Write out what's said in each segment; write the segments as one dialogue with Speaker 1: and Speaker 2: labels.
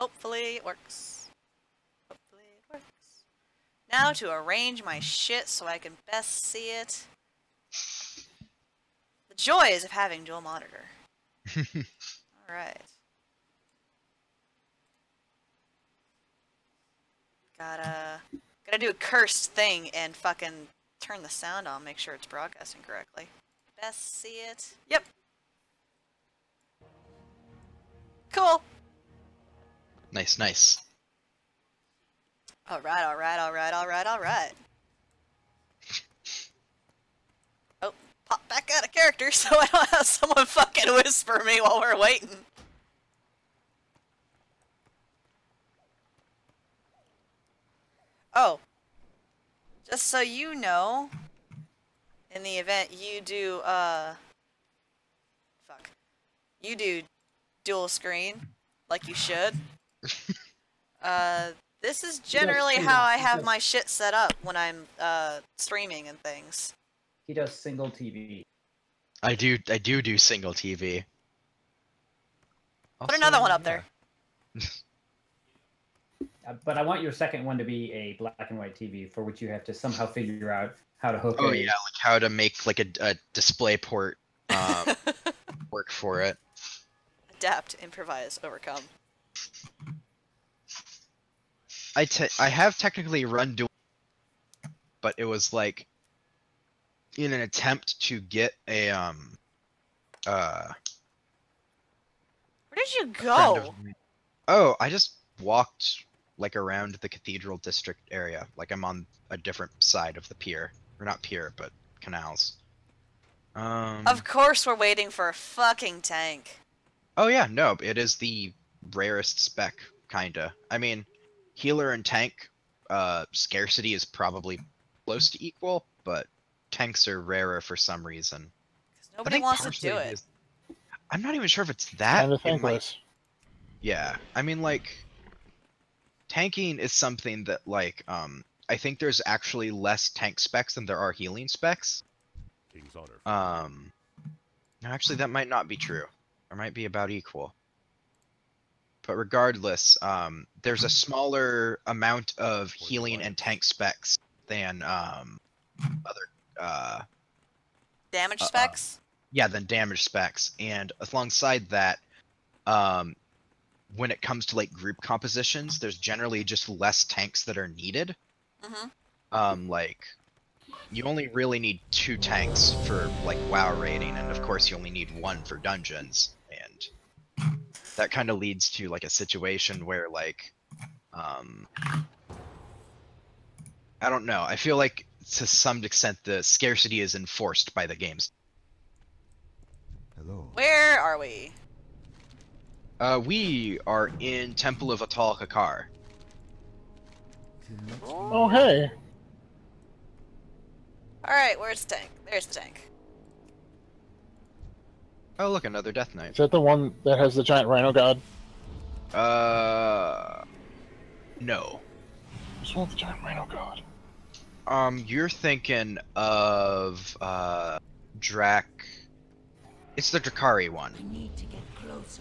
Speaker 1: Hopefully it works. Hopefully it works. Now to arrange my shit so I can best see it. The joys of having dual monitor. Alright. Gotta do a cursed thing and fucking turn the sound on, make sure it's broadcasting correctly. Best see it. Yep. Cool.
Speaker 2: Nice, nice.
Speaker 1: Alright, alright, alright, alright, alright. Oh, pop back out of character so I don't have someone fucking whisper me while we're waiting. Oh. Just so you know, in the event you do, you do dual screen, like you should. This is generally how I have my shit set up when I'm, streaming and things.
Speaker 3: He does single TV.
Speaker 2: I do single TV.
Speaker 1: Put another one up there.
Speaker 3: But I want your second one to be a black and white TV, for which you have to somehow figure out how to hook it.
Speaker 2: Oh yeah, like how to make like a display port work for it.
Speaker 1: Adapt, improvise, overcome.
Speaker 2: I have technically run dual, but it was like in an attempt to get a
Speaker 1: Where did you go?
Speaker 2: Oh, I just walked like around the cathedral district area. Like I'm on a different side of the pier. Or not pier, but canals.
Speaker 1: Of course we're waiting for a fucking tank.
Speaker 2: Oh yeah, no, it is the rarest spec, kinda. I mean, healer and tank, scarcity is probably close to equal, but tanks are rarer for some reason.
Speaker 1: Because nobody wants to do it.
Speaker 2: I'm not even sure if it's that.
Speaker 4: Kind of thankless.
Speaker 2: Yeah, I mean, like, tanking is something that, like, I think there's actually less tank specs than there are healing specs.
Speaker 5: King's Honor.
Speaker 2: Actually, that might not be true. Or might be about equal. But regardless, there's a smaller amount of healing and tank specs than other
Speaker 1: Damage specs?
Speaker 2: Yeah, than damage specs. And alongside that, when it comes to like group compositions, there's generally just less tanks that are needed. Like you only really need 2 tanks for like WoW raiding, and of course you only need 1 for dungeons. And that kind of leads to like a situation where like I don't know, I feel like to some extent the scarcity is enforced by the games.
Speaker 5: Hello.
Speaker 1: Where are we?
Speaker 2: We are in Temple of Atal Kakar.
Speaker 4: Oh, hey.
Speaker 1: Alright, where's the tank? There's the tank.
Speaker 2: Oh look, another Death Knight.
Speaker 4: Is that the one that has the giant rhino god?
Speaker 2: No.
Speaker 4: This one's the giant rhino god.
Speaker 2: You're thinking of, Drac... It's the Drakari one.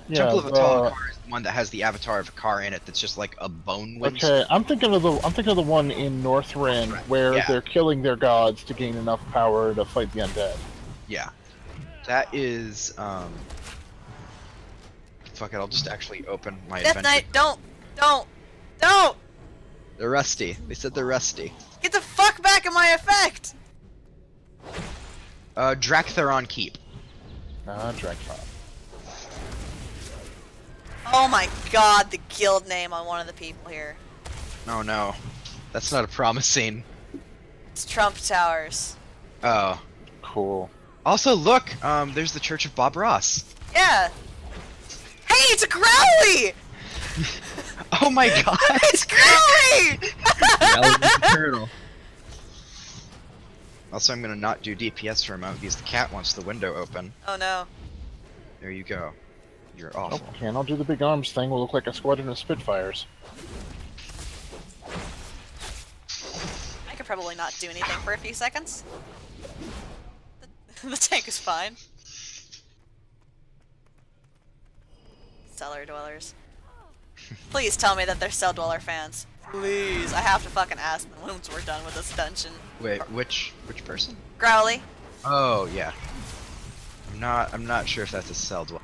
Speaker 4: Yeah,
Speaker 2: Temple of Atal Kakar is the one that has the avatar of Kakar in it that's just like a bone wind.
Speaker 4: Okay, I'm thinking of the one in Northrend where they're killing their gods to gain enough power to fight the undead.
Speaker 2: Yeah. That is, fuck it, I'll just actually open my
Speaker 1: Death
Speaker 2: adventure.
Speaker 1: Knight, don't!
Speaker 2: They're rusty. They said they're rusty.
Speaker 1: Get the fuck back in my effect!
Speaker 2: Draktheron Keep.
Speaker 4: Dractron.
Speaker 1: Oh my god, the guild name on one of the people here.
Speaker 2: Oh no. That's not a promising.
Speaker 1: It's Trump Towers.
Speaker 2: Oh.
Speaker 4: Cool.
Speaker 2: Also, look, there's the Church of Bob Ross.
Speaker 1: Yeah. Hey, it's a Growly!
Speaker 2: Oh my god!
Speaker 1: It's Growly!
Speaker 2: Turtle. Also, I'm gonna not do DPS for a moment because the cat wants the window open.
Speaker 1: Oh no.
Speaker 2: There you go. You're awful.
Speaker 4: Okay, and I'll do the big arms thing. We'll look like a squadron of Spitfires.
Speaker 1: I could probably not do anything for a few seconds. The tank is fine. Cellar dwellers. Please tell me that they're Cell Dweller fans. Please, I have to fucking ask them once we're done with this dungeon.
Speaker 2: Wait, which person?
Speaker 1: Growly.
Speaker 2: Oh yeah. I'm not sure if that's a cell dweller.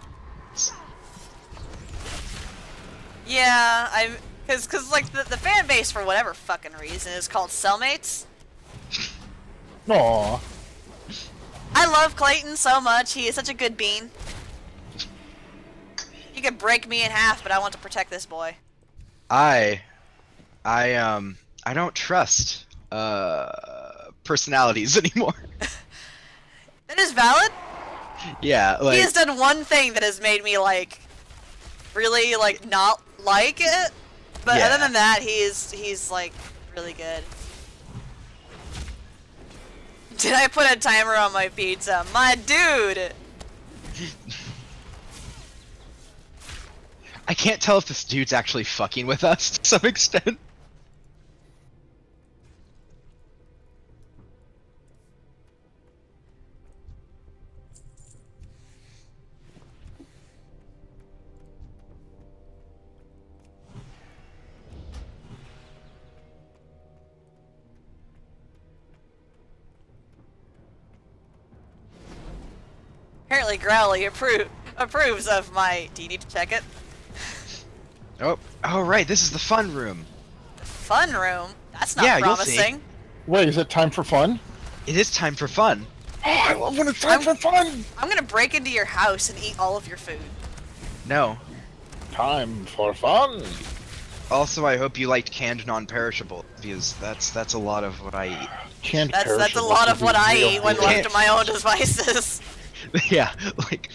Speaker 1: Yeah, cause like the fan base for whatever fucking reason is called Cellmates.
Speaker 4: Aww.
Speaker 1: I love Clayton so much. He is such a good bean. He could break me in half, but I want to protect this boy.
Speaker 2: I don't trust personalities anymore.
Speaker 1: That is valid.
Speaker 2: Yeah, like
Speaker 1: He has done one thing that has made me like really like not like it, but
Speaker 2: Yeah.
Speaker 1: other than that, he's like really good. Did I put a timer on my pizza? My dude!
Speaker 2: I can't tell if this dude's actually fucking with us to some extent.
Speaker 1: Apparently Growly approves of my... Do you need to check it?
Speaker 2: Oh right, this is the fun room.
Speaker 1: Fun room? That's not
Speaker 2: Yeah, you'll see.
Speaker 1: promising.
Speaker 4: Wait, is it time for fun?
Speaker 2: It is time for fun.
Speaker 4: Oh, I love when it's time for fun!
Speaker 1: I'm gonna break into your house and eat all of your food.
Speaker 2: No.
Speaker 4: Time for fun!
Speaker 2: Also, I hope you liked canned non-perishable, because that's a lot of what I eat.
Speaker 4: Canned
Speaker 1: That's a
Speaker 4: perishables
Speaker 1: lot
Speaker 4: would
Speaker 1: of
Speaker 4: be
Speaker 1: what I
Speaker 4: real
Speaker 1: eat when
Speaker 4: good.
Speaker 1: left to my own devices.
Speaker 2: Yeah, like,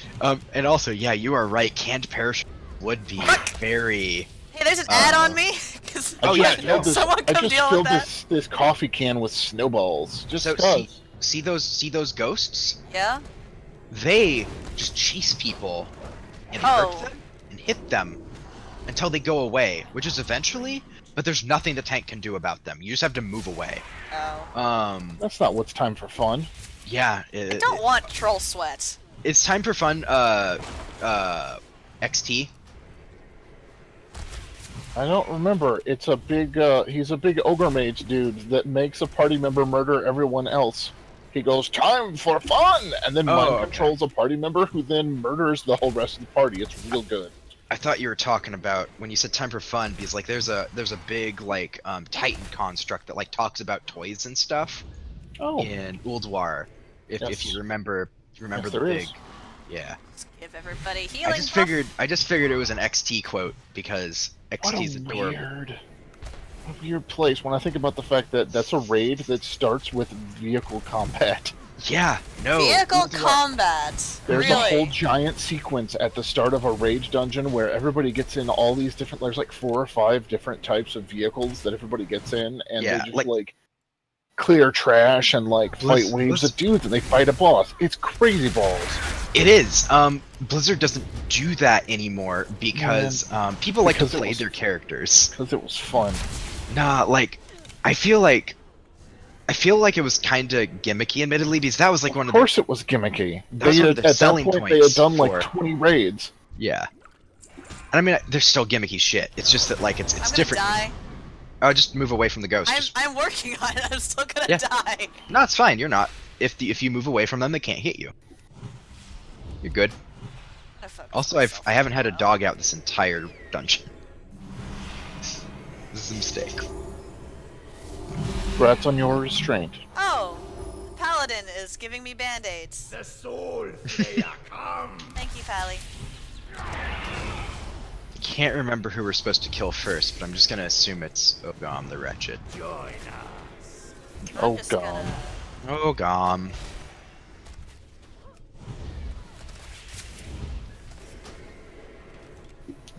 Speaker 2: and also, yeah, you are right. Canned perishable would be very.
Speaker 1: Hey, there's an ad on me. 'Cause
Speaker 2: Oh, yeah, no.
Speaker 1: someone
Speaker 4: I
Speaker 1: come
Speaker 4: just
Speaker 1: deal
Speaker 4: filled
Speaker 1: with that.
Speaker 4: this coffee can with snowballs. Just
Speaker 2: So
Speaker 4: cause.
Speaker 2: see those ghosts?
Speaker 1: Yeah.
Speaker 2: They just chase people and
Speaker 1: Oh.
Speaker 2: hurt them and hit them until they go away, which is eventually. But there's nothing the tank can do about them. You just have to move away.
Speaker 1: Oh.
Speaker 4: That's not what's time for fun.
Speaker 2: Yeah.
Speaker 1: I don't want troll sweat.
Speaker 2: It's time for fun. XT.
Speaker 4: I don't remember. It's a big, he's a big ogre mage dude that makes a party member murder everyone else. He goes, time for fun! And then mind
Speaker 2: okay.
Speaker 4: controls a party member who then murders the whole rest of the party. It's real good.
Speaker 2: I thought you were talking about when you said time for fun, because like there's a big like Titan construct that like talks about toys and stuff
Speaker 4: Oh,
Speaker 2: in Ulduar. If
Speaker 4: Yes.
Speaker 2: you remember
Speaker 4: yes,
Speaker 2: the
Speaker 4: there
Speaker 2: big.
Speaker 4: is.
Speaker 2: Yeah.
Speaker 1: Let's give everybody healing.
Speaker 2: I just figured it was an XT quote because
Speaker 4: What
Speaker 2: XT is
Speaker 4: a
Speaker 2: adorable.
Speaker 4: weird place when I think about the fact that that's a raid that starts with vehicle combat.
Speaker 2: Yeah, no.
Speaker 1: Vehicle
Speaker 2: Ulduar-
Speaker 1: combat.
Speaker 4: There's
Speaker 1: really?
Speaker 4: a whole giant sequence at the start of a rage dungeon where everybody gets in all these different. There's like 4 or 5 different types of vehicles that everybody gets in, and
Speaker 2: Yeah,
Speaker 4: they just
Speaker 2: like-
Speaker 4: like clear trash and like fight
Speaker 2: Let's-
Speaker 4: waves
Speaker 2: let's-
Speaker 4: of dudes, and they fight a boss. It's crazy balls.
Speaker 2: It is. Blizzard doesn't do that anymore because people like
Speaker 4: Because
Speaker 2: to
Speaker 4: it
Speaker 2: play
Speaker 4: was-
Speaker 2: their characters.
Speaker 4: Because it was fun.
Speaker 2: Nah, like I feel like it was kind of gimmicky, admittedly, because that was like one
Speaker 4: Of
Speaker 2: of the
Speaker 4: course, it was gimmicky.
Speaker 2: That was
Speaker 4: They
Speaker 2: one
Speaker 4: had,
Speaker 2: of the
Speaker 4: at that
Speaker 2: selling
Speaker 4: point, they had
Speaker 2: points
Speaker 4: done like
Speaker 2: for-
Speaker 4: 20 raids.
Speaker 2: yeah. And I mean, they're still gimmicky shit. It's just that like it's
Speaker 1: I'm gonna
Speaker 2: different.
Speaker 1: die.
Speaker 2: Oh, just move away from the ghost. Just-
Speaker 1: I'm working on it. I'm still gonna
Speaker 2: Yeah.
Speaker 1: die.
Speaker 2: No, it's fine. You're not. If you move away from them, they can't hit you. You're good.
Speaker 1: I focused
Speaker 2: Also,
Speaker 1: myself
Speaker 2: I haven't had a
Speaker 1: now.
Speaker 2: dog out this entire dungeon. This is a mistake.
Speaker 4: Congrats on your restraint.
Speaker 1: Oh, Paladin is giving me band-aids.
Speaker 5: The soul slayer come.
Speaker 1: Thank you, Pally.
Speaker 2: Can't remember who we're supposed to kill first, but I'm just gonna assume it's Ogam the Wretched.
Speaker 5: Join us.
Speaker 1: I'm
Speaker 4: Oh,
Speaker 1: just
Speaker 4: God.
Speaker 1: gonna-
Speaker 2: Ogam.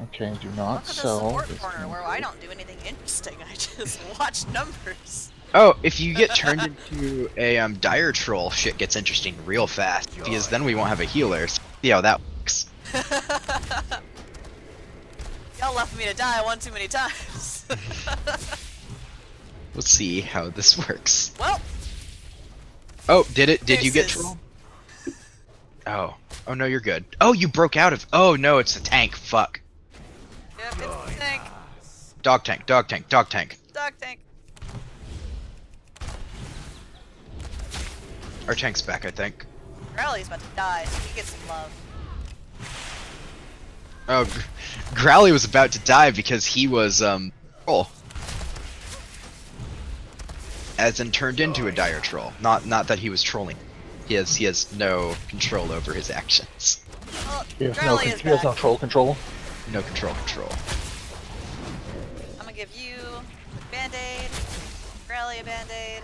Speaker 4: Okay, do not
Speaker 1: Welcome to the
Speaker 4: sell.
Speaker 1: support
Speaker 4: this
Speaker 1: corner where I don't do anything interesting. I just watch numbers.
Speaker 2: Oh, if you get turned into a dire troll, shit gets interesting real fast, because then we won't have a healer. See how that works.
Speaker 1: Y'all left me to die one too many times.
Speaker 2: We'll see how this works.
Speaker 1: Well,
Speaker 2: Oh, did you get
Speaker 1: Deuces.
Speaker 2: troll? Oh. Oh no, you're good. Oh, you broke out of. Oh no, it's the tank. Fuck.
Speaker 1: Yep, it's tank.
Speaker 2: Dog tank, dog tank, dog tank.
Speaker 1: Dog tank.
Speaker 2: Our tank's back, I think.
Speaker 1: Rowley's about to die, so he gets some love.
Speaker 2: Oh, Growly was about to die because he was, troll. As in turned into a dire troll. Not that he was trolling. He has no control over his actions.
Speaker 1: Well,
Speaker 4: He has
Speaker 1: Growly is
Speaker 4: he has no
Speaker 1: back.
Speaker 4: troll control.
Speaker 2: No control.
Speaker 1: I'm gonna give you a band-aid, Growly a band-aid.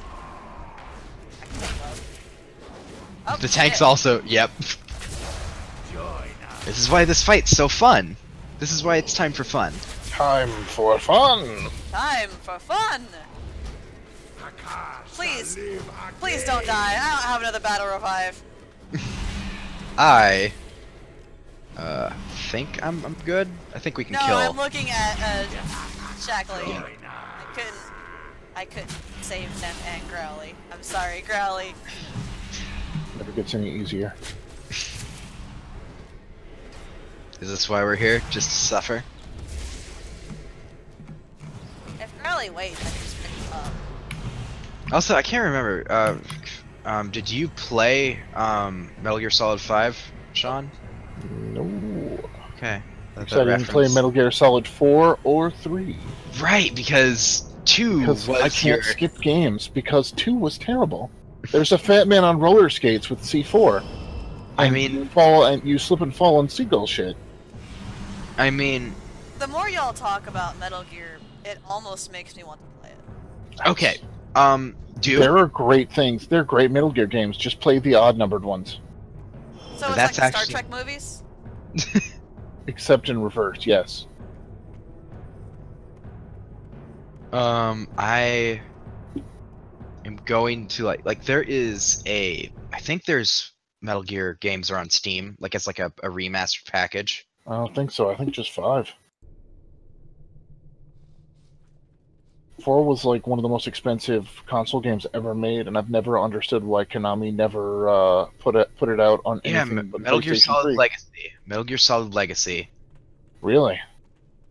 Speaker 1: I can take love. Oh,
Speaker 2: The tank's
Speaker 1: shit.
Speaker 2: also, yep.
Speaker 5: Join us.
Speaker 2: This is why this fight's so fun. This is why it's time for fun.
Speaker 4: Time for fun.
Speaker 1: Time for fun!
Speaker 5: Haka
Speaker 1: Please.
Speaker 5: shall live again.
Speaker 1: Please don't die. I don't have another battle revive.
Speaker 2: I think I'm good. I think we can
Speaker 1: No,
Speaker 2: kill.
Speaker 1: I'm looking at Shackley.
Speaker 5: Join us.
Speaker 1: I couldn't save them and Growly. I'm sorry, Growly.
Speaker 4: Never gets any easier.
Speaker 2: Is this why we're here? Just to suffer?
Speaker 1: If Growly waits, I can just pick him up.
Speaker 2: Also, I can't remember. Did you play Metal Gear Solid 5, Sean?
Speaker 4: No.
Speaker 2: Okay.
Speaker 4: Because I didn't play Metal Gear Solid 4 or 3.
Speaker 2: Right, because 2
Speaker 4: Because
Speaker 2: was
Speaker 4: I
Speaker 2: your...
Speaker 4: can't skip games, because 2 was terrible. There's a fat man on roller skates with C4.
Speaker 2: I
Speaker 4: and
Speaker 2: mean-
Speaker 4: you fall and you slip and fall on seagull shit.
Speaker 2: I mean,
Speaker 1: The more y'all talk about Metal Gear, it almost makes me want to play it.
Speaker 2: okay.
Speaker 4: There are great things. They're great Metal Gear games. Just play the odd-numbered ones.
Speaker 1: So it's
Speaker 2: That's
Speaker 1: like the
Speaker 2: actually-
Speaker 1: Star Trek movies?
Speaker 4: Except in reverse, yes.
Speaker 2: I am going to like there is a I think there's Metal Gear games are on Steam, like it's like a remastered package.
Speaker 4: I don't think so. I think just 5. 4 was like one of the most expensive console games ever made, and I've never understood why Konami never put it out on
Speaker 2: Yeah,
Speaker 4: anything but
Speaker 2: Metal Gear
Speaker 4: PlayStation
Speaker 2: Solid
Speaker 4: 3.
Speaker 2: Legacy. Metal Gear Solid Legacy.
Speaker 4: Really?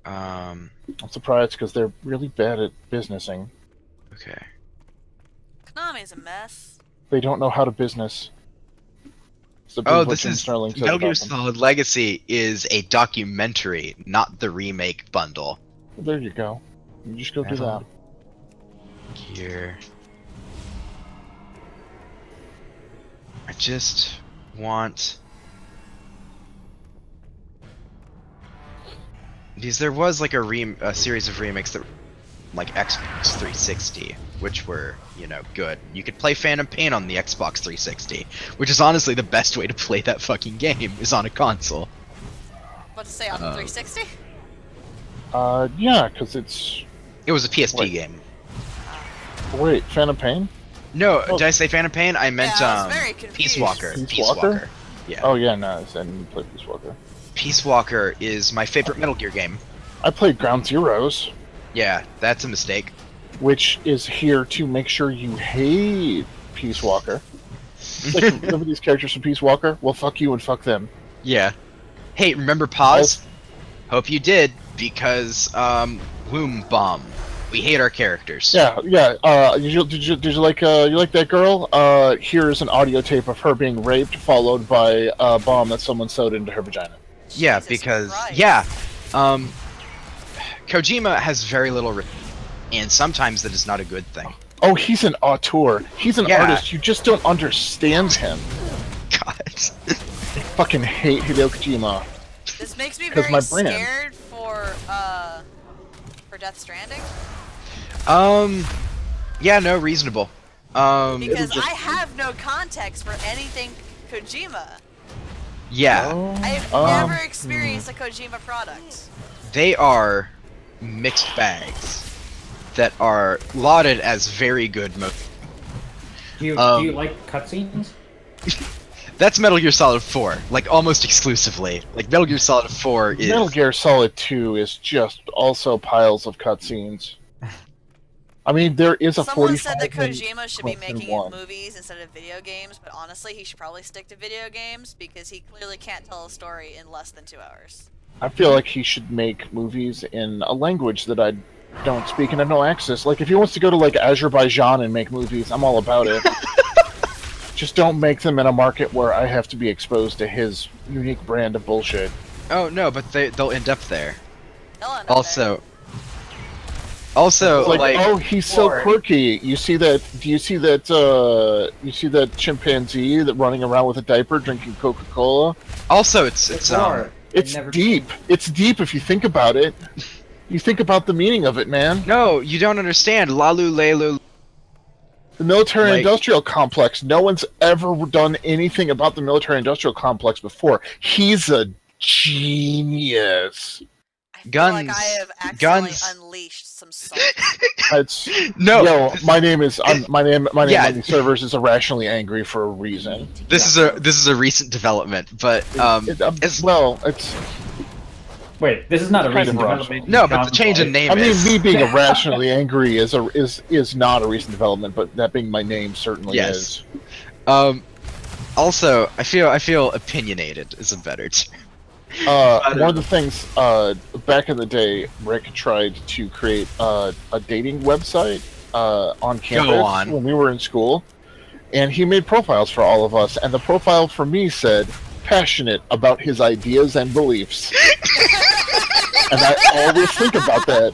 Speaker 2: Um,
Speaker 4: I'm surprised because they're really bad at businessing.
Speaker 2: okay.
Speaker 1: Konami's a mess.
Speaker 4: They don't know how to business. It's a big
Speaker 2: Oh,
Speaker 4: what
Speaker 2: this
Speaker 4: Jim
Speaker 2: is
Speaker 4: Sterling said
Speaker 2: Metal Gear
Speaker 4: about them.
Speaker 2: Solid Legacy is a documentary, not the remake bundle.
Speaker 4: There you go. You just go do
Speaker 2: Metal
Speaker 4: that.
Speaker 2: Gear. I just want because there was like a series of remakes that like Xbox 360, which were, you know, good. You could play Phantom Pain on the Xbox 360, which is honestly the best way to play that fucking game is on a console.
Speaker 1: What to say on the 360?
Speaker 4: Yeah, because it's...
Speaker 2: It was a PSP
Speaker 4: Wait.
Speaker 2: game.
Speaker 4: Wait, Phantom Pain?
Speaker 2: No,
Speaker 4: Oh.
Speaker 2: did I say Phantom Pain? I meant
Speaker 1: Yeah, I was very confused.
Speaker 2: Peace Walker.
Speaker 4: Peace Walker?
Speaker 2: Yeah.
Speaker 4: Oh yeah, no, I didn't play Peace Walker.
Speaker 2: Peace Walker is my favorite Metal Gear game.
Speaker 4: I played Ground Zeroes,
Speaker 2: Yeah, that's a mistake.
Speaker 4: which is here to make sure you hate Peace Walker. Like, remember these characters from Peace Walker? Well, fuck you and fuck them.
Speaker 2: Yeah. Hey, remember Pause? Hope you did, because, Womb Bomb. We hate our characters.
Speaker 4: Yeah. Did you like that girl? Here's an audio tape of her being raped, followed by a bomb that someone sewed into her vagina.
Speaker 2: Yeah,
Speaker 1: Jesus
Speaker 2: because,
Speaker 1: Christ.
Speaker 2: yeah. Kojima has very little and sometimes that is not a good thing.
Speaker 4: Oh, he's an auteur. He's an
Speaker 2: Yeah.
Speaker 4: artist. You just don't understand him.
Speaker 2: God.
Speaker 4: I fucking hate Hideo Kojima.
Speaker 1: This makes me
Speaker 4: 'Cause
Speaker 1: very
Speaker 4: my brand.
Speaker 1: scared for Death Stranding.
Speaker 2: Yeah, no, reasonable.
Speaker 1: Because
Speaker 4: just-
Speaker 1: I have no context for anything Kojima.
Speaker 2: Yeah.
Speaker 1: I've
Speaker 4: Um,
Speaker 1: never experienced a Kojima product.
Speaker 2: They are mixed bags that are lauded as very good
Speaker 3: Do you
Speaker 2: Um,
Speaker 3: like cutscenes?
Speaker 2: That's Metal Gear Solid 4, like almost exclusively. Like Metal Gear Solid 4 is
Speaker 4: Metal Gear Solid 2 is just also piles of cutscenes. I mean, there is a
Speaker 1: Someone said that
Speaker 4: 45-minute
Speaker 1: Kojima should be
Speaker 4: clip in
Speaker 1: making
Speaker 4: one.
Speaker 1: movies instead of video games, but honestly, he should probably stick to video games because he clearly can't tell a story in less than 2 hours.
Speaker 4: I feel like he should make movies in a language that I don't speak and have no access. Like, if he wants to go to, like, Azerbaijan and make movies, I'm all about it. Just don't make them in a market where I have to be exposed to his unique brand of bullshit.
Speaker 2: Oh no, but they'll end up there.
Speaker 1: They'll end up there.
Speaker 2: Also,
Speaker 4: Like,
Speaker 2: like,
Speaker 4: oh, he's so
Speaker 3: Or-
Speaker 4: quirky. You see that? Do you see that? You see that chimpanzee that running around with a diaper drinking Coca-Cola?
Speaker 2: also it's
Speaker 3: Or they
Speaker 4: It's
Speaker 3: never-
Speaker 4: deep. It's deep if you think about it. You think about the meaning of it, man.
Speaker 2: no, you don't understand. Lalu Lelu.
Speaker 4: The military-industrial
Speaker 2: Like-
Speaker 4: complex. No one's ever done anything about the military-industrial complex before. He's a genius.
Speaker 1: I feel
Speaker 2: Guns.
Speaker 1: like I have accidentally
Speaker 2: Guns.
Speaker 1: unleashed some salt.
Speaker 4: It's
Speaker 2: No,
Speaker 4: Yo, my name is my name
Speaker 2: Yeah.
Speaker 4: on these servers is irrationally angry for a reason.
Speaker 2: this is a recent development, but it's-
Speaker 4: Well, it's.
Speaker 3: Wait, this is not a
Speaker 4: Kind of
Speaker 3: recent
Speaker 4: rough.
Speaker 3: development.
Speaker 2: no, but the change in name
Speaker 4: I mean,
Speaker 2: is.
Speaker 4: me being irrationally angry is not a recent development, but that being my name certainly
Speaker 2: Yes.
Speaker 4: is.
Speaker 2: Also, I feel opinionated is a better term.
Speaker 4: One of the things back in the day, Rick tried to create a dating website on campus
Speaker 2: on.
Speaker 4: when we were in school, and he made profiles for all of us, and the profile for me said passionate about his ideas and beliefs. And I always think about that.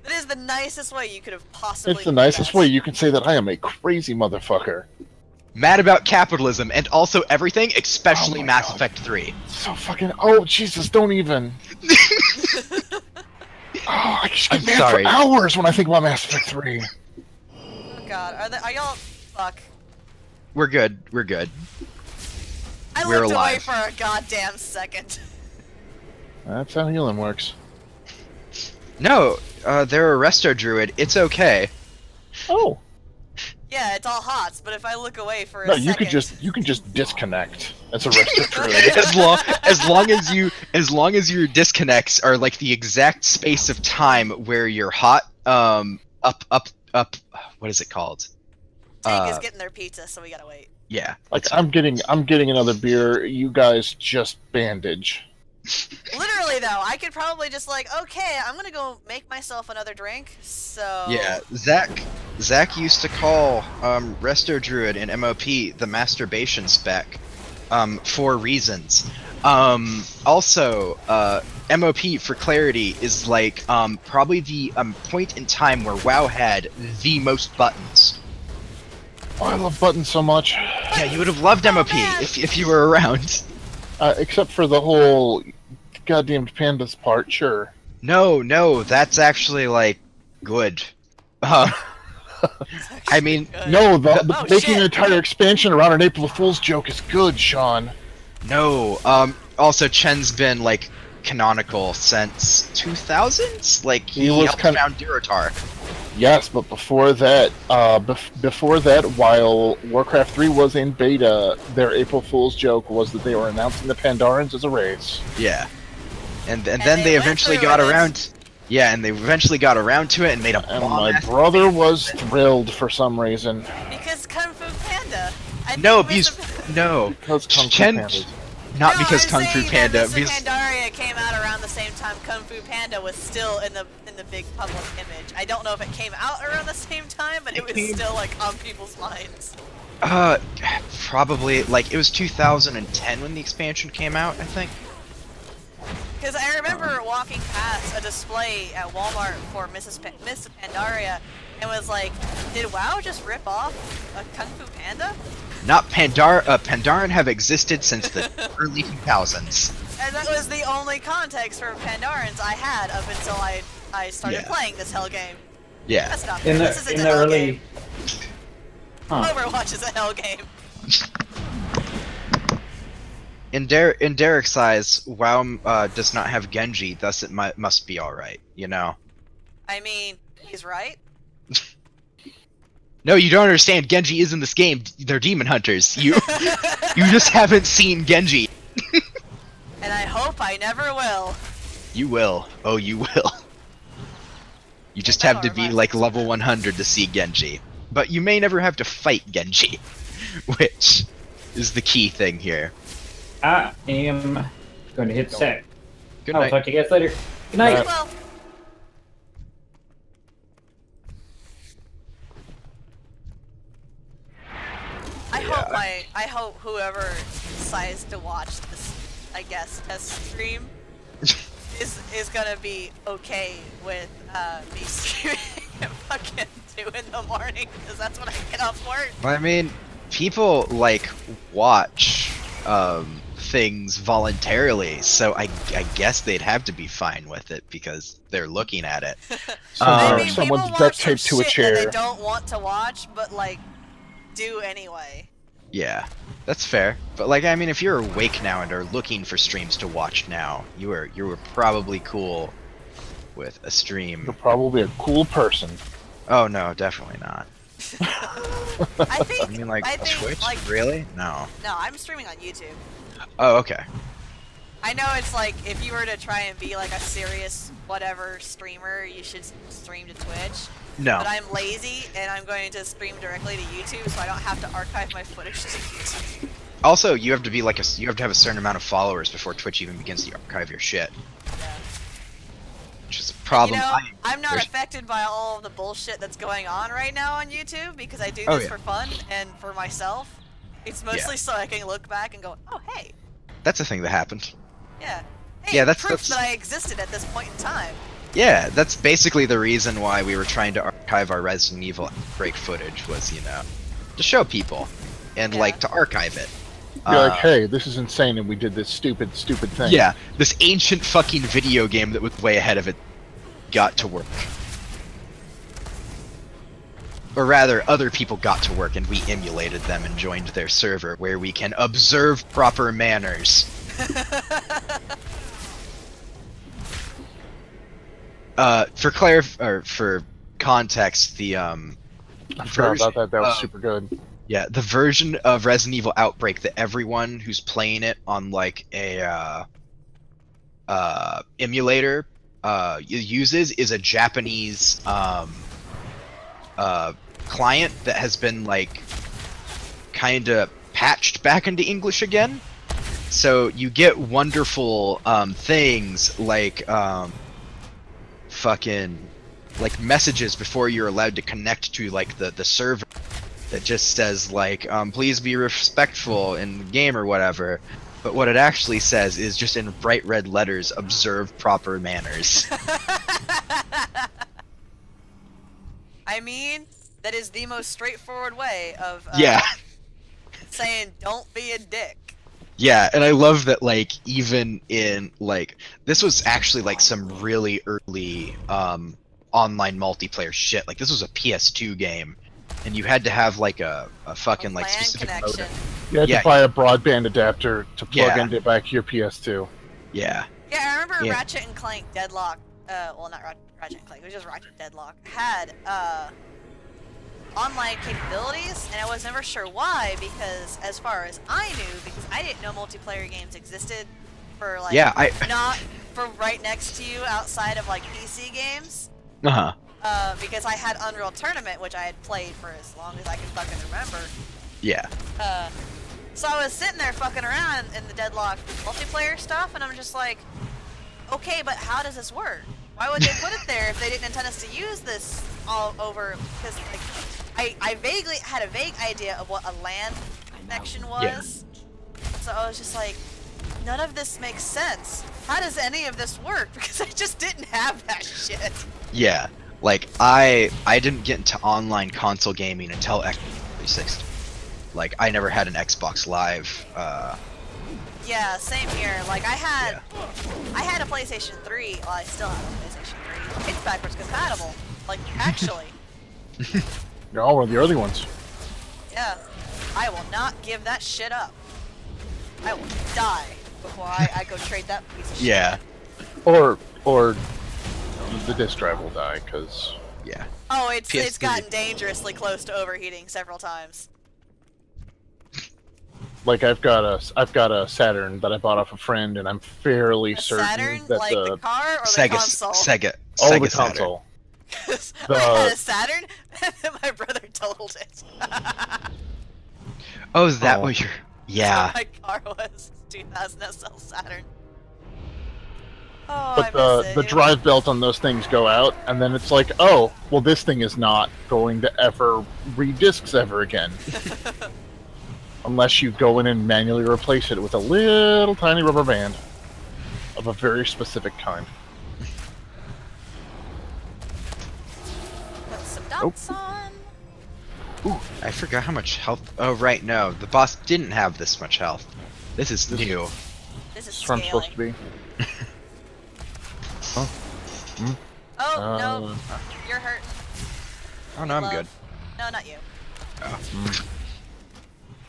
Speaker 1: That is the nicest way you could have possibly.
Speaker 4: It's the nicest
Speaker 1: done
Speaker 4: way
Speaker 1: that.
Speaker 4: you can say that I am a crazy motherfucker.
Speaker 2: Mad about capitalism and also everything, especially
Speaker 4: Oh my
Speaker 2: Mass
Speaker 4: God.
Speaker 2: Effect 3.
Speaker 4: So fucking. Oh Jesus! Don't even. Oh, I just get
Speaker 2: I'm
Speaker 4: mad
Speaker 2: sorry.
Speaker 4: for hours when I think about Mass Effect 3.
Speaker 1: Oh God, are y'all? Fuck.
Speaker 2: We're good. We're good.
Speaker 1: I
Speaker 2: We're
Speaker 1: looked away
Speaker 2: alive.
Speaker 1: for a goddamn second.
Speaker 4: That's how healing works.
Speaker 2: No, they're a resto druid. It's okay.
Speaker 4: Oh.
Speaker 1: Yeah, it's all hots, but if I look away for a
Speaker 4: No,
Speaker 1: second...
Speaker 4: you can just disconnect. That's a rest of druid.
Speaker 2: as long as your disconnects are like the exact space of time where you're hot, up, what is it called?
Speaker 1: Tank is getting their pizza, so we gotta wait.
Speaker 2: Yeah.
Speaker 4: Like I'm getting another beer. You guys just bandage.
Speaker 1: Literally, though, I could probably just like, okay, I'm gonna go make myself another drink, so...
Speaker 2: Yeah, Zach used to call Resto Druid in MOP the masturbation spec for reasons. Also, MOP, for clarity, is like probably the point in time where WoW had the most buttons.
Speaker 4: Oh, I love buttons so much.
Speaker 2: Yeah, you would have loved MOP
Speaker 1: man.
Speaker 2: if you were around.
Speaker 4: Except for the whole goddamn pandas part, sure.
Speaker 2: No, that's actually like good. I mean,
Speaker 4: No, the
Speaker 1: Oh,
Speaker 4: making an
Speaker 1: shit.
Speaker 4: entire expansion around an April Fool's joke is good, Sean.
Speaker 2: no. Also, Chen's been like canonical since 2000s. Like he
Speaker 4: was
Speaker 2: helped
Speaker 4: kind of-
Speaker 2: found Durotar.
Speaker 4: Yes, but before that, while Warcraft 3 was in beta, their April Fool's joke was that they were announcing the Pandorans as a race.
Speaker 2: Yeah, and then
Speaker 1: they
Speaker 2: they
Speaker 1: went
Speaker 2: eventually
Speaker 1: through
Speaker 2: got
Speaker 1: it.
Speaker 2: around. Yeah, and they eventually got around to it and made a
Speaker 4: And
Speaker 2: bomb.
Speaker 4: my brother was thrilled for some reason.
Speaker 1: Because Kung Fu Panda. I
Speaker 2: No,
Speaker 1: think
Speaker 2: because
Speaker 1: Mr.
Speaker 2: no,
Speaker 4: Because Kung Fu
Speaker 2: Chen-
Speaker 4: Pandas.
Speaker 2: not
Speaker 1: No,
Speaker 2: because
Speaker 1: I'm
Speaker 2: Kung Fu
Speaker 1: saying
Speaker 2: Panda.
Speaker 1: That Mr.
Speaker 2: Because
Speaker 1: Pandaria came out around the same time Kung Fu Panda was still in the big public image. I don't know if it came out around the same time, but it was still like on people's minds.
Speaker 2: probably like it was 2010 when the expansion came out. I think.
Speaker 1: Because I remember walking past a display at Walmart for Miss Pandaria and was like, did WoW just rip off a Kung Fu Panda?
Speaker 2: Not Pandaren have existed since the early 2000s.
Speaker 1: And that was the only context for Pandarans I had up until I started
Speaker 2: Yeah.
Speaker 1: playing this hell game.
Speaker 2: Yeah.
Speaker 1: That's not
Speaker 3: In
Speaker 1: fair.
Speaker 3: the
Speaker 1: This isn't
Speaker 3: in
Speaker 1: a
Speaker 3: the
Speaker 1: hell
Speaker 3: early.
Speaker 1: game.
Speaker 3: Huh.
Speaker 1: Overwatch is a hell game.
Speaker 2: In Derek's eyes, WoW does not have Genji, thus it must be alright, you know?
Speaker 1: I mean, he's right.
Speaker 2: No, you don't understand, Genji is in this game, they're demon hunters. You just haven't seen Genji.
Speaker 1: And I hope I never will.
Speaker 2: You will. Oh, you will. You just have to be like level 100 to see Genji. But you may never have to fight Genji, which is the key thing here.
Speaker 3: I am Going to hit set.
Speaker 2: Good
Speaker 3: I'll
Speaker 2: night.
Speaker 3: talk to you guys later. Good night.
Speaker 1: Well. I hope whoever decides to watch this, I guess, test stream is gonna be okay with me streaming at fucking 2 in the morning, because that's when I get off work.
Speaker 2: I mean, people like watch things voluntarily, so I guess they'd have to be fine with it because they're looking at it.
Speaker 1: I mean,
Speaker 4: Someone's
Speaker 1: people
Speaker 4: duct
Speaker 1: watch some
Speaker 4: taped to a
Speaker 1: shit
Speaker 4: chair.
Speaker 1: that they don't want to watch, but like, do anyway.
Speaker 2: Yeah, that's fair. But like, I mean, if you're awake now and are looking for streams to watch now, you were probably cool with a stream.
Speaker 4: You're probably a cool person.
Speaker 2: Oh no, definitely not.
Speaker 1: I think.
Speaker 2: I mean, like
Speaker 1: I think,
Speaker 2: Twitch?
Speaker 1: like,
Speaker 2: Really? No.
Speaker 1: no, I'm streaming on YouTube.
Speaker 2: Oh, okay.
Speaker 1: I know it's like, if you were to try and be like a serious whatever streamer, you should stream to Twitch.
Speaker 2: No.
Speaker 1: But I'm lazy, and I'm going to stream directly to YouTube, so I don't have to archive my footage to YouTube.
Speaker 2: Also, you have to be like you have to have a certain amount of followers before Twitch even begins to archive your shit,
Speaker 1: Yeah.
Speaker 2: which is a problem.
Speaker 1: You know, I'm not
Speaker 2: there's-
Speaker 1: affected by all of the bullshit that's going on right now on YouTube, because I do this
Speaker 2: Oh, yeah.
Speaker 1: for fun and for myself. It's mostly so I can look back and go, oh hey,
Speaker 2: That's a thing that happened.
Speaker 1: yeah. Hey,
Speaker 2: Yeah, that's-
Speaker 1: proof
Speaker 2: that's-
Speaker 1: that I existed at this point in time.
Speaker 2: Yeah, that's basically the reason why we were trying to archive our Resident Evil break footage was, you know, to show people and
Speaker 1: Yeah.
Speaker 2: like to archive it.
Speaker 4: You're like, hey, this is insane, and we did this stupid thing.
Speaker 2: Yeah, this ancient fucking video game that was way ahead of it got to work. Or rather, other people got to work and we emulated them and joined their server where we can observe proper manners. For context, the
Speaker 4: I forgot about that. That was
Speaker 2: uh,
Speaker 4: super good.
Speaker 2: yeah, the version of Resident Evil Outbreak that everyone who's playing it on like a emulator uses is a Japanese client that has been like kind of patched back into English again. So you get wonderful things like fucking like messages before you're allowed to connect to like the server that just says like please be respectful in the game or whatever, but what it actually says is just in bright red letters, observe proper manners.
Speaker 1: I mean, that is the most straightforward way of
Speaker 2: Yeah.
Speaker 1: saying don't be a dick.
Speaker 2: Yeah, and I love that, like, even in, like, this was actually, like, some really early, online multiplayer shit. Like, this was a PS2 game, and you had to have, like, a fucking, like,
Speaker 1: LAN
Speaker 2: specific
Speaker 1: connection.
Speaker 2: modem.
Speaker 4: You had
Speaker 2: yeah.
Speaker 4: to buy a broadband adapter to plug
Speaker 2: Yeah.
Speaker 4: into back your PS2.
Speaker 2: Yeah.
Speaker 1: Yeah, I remember
Speaker 2: Yeah.
Speaker 1: Ratchet and Clank Deadlock, well not Ratchet and Clank, it was just Ratchet Deadlock, had, online capabilities, and I was never sure why, because as far as I knew, because I didn't know multiplayer games existed for, like,
Speaker 2: Yeah,
Speaker 1: not for right next to you outside of, like, PC games,
Speaker 2: Uh-huh.
Speaker 1: because I had Unreal Tournament, which I had played for as long as I can fucking remember.
Speaker 2: Yeah.
Speaker 1: So I was sitting there fucking around in the Deadlock multiplayer stuff, and I'm just like, okay, but how does this work? Why would they put it there if they didn't intend us to use this all over? Because like, I vaguely had a vague idea of what a LAN connection was. So I was just like, none of this makes sense. How does any of this work? Because I just didn't have that shit.
Speaker 2: Yeah. Like, I didn't get into online console gaming until Xbox 360. Like, I never had an Xbox Live,
Speaker 1: Yeah, same here. Like I had a PlayStation 3. Well, I still have a PlayStation 3. It's backwards compatible. Like actually.
Speaker 4: You're all one of the early ones.
Speaker 1: Yeah. I will not give that shit up. I will die before I go trade that piece of shit.
Speaker 2: Yeah.
Speaker 4: Or the disk drive will die, because
Speaker 2: Yeah.
Speaker 1: Oh, it's
Speaker 2: PS3.
Speaker 1: gotten dangerously close to overheating several times.
Speaker 4: like I've got a Saturn that I bought off a friend, and I'm fairly
Speaker 1: A
Speaker 4: certain
Speaker 1: Saturn,
Speaker 4: that
Speaker 1: like the car or the console?
Speaker 2: Sega.
Speaker 4: oh,
Speaker 2: Sega
Speaker 4: the
Speaker 2: Saturn.
Speaker 4: console.
Speaker 1: I had a Saturn, and then my brother totaled it.
Speaker 2: Oh, is that
Speaker 4: Oh.
Speaker 2: what you're... Yeah.
Speaker 1: So my car was 2000 SL Saturn. Oh,
Speaker 4: But
Speaker 1: I miss it.
Speaker 4: the drive belt on those things go out, and then it's like, oh, well, this thing is not going to ever read discs ever again. Unless you go in and manually replace it with a little tiny rubber band of a very specific kind.
Speaker 1: Put some dots on.
Speaker 2: Ooh, I forgot how much health. Oh, right, no. The boss didn't have this much health. This is new.
Speaker 1: This is
Speaker 4: That's where I'm supposed to
Speaker 1: scaling.
Speaker 4: be. Oh.
Speaker 1: Oh, no.
Speaker 4: Uh,
Speaker 1: You're hurting.
Speaker 2: Oh, no, I'm
Speaker 1: Love.
Speaker 2: good.
Speaker 1: No, not you.
Speaker 2: Oh.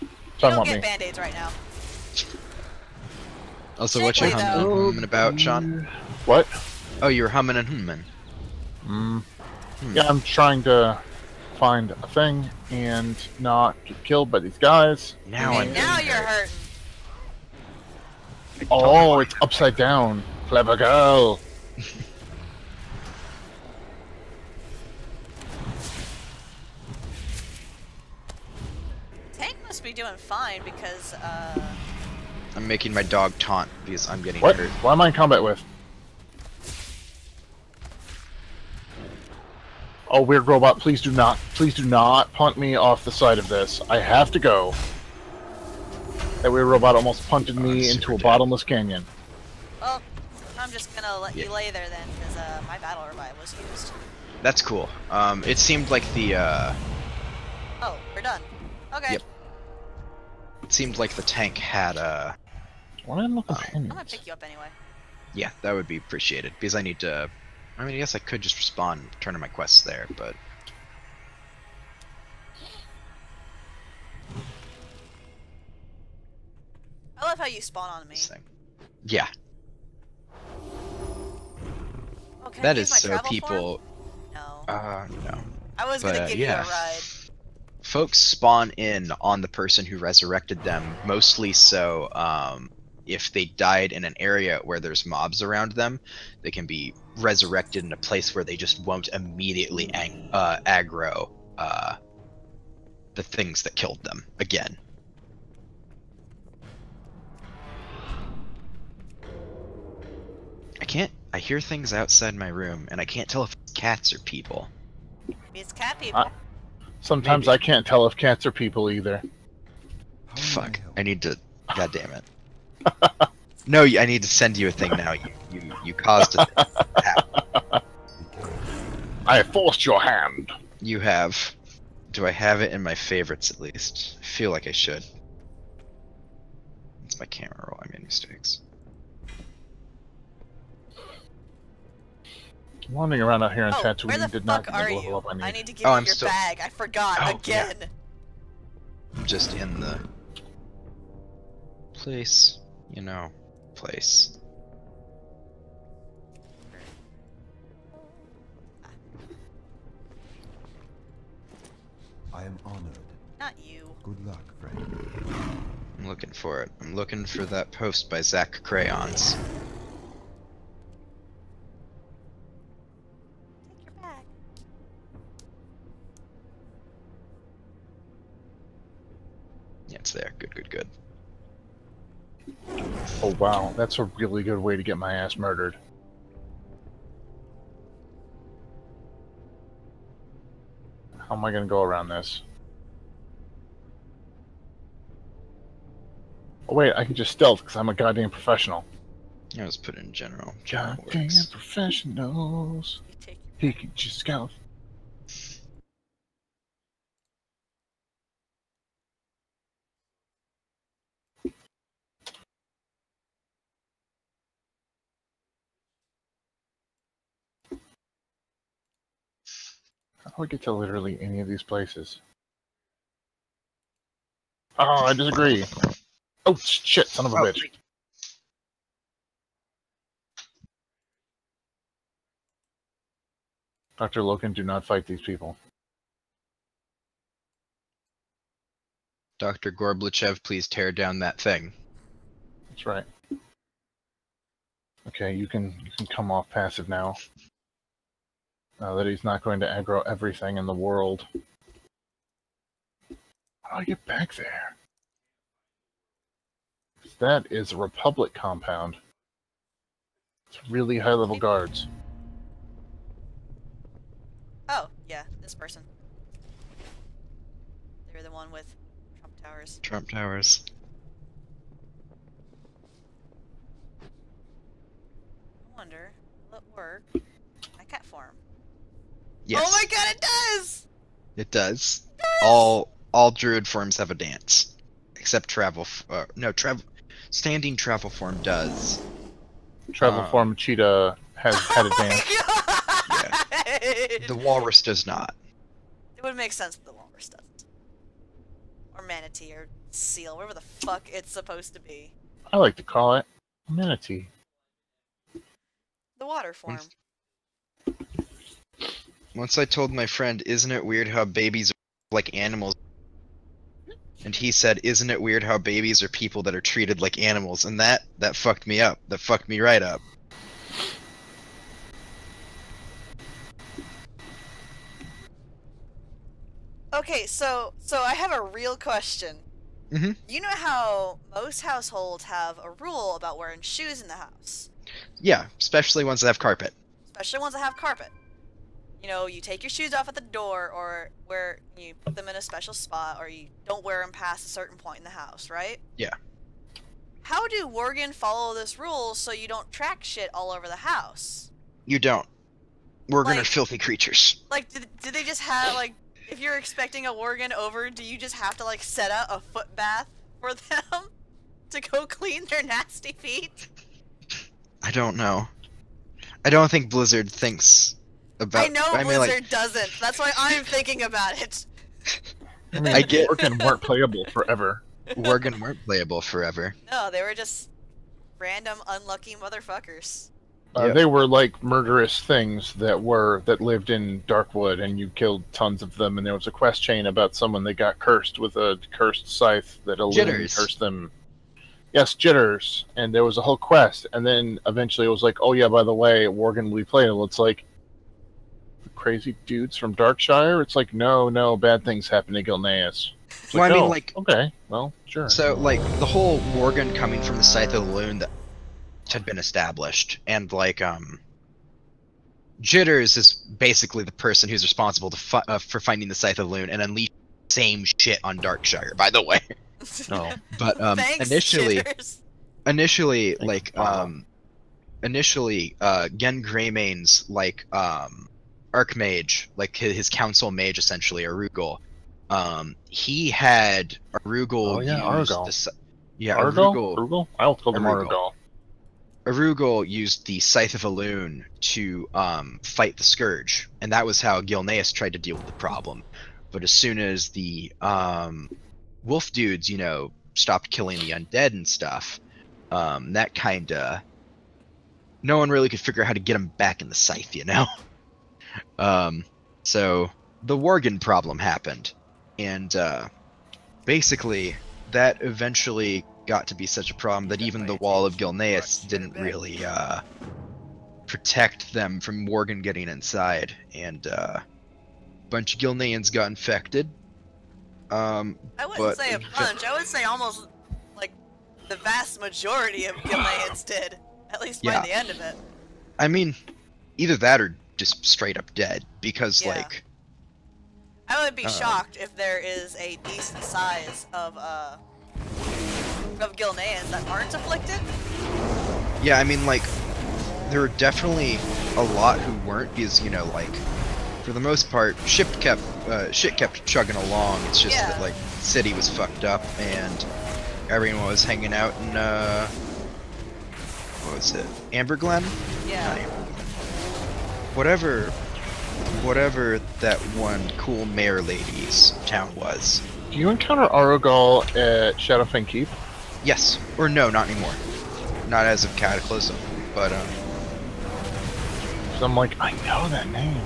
Speaker 1: You
Speaker 4: Talking
Speaker 1: don't
Speaker 4: about
Speaker 1: get
Speaker 4: me.
Speaker 1: band-aids right now.
Speaker 2: Also, what you
Speaker 1: Segue,
Speaker 2: humming about, Sean?
Speaker 4: What?
Speaker 2: Oh, you were humming and humming.
Speaker 4: Yeah, I'm trying to find a thing and not get killed by these guys.
Speaker 2: Now I'm
Speaker 1: And now
Speaker 2: getting
Speaker 1: you're
Speaker 2: hurt.
Speaker 1: hurting.
Speaker 4: Oh, it's upside down. Clever girl.
Speaker 1: Tank must be doing fine because,
Speaker 2: I'm making my dog taunt because I'm getting
Speaker 4: What?
Speaker 2: hurt.
Speaker 4: What am I in combat with? Oh, weird robot, please do not punt me off the side of this. I have to go. That weird robot almost punted
Speaker 2: I'm
Speaker 4: me
Speaker 2: super
Speaker 4: into a
Speaker 2: dead.
Speaker 4: bottomless canyon.
Speaker 1: well, I'm just gonna let
Speaker 2: Yeah.
Speaker 1: you lay there then because, my battle revive was used.
Speaker 2: That's cool. It seemed like the
Speaker 1: Oh, we're done. Okay.
Speaker 2: Yep. it seemed like the tank had
Speaker 4: Why am I
Speaker 1: I'm gonna
Speaker 4: companions?
Speaker 1: pick you up anyway.
Speaker 2: yeah, that would be appreciated because I need to. I mean, I guess I could just respawn, turn in my quests there, but
Speaker 1: I love how you spawn on me.
Speaker 2: this thing. Yeah,
Speaker 1: Oh, can I
Speaker 2: that
Speaker 1: use
Speaker 2: is
Speaker 1: my
Speaker 2: so
Speaker 1: travel
Speaker 2: people.
Speaker 1: form? No.
Speaker 2: No.
Speaker 1: I was gonna
Speaker 2: But
Speaker 1: give
Speaker 2: yeah,
Speaker 1: you a ride.
Speaker 2: folks spawn in on the person who resurrected them, mostly so if they died in an area where there's mobs around them, they can be resurrected in a place where they just won't immediately aggro the things that killed them again. I hear things outside my room, and I can't tell if it's cats or people.
Speaker 1: It's cat people.
Speaker 4: Sometimes
Speaker 2: Maybe.
Speaker 4: I can't tell if cats are people either.
Speaker 2: Fuck, I need to. God damn it. No, I need to send you a thing now. You caused a thing to happen.
Speaker 4: I have forced your hand.
Speaker 2: You have. Do I have it in my favorites at least? I feel like I should. It's my camera roll. I made mistakes.
Speaker 4: Wandering around out here in
Speaker 1: Oh, where
Speaker 4: Tatooine
Speaker 1: the
Speaker 4: did not
Speaker 1: fuck
Speaker 4: get
Speaker 1: are
Speaker 4: the level
Speaker 1: you?
Speaker 4: up I need.
Speaker 1: I need to give
Speaker 2: Oh,
Speaker 1: you
Speaker 2: I'm
Speaker 1: your
Speaker 2: still-
Speaker 1: bag. I forgot
Speaker 2: Oh, yeah.
Speaker 1: again.
Speaker 2: I'm just in the place, place.
Speaker 5: I am honored.
Speaker 1: Not you.
Speaker 5: Good luck, friend.
Speaker 2: I'm looking for it. I'm looking for that post by Zach Crayons.
Speaker 1: Take your bag.
Speaker 2: Yeah, it's there. Good, good, good.
Speaker 4: Oh wow, that's a really good way to get my ass murdered. How am I gonna go around this? Oh wait, I can just stealth because I'm a goddamn professional.
Speaker 2: I'll just put it in general. General
Speaker 4: Goddamn
Speaker 2: works.
Speaker 4: professionals.
Speaker 1: You take
Speaker 4: He can just stealth. How do I get to literally any of these places? Oh, I disagree. Oh shit, son of a
Speaker 2: Oh,
Speaker 4: bitch. Dr. Loken, do not fight these people.
Speaker 2: Dr. Gorbachev, please tear down that thing.
Speaker 4: That's right. Okay, you can come off passive now. Now that he's not going to aggro everything in the world. How do I get back there? That is a Republic compound. It's really high level guards.
Speaker 1: Oh, yeah, this person. They were the one with Trump Towers.
Speaker 2: Trump Towers.
Speaker 1: I wonder, will it work? My cat form.
Speaker 2: Yes.
Speaker 1: Oh my god, it does!
Speaker 2: It does.
Speaker 1: Yes!
Speaker 2: All druid forms have a dance, except standing travel form does.
Speaker 4: Travel form cheetah had a dance.
Speaker 1: God!
Speaker 2: The walrus does not.
Speaker 1: It would make sense that the walrus doesn't. Or manatee, or seal, whatever the fuck it's supposed to be.
Speaker 4: I like to call it manatee.
Speaker 1: The water form.
Speaker 2: Once I told my friend, "Isn't it weird how babies are like animals?" And he said, "Isn't it weird how babies are people that are treated like animals?" And that fucked me up. That fucked me right up.
Speaker 1: Okay, so I have a real question.
Speaker 2: Mm-hmm.
Speaker 1: You know how most households have a rule about wearing shoes in the house?
Speaker 2: Yeah, especially ones that have carpet.
Speaker 1: Especially ones that have carpet. You know, you take your shoes off at the door, or where you put them in a special spot, or you don't wear them past a certain point in the house, right?
Speaker 2: Yeah.
Speaker 1: How do Worgen follow this rule so you don't track shit all over the house?
Speaker 2: You don't. We're gonna
Speaker 1: Like-
Speaker 2: filthy creatures.
Speaker 1: Like, did they just have, like, if you're expecting a Worgen over, do you just have to, like, set out a foot bath for them to go clean their nasty feet?
Speaker 2: I don't know. I don't think Blizzard thinks about.
Speaker 1: I know
Speaker 2: mean,
Speaker 1: Blizzard doesn't. That's why I'm thinking about it.
Speaker 4: I mean,
Speaker 2: I get-
Speaker 4: Worgen weren't playable forever.
Speaker 2: Worgen weren't playable forever.
Speaker 1: No, they were just random unlucky motherfuckers.
Speaker 2: Yep.
Speaker 4: They were like murderous things that lived in Darkwood, and you killed tons of them. And there was a quest chain about someone that got cursed with a cursed scythe that
Speaker 2: Jitters.
Speaker 4: cursed them. Yes, Jitters, and there was a whole quest. And then eventually it was like, oh yeah, by the way, Worgen will be playable. It's like the crazy dudes from Darkshire. It's like no, bad things happen to Gilneas. It's
Speaker 2: Well, I mean,
Speaker 4: oh,
Speaker 2: like-
Speaker 4: okay, well, sure.
Speaker 2: So, like, the whole Worgen coming from the Scythe of the Loon that had been established, and, like, Jitters is basically the person who's responsible for finding the Scythe of the Loon and unleash the same shit on Darkshire, by the way.
Speaker 4: No.
Speaker 2: But,
Speaker 1: Thanks,
Speaker 2: initially,
Speaker 1: Jitters.
Speaker 2: initially,
Speaker 4: Thank
Speaker 2: like,
Speaker 4: you, Bob.
Speaker 2: Gen Greymane's, like, Archmage, like, his council mage, essentially, Arugul, he had Arugul
Speaker 4: Oh, yeah,
Speaker 2: use
Speaker 4: Arugul.
Speaker 2: the... Yeah,
Speaker 4: Arugul?
Speaker 2: Arugul.
Speaker 4: Arugul? I will call them
Speaker 2: Arugul.
Speaker 4: Arugul.
Speaker 2: Arugul used the Scythe of Elune to fight the Scourge, and that was how Gilneas tried to deal with the problem. But as soon as the wolf dudes, you know, stopped killing the undead and stuff, that kinda... No one really could figure out how to get them back in the Scythe, you know? So the Worgen problem happened, and basically that eventually got to be such a problem that even the Wall of Gilneas didn't really protect them from Worgen getting inside, and a bunch of Gilneans got infected.
Speaker 1: I wouldn't
Speaker 2: but-
Speaker 1: say a bunch. I would say almost, like, the vast majority of Gilneans did. At least by
Speaker 2: Yeah.
Speaker 1: the end of it.
Speaker 2: I mean, either that or just straight up dead, because,
Speaker 1: Yeah.
Speaker 2: like,
Speaker 1: I would be shocked if there is a decent size of Gilneans that aren't afflicted.
Speaker 2: yeah, I mean, like, there were definitely a lot who weren't, because, you know, like, for the most part, shit kept chugging along. It's just
Speaker 1: Yeah.
Speaker 2: that, like, the city was fucked up, and everyone was hanging out in, what was it? Amberglen? Not
Speaker 1: Yeah.
Speaker 2: Amberglen. Whatever that one cool mayor lady's town was.
Speaker 4: Do you encounter Arugul at Shadowfang Keep?
Speaker 2: Yes. Or no, not anymore. Not as of Cataclysm, but,
Speaker 4: So I'm like, I know that name.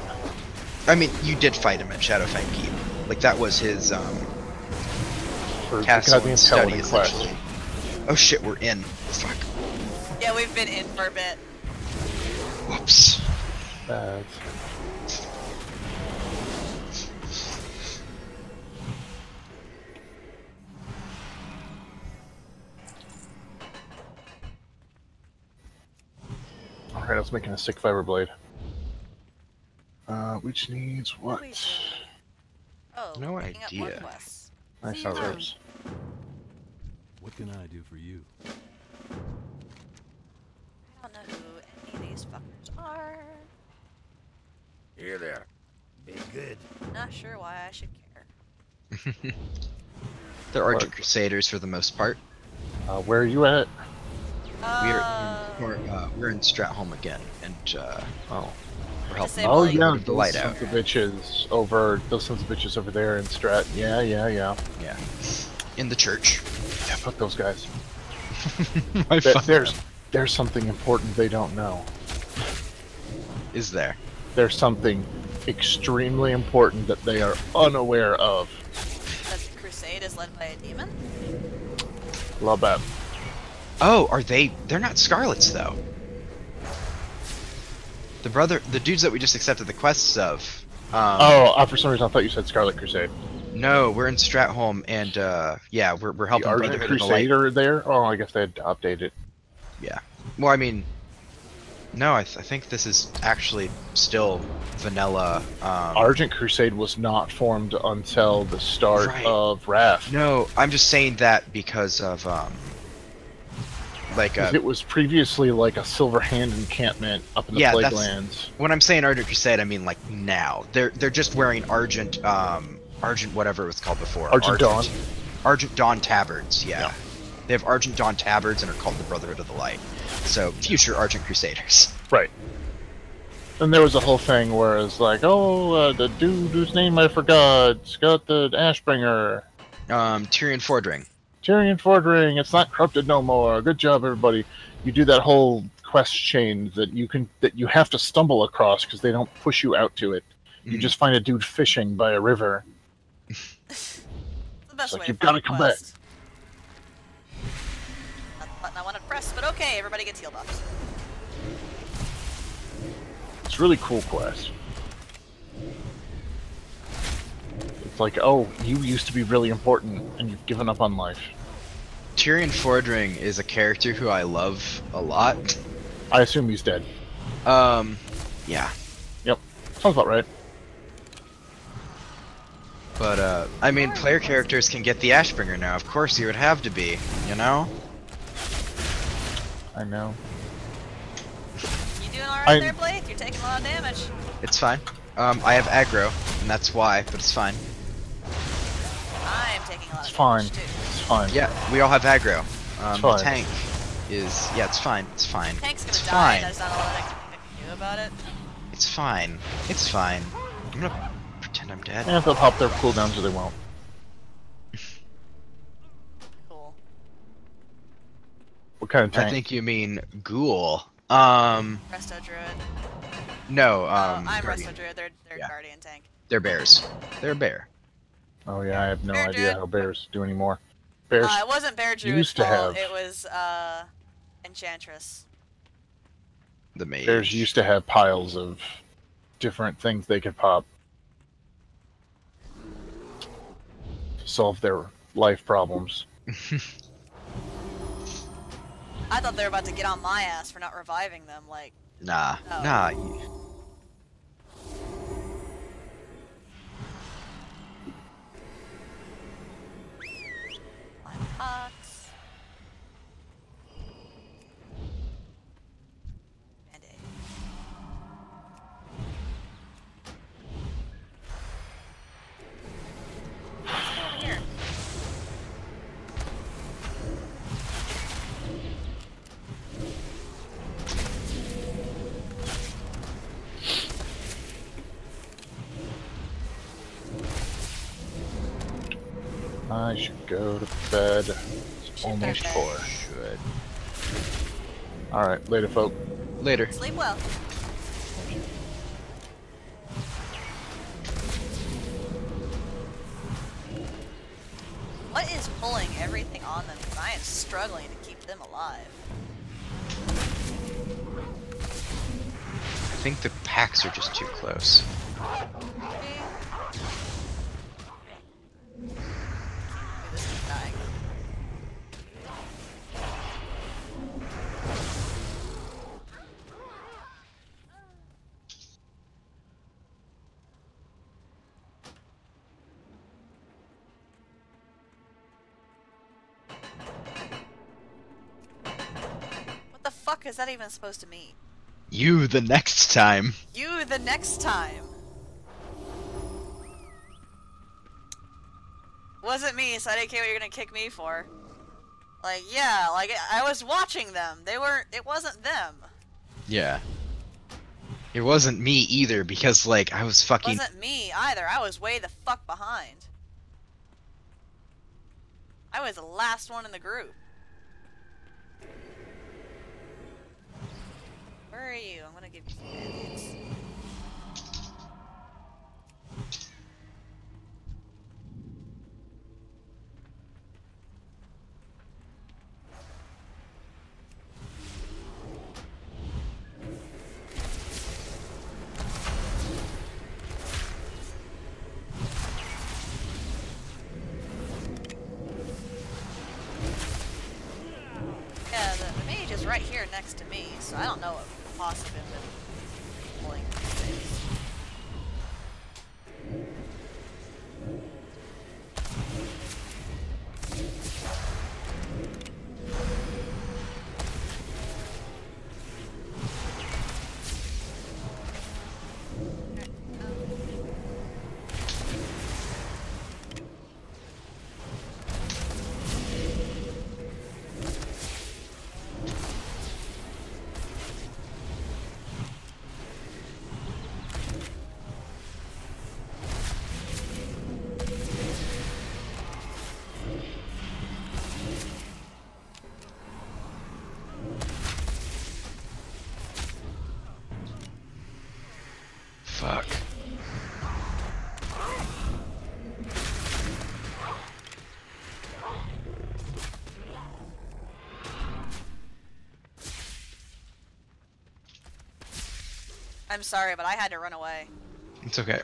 Speaker 2: I mean, you did fight him at Shadowfang Keep. Like, that was his,
Speaker 4: For the
Speaker 2: castle
Speaker 4: goddamn
Speaker 2: and study,
Speaker 4: Paladin quest.
Speaker 2: essentially. Oh shit, we're in. Fuck.
Speaker 1: Yeah, we've been in for a bit.
Speaker 2: Whoops.
Speaker 4: That's... Alright, let's make a sick fiber blade. Which needs what?
Speaker 1: Oh,
Speaker 2: No
Speaker 1: picking up more
Speaker 2: idea.
Speaker 1: quests.
Speaker 4: Nice
Speaker 1: See you
Speaker 4: others.
Speaker 5: What can I do for you?
Speaker 1: I don't know who any of these fuckers are.
Speaker 6: Here there. Be good.
Speaker 1: Not sure why I should care.
Speaker 2: They're Argent Crusaders for the most part.
Speaker 4: Where are you at?
Speaker 2: We're in Stratholme again, and
Speaker 4: Oh.
Speaker 2: we're helping
Speaker 1: Disable
Speaker 4: Oh
Speaker 1: Like,
Speaker 4: yeah,
Speaker 2: put the light
Speaker 4: those
Speaker 2: out.
Speaker 4: sons of bitches over. Those sons of bitches over there in Strat. Yeah.
Speaker 2: Yeah, in the church.
Speaker 4: Yeah, fuck those guys.
Speaker 2: I fuck
Speaker 4: There's something important they don't know.
Speaker 2: is there?
Speaker 4: There's something extremely important that they are unaware of.
Speaker 1: that the crusade is led by a demon?
Speaker 4: Love that.
Speaker 2: Oh, are they? They're not Scarlets though. The dudes that we just accepted the quests of.
Speaker 4: For some reason I thought you said Scarlet Crusade.
Speaker 2: No, we're in Stratholme, and yeah, we're
Speaker 4: The
Speaker 2: helping
Speaker 4: Argent
Speaker 2: Brotherhood of the Light.
Speaker 4: Crusader there? Oh, I guess they had to update it.
Speaker 2: Yeah. Well, I mean, no, I think this is actually still vanilla.
Speaker 4: Argent Crusade was not formed until the start
Speaker 2: Right.
Speaker 4: of Wrath.
Speaker 2: No, I'm just saying that because of like
Speaker 4: 'Cause it was previously like a Silver Hand encampment up in the
Speaker 2: Yeah,
Speaker 4: Plague
Speaker 2: that's-
Speaker 4: Lands.
Speaker 2: when I'm saying Argent Crusade, I mean like now. They're just wearing Argent whatever it was called before.
Speaker 4: Argent Dawn.
Speaker 2: Argent Dawn tabards. Yeah.
Speaker 4: Yeah.
Speaker 2: They have Argent Dawn tabards and are called the Brotherhood of the Light. So future Argent Crusaders.
Speaker 4: Right. And there was a whole thing where it's like, the dude whose name I forgot's got the Ashbringer.
Speaker 2: Tyrion Fordring.
Speaker 4: Tyrion Fordring, it's not corrupted no more. Good job, everybody. You do that whole quest chain that you have to stumble across because they don't push you out to it. You
Speaker 2: Mhm.
Speaker 4: just find a dude fishing by a river.
Speaker 1: It's the best
Speaker 4: like,
Speaker 1: way
Speaker 4: you've
Speaker 1: to
Speaker 4: gotta
Speaker 1: find
Speaker 4: come
Speaker 1: quest. Not the button I wanted to press, but okay, everybody gets heal buffs.
Speaker 4: It's a really cool quest. It's like, oh, you used to be really important and you've given up on life.
Speaker 2: Tyrion Fordring is a character who I love a lot.
Speaker 4: I assume he's dead.
Speaker 2: Yeah.
Speaker 4: Yep. Sounds about right.
Speaker 2: But, I mean, player characters can get the Ashbringer now. Of course, you would have to be, you know?
Speaker 4: I know.
Speaker 1: You doing alright
Speaker 4: I'm-
Speaker 1: there, Blake? You're taking a lot of damage.
Speaker 2: It's fine. I have aggro, and that's why, but it's fine.
Speaker 1: I'm taking a lot
Speaker 4: It's
Speaker 1: of
Speaker 4: fine.
Speaker 1: damage, too.
Speaker 4: It's fine.
Speaker 2: Yeah, we all have aggro.
Speaker 4: It's
Speaker 2: The
Speaker 4: fine.
Speaker 2: tank is... Yeah, it's fine. It's fine.
Speaker 1: Tank's gonna
Speaker 2: It's
Speaker 1: die,
Speaker 2: fine.
Speaker 1: there's not a lot I can do about it.
Speaker 2: It's fine. It's fine. I'm gonna pretend I'm dead.
Speaker 4: And if they'll pop their cooldowns or they won't.
Speaker 1: Cool.
Speaker 4: What kind of tank?
Speaker 2: I think you mean ghoul.
Speaker 1: Resto Druid.
Speaker 2: No,
Speaker 1: I'm
Speaker 2: Guardian.
Speaker 1: Resto Druid, they're
Speaker 2: Yeah.
Speaker 1: Guardian tank.
Speaker 2: They're bears. They're a bear.
Speaker 4: Oh yeah, I have no
Speaker 1: Bear
Speaker 4: idea
Speaker 1: Druid.
Speaker 4: how bears do anymore. Bears.
Speaker 1: It wasn't Bear Druid's
Speaker 4: used to
Speaker 1: fault,
Speaker 4: have-
Speaker 1: it was, Enchantress.
Speaker 2: The mage.
Speaker 4: Bears used to have piles of different things they could pop to solve their life problems.
Speaker 1: I thought they were about to get on my ass for not reviving them, like,
Speaker 2: Nah.
Speaker 1: Oh.
Speaker 2: Nah.
Speaker 1: Lime pots. Band-Aid. What's going on here?
Speaker 4: I should go to bed. It's
Speaker 1: Should
Speaker 4: almost
Speaker 1: go to
Speaker 4: 4.
Speaker 1: bed.
Speaker 2: Should.
Speaker 4: Alright, later, folk.
Speaker 2: Later.
Speaker 1: Sleep well. What is pulling everything on them? 'Cause I am struggling to keep them alive.
Speaker 2: I think the packs are just too close.
Speaker 1: Maybe? Maybe this is dying. fuck is that even supposed to mean?
Speaker 2: You the next time.
Speaker 1: You the next time. Wasn't me, so I didn't care what you're gonna kick me for. Like, yeah, like, I was watching them. It wasn't them.
Speaker 2: Yeah. It wasn't me either, because, like, I was
Speaker 1: It
Speaker 2: fucking...
Speaker 1: wasn't me either. I was way the fuck behind. I was the last one in the group. Where are you? I'm gonna give you some bandits. Yeah, the mage is right here next to me, so I don't know what could possibly have been pulling these things.
Speaker 2: Fuck.
Speaker 1: I'm sorry, but I had to run away.
Speaker 2: It's okay.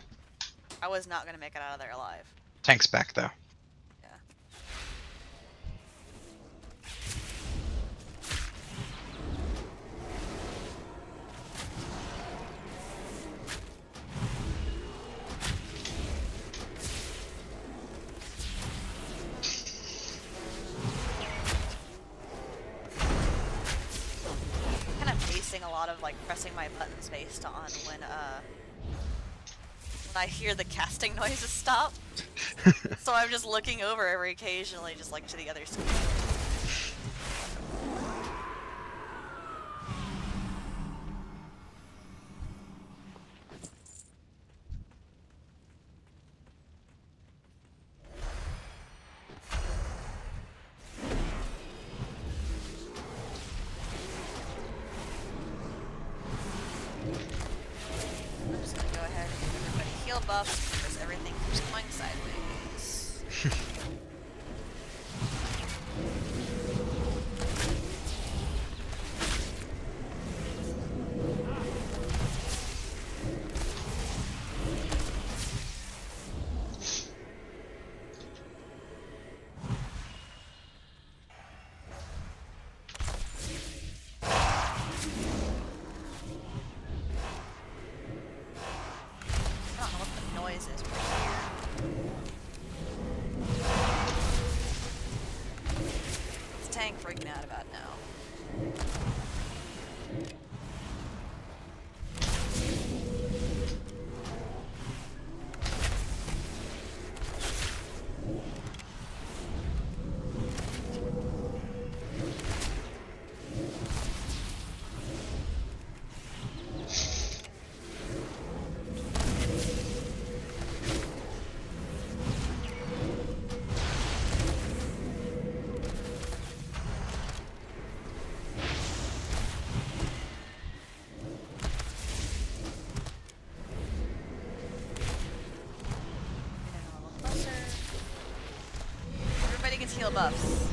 Speaker 1: I was not gonna make it out of there alive.
Speaker 2: Tank's back, though.
Speaker 1: Yeah. Kind of basing a lot of like pressing my buttons based on when I hear the casting noises stop. So I'm just looking over every occasionally, just like to the other screen. I'm just gonna go ahead and give everybody heal buffs because everything keeps going sideways. I don't know what the noise is right here. What's Tank freaking out about now? Getting a little closer. Everybody gets heal buffs.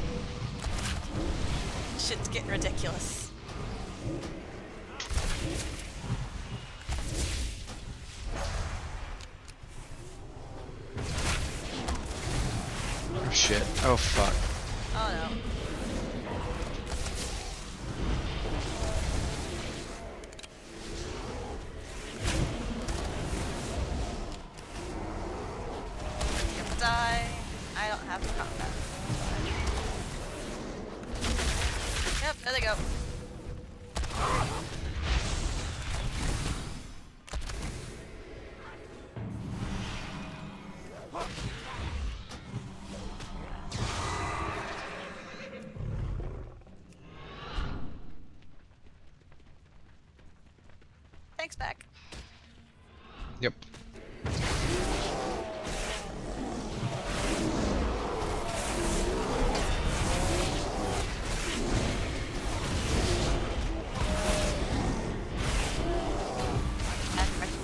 Speaker 1: Shit's getting ridiculous.
Speaker 2: Oh shit. Oh fuck.
Speaker 1: Oh no. You have to die. I don't have to combat. Yep, there they go. tanks back.
Speaker 2: Yep.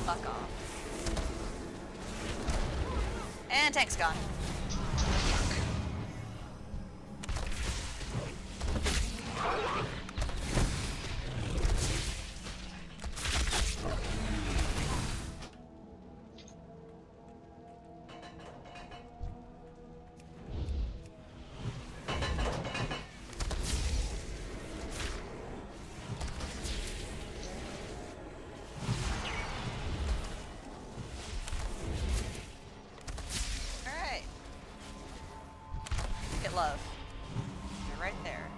Speaker 1: Fuck off. And tank's gone. Love. They're right there.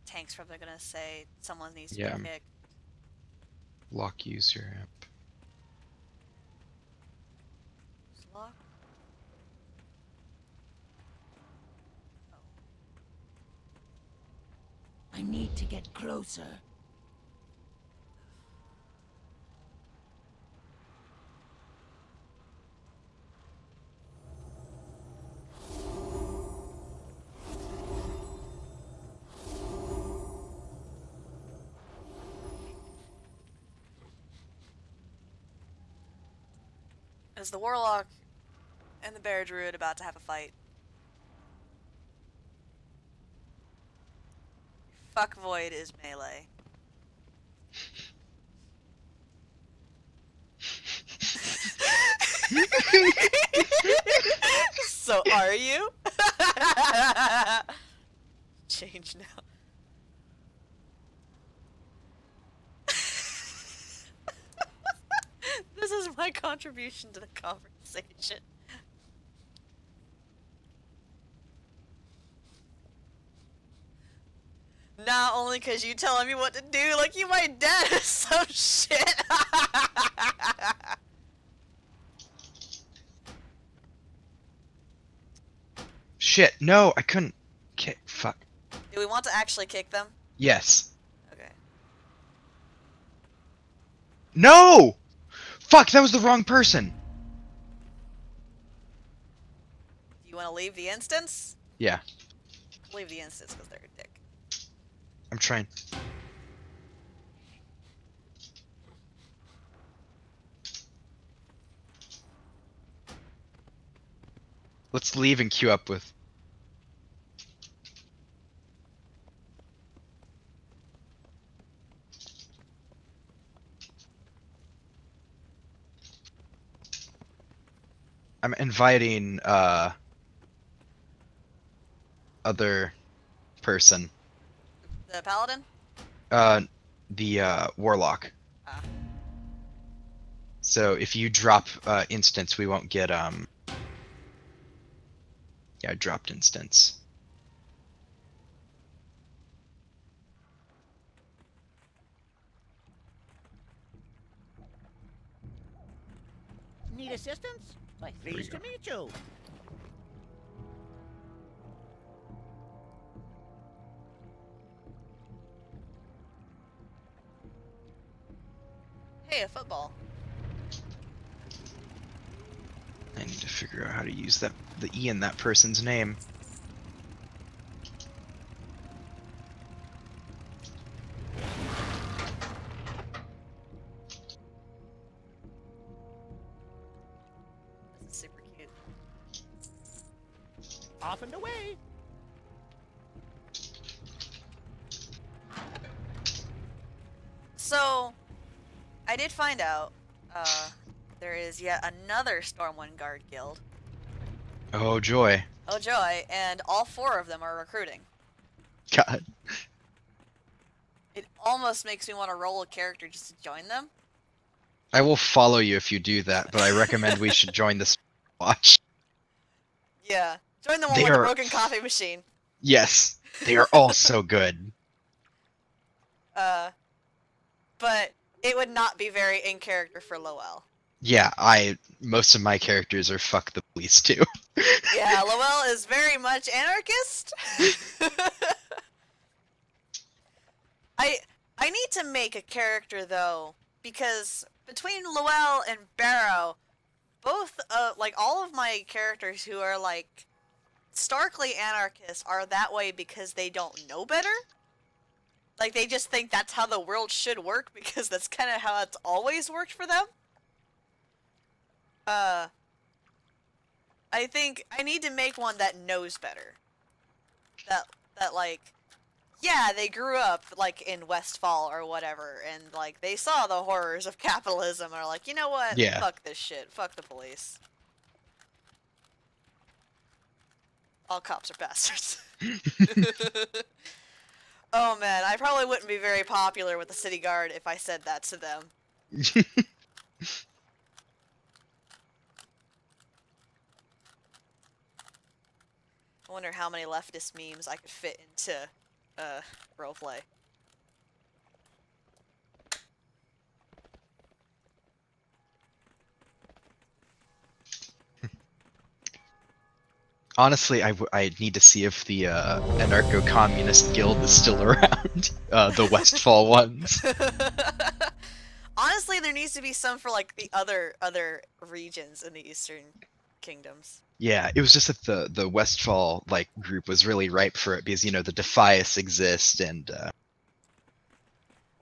Speaker 1: Tank's probably gonna say someone needs to be kicked.
Speaker 2: Lock user app.
Speaker 1: Lock? Oh.
Speaker 7: I need to get closer.
Speaker 1: Is the Warlock and the Bear Druid about to have a fight? Fuck Void is melee. So are you? Change now. This is my contribution to the conversation. Not only because you telling me what to do, like you my dad or some shit.
Speaker 2: Shit, no, I couldn't kick. Fuck.
Speaker 1: Do we want to actually kick them?
Speaker 2: Yes.
Speaker 1: Okay.
Speaker 2: No! Fuck, that was the wrong person.
Speaker 1: Do you want to leave the instance?
Speaker 2: Yeah,
Speaker 1: Leave the instance because they're a dick.
Speaker 2: I'm trying. Let's leave and queue up with. I'm inviting other person.
Speaker 1: The Paladin?
Speaker 2: The Warlock.
Speaker 1: Ah.
Speaker 2: So if you drop instance, we won't get Yeah, I dropped instance.
Speaker 7: Need assistance? Why, pleased to meet you.
Speaker 1: Hey, a football.
Speaker 2: I need to figure out how to use the E in that person's name.
Speaker 1: This is super cute.
Speaker 7: Off and away.
Speaker 1: So, I did find out there is yet another Stormwind Guard guild.
Speaker 2: Oh joy.
Speaker 1: Oh joy, and all 4 of them are recruiting.
Speaker 2: God.
Speaker 1: almost makes me want to roll a character just to join them.
Speaker 2: I will follow you if you do that, but I recommend we should join this watch.
Speaker 1: Yeah. Join the one
Speaker 2: They
Speaker 1: with the
Speaker 2: are-
Speaker 1: broken coffee machine.
Speaker 2: Yes, they are all so good.
Speaker 1: But it would not be very in character for Lowell.
Speaker 2: Yeah, most of my characters are fuck the police too.
Speaker 1: Yeah, Lowell is very much anarchist. I need to make a character though, because between Lowell and Barrow, both like all of my characters who are like starkly anarchists are that way because they don't know better. Like they just think that's how the world should work because that's kind of how it's always worked for them. I think I need to make one that knows better. That like, yeah, they grew up like in Westfall or whatever, and like they saw the horrors of capitalism and are like, you know what?
Speaker 2: Yeah.
Speaker 1: Fuck this shit. Fuck the police. All cops are bastards. Oh man, I probably wouldn't be very popular with the city guard if I said that to them. I wonder how many leftist memes I could fit into roleplay.
Speaker 2: Honestly, I need to see if the anarcho-communist guild is still around. The Westfall ones.
Speaker 1: Honestly, there needs to be some for like the other regions in the Eastern Kingdoms.
Speaker 2: Yeah, it was just that the Westfall like group was really ripe for it because the Defias exist and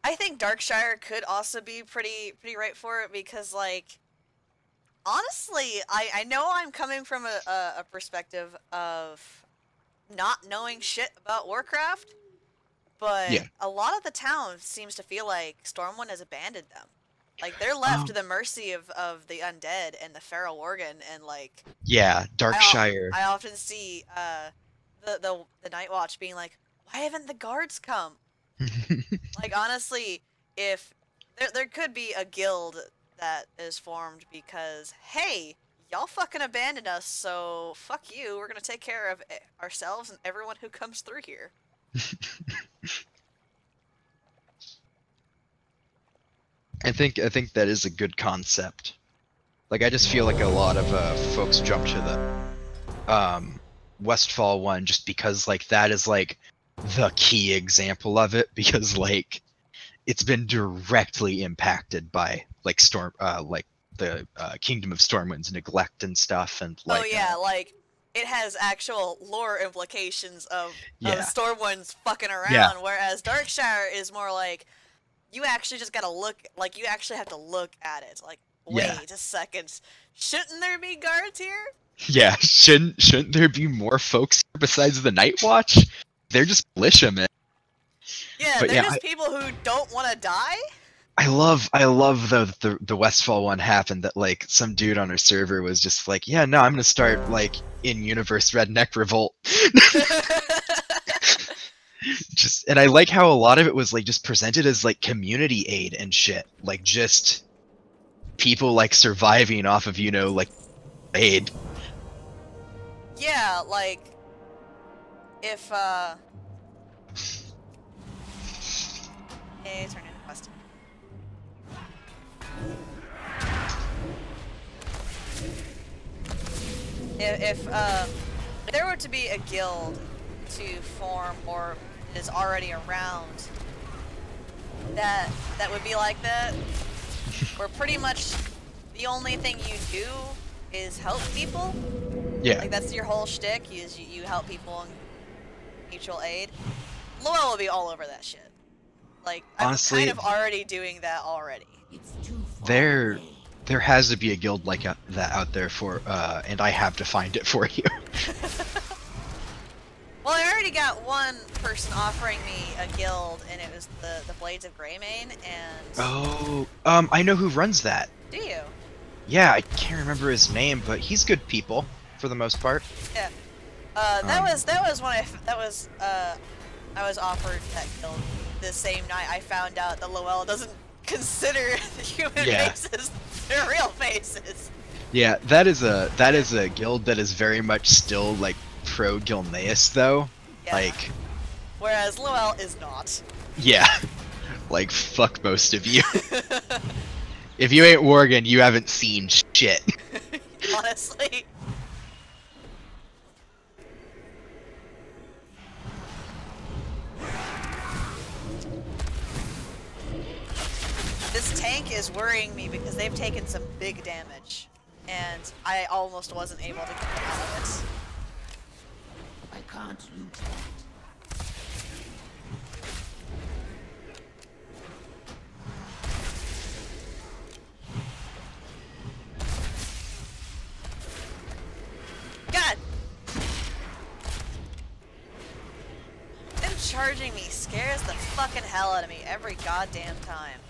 Speaker 1: I think Darkshire could also be pretty right for it because like honestly, I know I'm coming from a perspective of not knowing shit about Warcraft, but
Speaker 2: Yeah.
Speaker 1: a lot of the town seems to feel like Stormwind has abandoned them. Like they're left to the mercy of the undead and the Feral Worgen, and like
Speaker 2: yeah, Darkshire.
Speaker 1: I often see the Night Watch being like, why haven't the guards come? Like honestly, if there could be a guild that is formed because hey, y'all fucking abandoned us, so fuck you, we're gonna take care of ourselves and everyone who comes through here.
Speaker 2: I think that is a good concept. Like I just feel like a lot of folks jump to the Westfall one just because like that is like the key example of it because like it's been directly impacted by like the Kingdom of Stormwind's neglect and stuff and like
Speaker 1: oh yeah, like it has actual lore implications of
Speaker 2: Yeah.
Speaker 1: Stormwind's fucking around,
Speaker 2: Yeah.
Speaker 1: whereas Darkshire is more like you actually just gotta look, like you actually have to look at it. Like, wait
Speaker 2: Yeah.
Speaker 1: a second, shouldn't there be guards here?
Speaker 2: yeah, shouldn't there be more folks here besides the Night Watch? They're just militiamen.
Speaker 1: Yeah,
Speaker 2: But
Speaker 1: they're
Speaker 2: yeah,
Speaker 1: just people who don't want to die.
Speaker 2: I love though that the Westfall one happened that like some dude on our server was just like, yeah, no, I'm gonna start like in-universe redneck revolt. Just and I like how a lot of it was like just presented as like community aid and shit, like just people like surviving off of like aid.
Speaker 1: Yeah, like if hey, turn into quest. If there were to be a guild to form or is already around that would be like that, where pretty much the only thing you do is help people.
Speaker 2: Yeah.
Speaker 1: Like that's your whole shtick. You help people and mutual aid. Lowell will be all over that shit. Like
Speaker 2: Honestly,
Speaker 1: I'm kind of already doing that already.
Speaker 7: It's too far
Speaker 2: There
Speaker 7: away.
Speaker 2: has to be a guild like that out there for and I have to find it for you.
Speaker 1: Well, I already got one person offering me a guild, and it was the Blades of Greymane, and
Speaker 2: Oh, I know who runs that.
Speaker 1: do you?
Speaker 2: Yeah, I can't remember his name, but he's good people for the most part.
Speaker 1: Yeah. That was when I was offered that guild the same night I found out that Lowell doesn't consider the human
Speaker 2: Yeah.
Speaker 1: faces their real faces.
Speaker 2: Yeah, that is a guild that is very much still like pro Gilneas though.
Speaker 1: Yeah.
Speaker 2: Like,
Speaker 1: Whereas Lowell is not.
Speaker 2: yeah. Like, fuck most of you. If you ain't Worgen, you haven't seen shit.
Speaker 1: Honestly. This tank is worrying me because they've taken some big damage, and I almost wasn't able to get them out of
Speaker 7: I can't lose that.
Speaker 1: it. God! Them charging me scares the fucking hell out of me every goddamn time.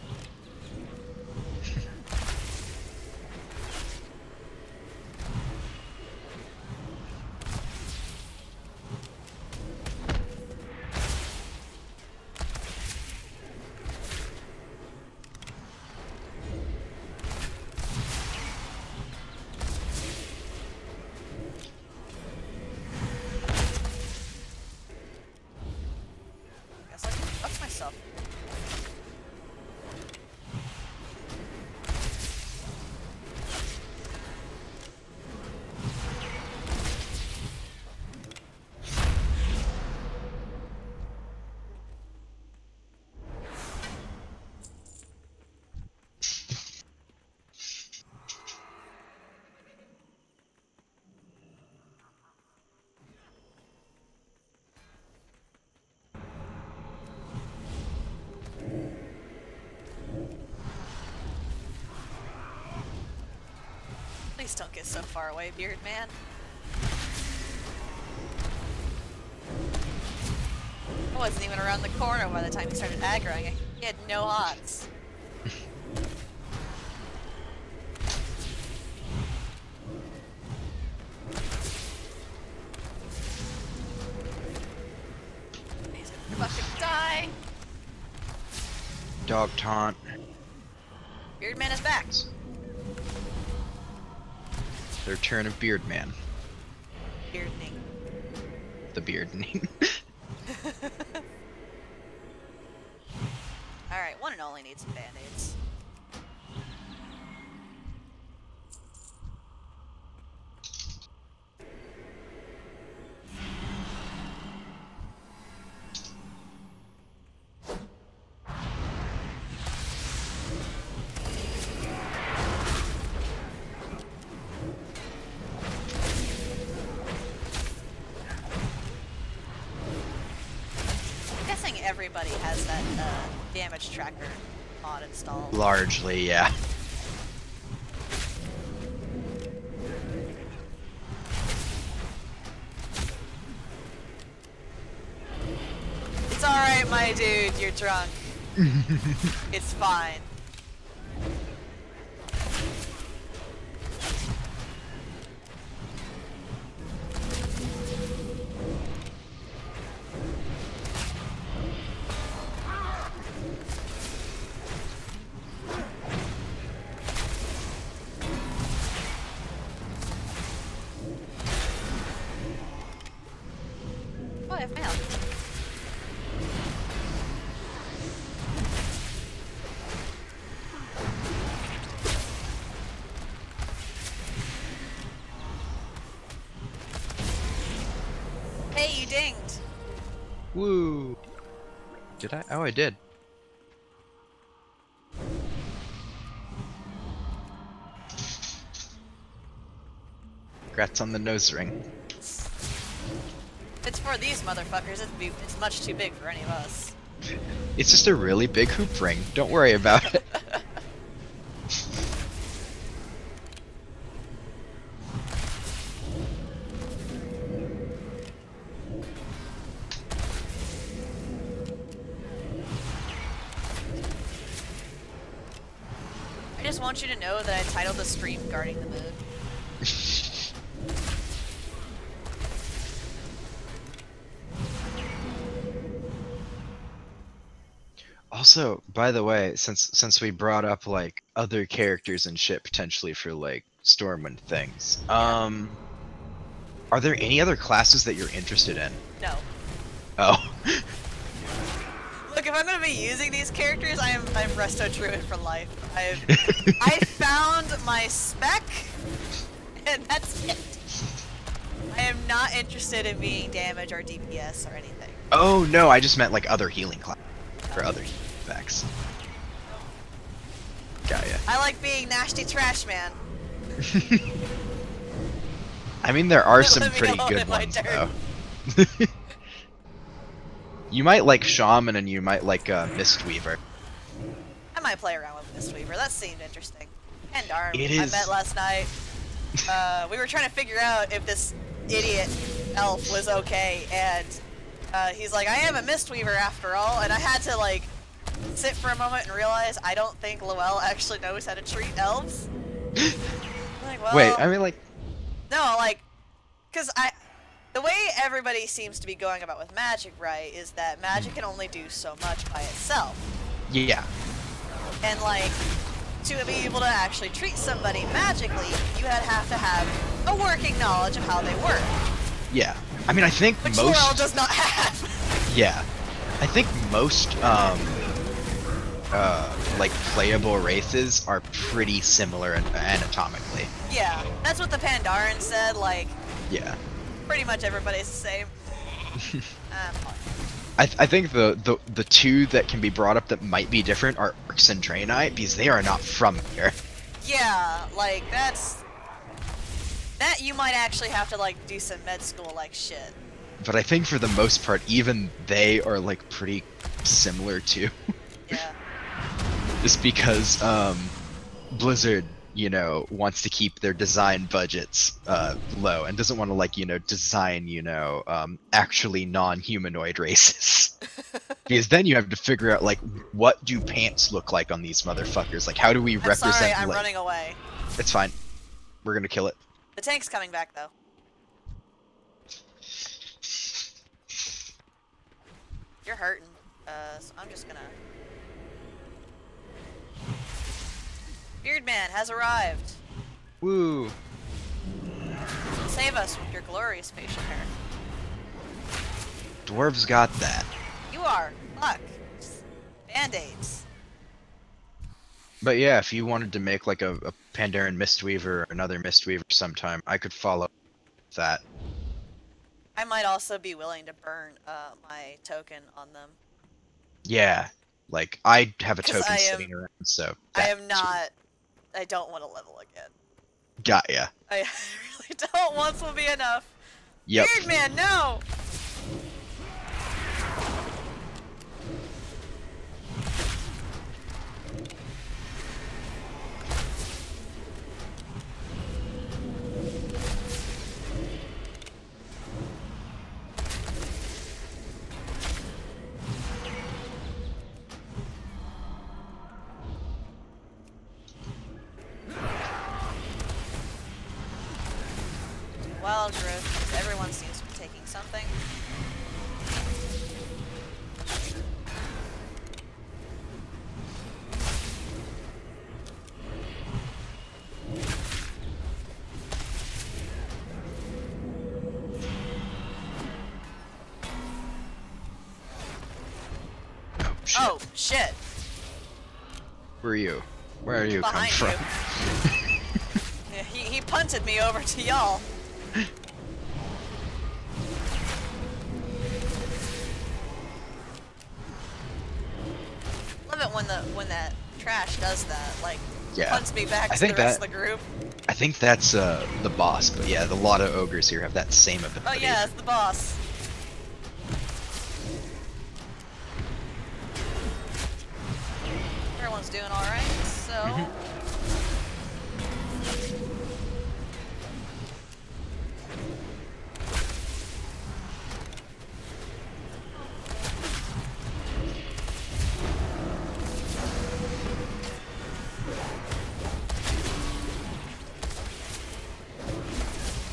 Speaker 1: Guess I can fuck myself. Please don't get so far away, Beard Man. I wasn't even around the corner by the time he started aggroing. He had no odds. He's gonna fucking die.
Speaker 2: Dog taunt.
Speaker 1: Beard Man is back.
Speaker 2: The return of Beardman.
Speaker 1: Beardning.
Speaker 2: The Beardning.
Speaker 1: Alright, one and only needs some band-aids. I'm guessing everybody has that damage tracker mod installed.
Speaker 2: Largely, yeah.
Speaker 1: It's alright, my dude, you're drunk. It's fine. Oh, I have mail. Hey, you dinged.
Speaker 2: Woo! Did I? Oh, I did. Congrats on the nose ring.
Speaker 1: It's for these motherfuckers. It's much too big for any of us.
Speaker 2: It's just a really big hoop ring. Don't worry about it.
Speaker 1: I just want you to know that I titled the stream Guarding the Moon.
Speaker 2: Also, by the way, since we brought up like other characters and shit potentially for like Stormwind things, are there any other classes that you're interested in?
Speaker 1: No.
Speaker 2: Oh.
Speaker 1: Look, if I'm gonna be using these characters, I'm Resto Druid for life. I found my spec, and that's it. I am not interested in being damage or DPS or anything.
Speaker 2: Oh no, I just meant like other healing classes or other effects. Got ya.
Speaker 1: I like being nasty trash man.
Speaker 2: I mean, there are
Speaker 1: Let
Speaker 2: some
Speaker 1: me
Speaker 2: pretty
Speaker 1: know
Speaker 2: good
Speaker 1: in my
Speaker 2: ones
Speaker 1: turn.
Speaker 2: though. You might like Shaman and you might like Mistweaver.
Speaker 1: I might play around with Mistweaver. That seemed interesting. And Darm,
Speaker 2: It
Speaker 1: I
Speaker 2: is-
Speaker 1: met last night. We were trying to figure out if this idiot elf was okay, and he's like, I am a Mistweaver after all, and I had to like sit for a moment and realize I don't think Lowell actually knows how to treat elves. I'm like, well,
Speaker 2: Wait, I mean like,
Speaker 1: no, like, cause the way everybody seems to be going about with magic, right, is that magic can only do so much by itself.
Speaker 2: yeah.
Speaker 1: And like, to be able to actually treat somebody magically, you have to have a working knowledge of how they work,
Speaker 2: Yeah. I mean, I think
Speaker 1: which
Speaker 2: most.
Speaker 1: Lowell does not have.
Speaker 2: Yeah. I think most like playable races are pretty similar anatomically.
Speaker 1: Yeah, that's what the Pandaren said. Like,
Speaker 2: Yeah.
Speaker 1: pretty much everybody's the same.
Speaker 2: I think the two that can be brought up that might be different are Orcs and Draenei, because they are not from here.
Speaker 1: Yeah, like that you might actually have to like do some med school like shit.
Speaker 2: But I think for the most part, even they are like pretty similar too.
Speaker 1: Yeah.
Speaker 2: Just because Blizzard, you know, wants to keep their design budgets low and doesn't want to like, you know, design, you know, actually non-humanoid races. Because then you have to figure out like, what do pants look like on these motherfuckers? Like, how do we
Speaker 1: I'm
Speaker 2: represent?
Speaker 1: sorry, I'm
Speaker 2: like...
Speaker 1: running away.
Speaker 2: It's fine. We're gonna kill it.
Speaker 1: The tank's coming back though. You're hurting. So I'm just gonna. Beardman has arrived.
Speaker 2: Woo!
Speaker 1: Save us with your glorious facial hair.
Speaker 2: Dwarves got that.
Speaker 1: You are. Fuck. Band-aids.
Speaker 2: But yeah, if you wanted to make like a Pandaren Mistweaver or another Mistweaver sometime, I could follow that.
Speaker 1: I might also be willing to burn my token on them.
Speaker 2: Yeah, like I have a
Speaker 1: 'Cause
Speaker 2: token
Speaker 1: I am-
Speaker 2: sitting around, so
Speaker 1: I
Speaker 2: that
Speaker 1: am not. I don't want to level again.
Speaker 2: got ya.
Speaker 1: I really don't. Once will be enough.
Speaker 2: Yep.
Speaker 1: Beardman, no! Wild growth. Everyone seems to be taking something.
Speaker 2: Shit.
Speaker 1: Oh shit!
Speaker 2: Where are you? Where are you come
Speaker 1: Behind
Speaker 2: from?
Speaker 1: you. Yeah, he punted me over to y'all. Love it when that trash does that, like
Speaker 2: Yeah.
Speaker 1: punts me back
Speaker 2: I
Speaker 1: to
Speaker 2: think
Speaker 1: the rest
Speaker 2: that-
Speaker 1: of the group.
Speaker 2: I think that's the boss, but yeah, a lot of ogres here have that same ability.
Speaker 1: Oh yeah, it's the boss. Everyone's doing alright, so...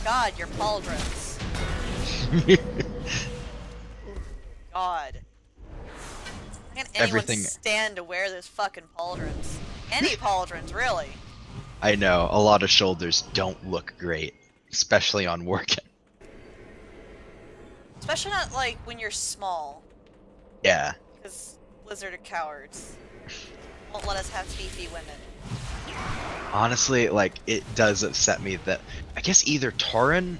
Speaker 1: God, your pauldrons. God. An anyone
Speaker 2: everything.
Speaker 1: stand to wear those fucking pauldrons? Any pauldrons, really?
Speaker 2: I know a lot of shoulders don't look great, especially on Worgen.
Speaker 1: Especially not like when you're small,
Speaker 2: Yeah.
Speaker 1: because Blizzard are cowards. Won't let us have beefy women.
Speaker 2: Honestly, like it does upset me that I guess either Tauren.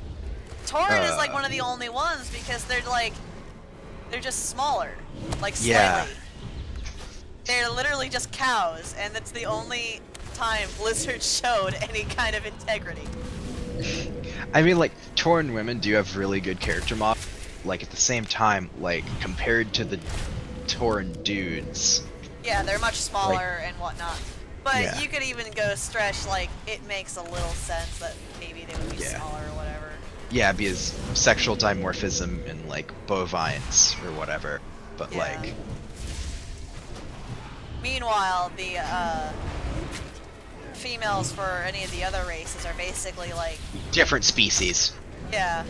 Speaker 1: Tauren is like one of the only ones because they're just smaller, like slightly.
Speaker 2: Yeah.
Speaker 1: They're literally just cows, and that's the only time Blizzard showed any kind of integrity.
Speaker 2: I mean, like Tauren women do have really good character models. Like at the same time, like compared to the Tauren dudes.
Speaker 1: Yeah, they're much smaller and whatnot. But
Speaker 2: Yeah.
Speaker 1: you could even go stretch, like, it makes a little sense that maybe they would be
Speaker 2: Yeah.
Speaker 1: smaller or whatever.
Speaker 2: Yeah, because sexual dimorphism in like bovines or whatever. But
Speaker 1: Yeah.
Speaker 2: like,
Speaker 1: Meanwhile, the females for any of the other races are basically like,
Speaker 2: different species.
Speaker 1: yeah.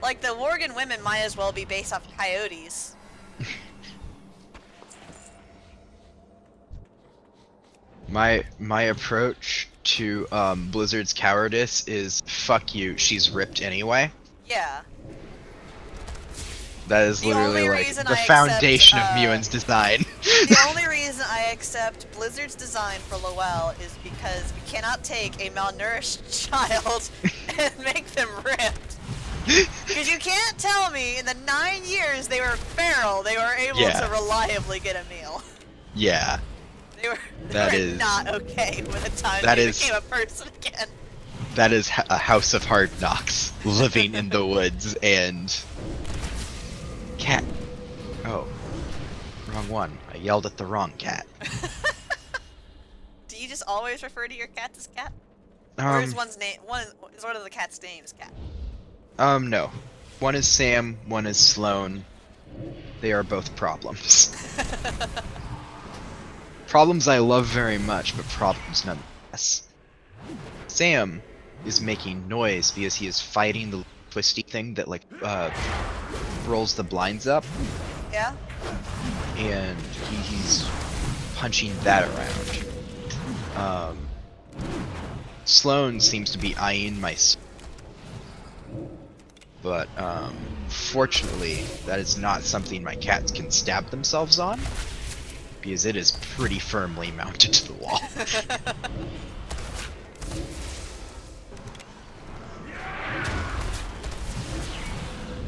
Speaker 1: Like, the Worgen women might as well be based off coyotes.
Speaker 2: My approach to Blizzard's cowardice is fuck you, she's ripped anyway.
Speaker 1: Yeah.
Speaker 2: That is
Speaker 1: The
Speaker 2: literally
Speaker 1: only
Speaker 2: like
Speaker 1: reason
Speaker 2: the
Speaker 1: I accept,
Speaker 2: foundation of Muin's design.
Speaker 1: The only reason I accept Blizzard's design for Lowell is because we cannot take a malnourished child and make them ripped. Because you can't tell me in the 9 years they were feral, they were able
Speaker 2: Yeah.
Speaker 1: to reliably get a meal.
Speaker 2: Yeah,
Speaker 1: They were,
Speaker 2: That
Speaker 1: they were
Speaker 2: is-
Speaker 1: not okay by the time
Speaker 2: that
Speaker 1: they
Speaker 2: is-
Speaker 1: became a person again.
Speaker 2: that is a house of hard knocks, living in the woods and cat. Oh, wrong one. I yelled at the wrong cat.
Speaker 1: Do you just always refer to your cat as cat? Or is
Speaker 2: Um,
Speaker 1: one of the cat's names cat?
Speaker 2: no. One is Sam, one is Sloane. They are both problems. Problems I love very much, but problems nonetheless. Sam is making noise because he is fighting the twisty thing that like rolls the blinds up,
Speaker 1: Yeah?
Speaker 2: and he's punching that around. Sloane seems to be eyeing my but fortunately that is not something my cats can stab themselves on, because it is pretty firmly mounted to the wall.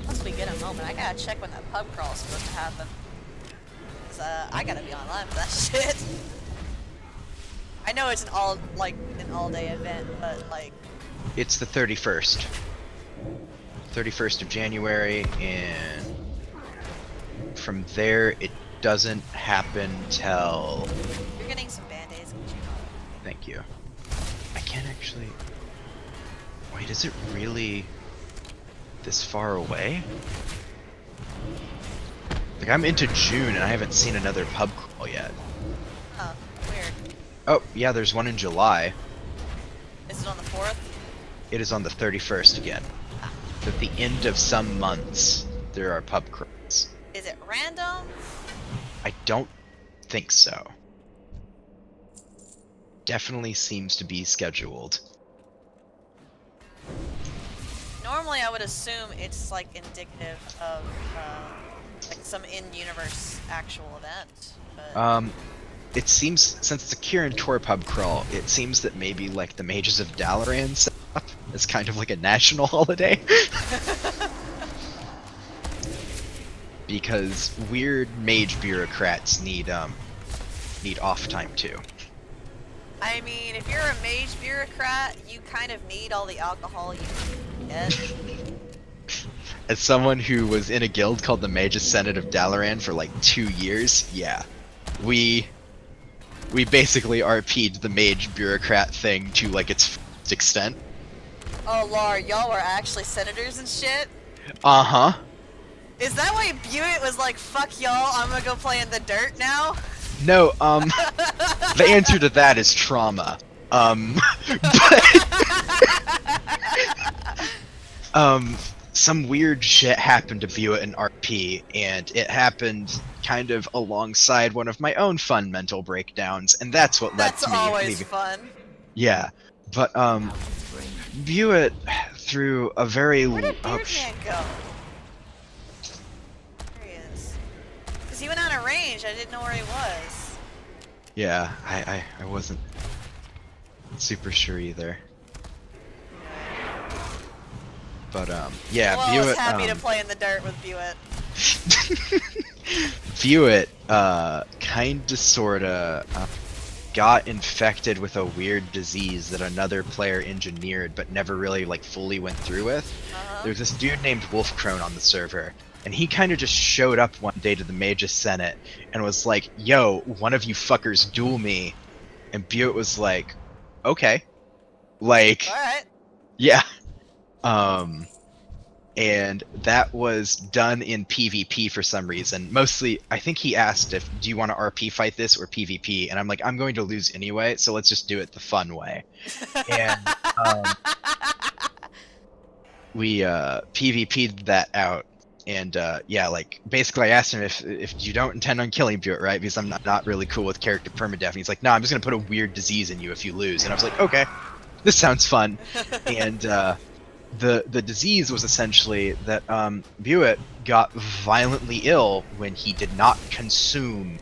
Speaker 1: Once we get a moment, I gotta check when that pub crawl is supposed to happen. 'Cause, I gotta be online for that shit. I know it's an all-day event, but like,
Speaker 2: It's the 31st. 31st of January, and from there it doesn't happen till...
Speaker 1: you're getting some band-aids.
Speaker 2: Thank you. I can't actually... Wait, is it really this far away? Like, I'm into June and I haven't seen another pub crawl yet.
Speaker 1: Oh, weird.
Speaker 2: Oh, yeah, there's one in July.
Speaker 1: Is it on the 4th?
Speaker 2: It is on the 31st again. At the end of some months, there are pub crawls.
Speaker 1: Is it random?
Speaker 2: I don't think so. Definitely seems to be scheduled.
Speaker 1: Normally I would assume it's like indicative of like some in-universe actual event, but
Speaker 2: It seems, since it's a Kirin Tor pub crawl, it seems that maybe like the Mages of Dalaran set up as kind of like a national holiday. Because weird mage bureaucrats need off time too.
Speaker 1: I mean, if you're a mage bureaucrat, you kind of need all the alcohol you can get.
Speaker 2: As someone who was in a guild called the Mages Senate of Dalaran for like 2 years, yeah. We basically RP'd the mage bureaucrat thing to like its fullest extent.
Speaker 1: Oh lord, y'all were actually senators and shit?
Speaker 2: Uh-huh.
Speaker 1: Is that why Buick was like, fuck y'all, I'm gonna go play in the dirt now?
Speaker 2: No, the answer to that is trauma. But, some weird shit happened to Buick in RP, and it happened kind of alongside one of my own fun mental breakdowns, and that's what led
Speaker 1: That's
Speaker 2: to me
Speaker 1: always
Speaker 2: leaving.
Speaker 1: fun.
Speaker 2: Yeah, but Buick through a very
Speaker 1: Where did Beardman go? There he is. Because he went out of range. I didn't know where he was.
Speaker 2: yeah, I wasn't super sure either. But yeah,
Speaker 1: Well, I was
Speaker 2: Buick.
Speaker 1: happy to play in the dirt with Buick.
Speaker 2: Buick, kinda sorta got infected with a weird disease that another player engineered, but never really like fully went through with. There's this dude named Wolfcrone on the server, and he kind of just showed up one day to the Magus Senate and was like, "Yo, one of you fuckers duel me," and Buick was like, "Okay," like,
Speaker 1: All right.
Speaker 2: yeah. And that was done in PvP for some reason. Mostly, I think he asked if, do you want to RP fight this or PvP? And I'm like, I'm going to lose anyway, so let's just do it the fun way. And we PvP'd that out. And yeah, like, basically I asked him if you don't intend on killing Buick, right? Because I'm not really cool with character permadeath. And he's like, no, I'm just going to put a weird disease in you if you lose. And I was like, okay, this sounds fun. And the disease was essentially that Buick got violently ill when he did not consume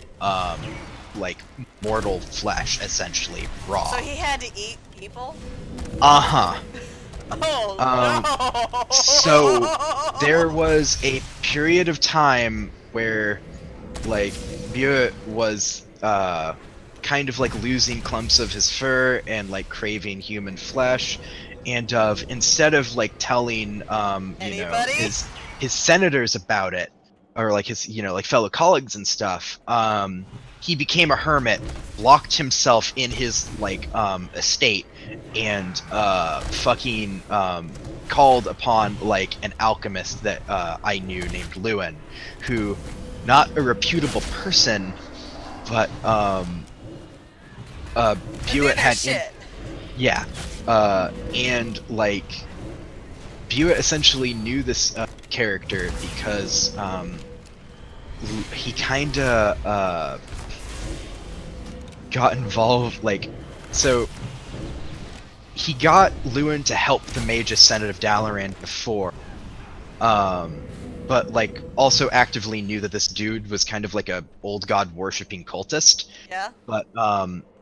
Speaker 2: like mortal flesh, essentially raw.
Speaker 1: So he had to eat people?
Speaker 2: Uh-huh.
Speaker 1: Oh no!
Speaker 2: So there was a period of time where like Buick was kind of like losing clumps of his fur and like craving human flesh. And instead of like telling you know, his senators about it, or like his like fellow colleagues and stuff, he became a hermit, locked himself in his like estate, and fucking called upon like an alchemist that I knew named Lewin, who, not a reputable person, but Buick had yeah. And like Buick essentially knew this character because he kinda got involved, like, so he got Lewin to help the Magus Senate of Dalaran before, but like also actively knew that this dude was kind of like a old god worshipping cultist.
Speaker 1: Yeah.
Speaker 2: But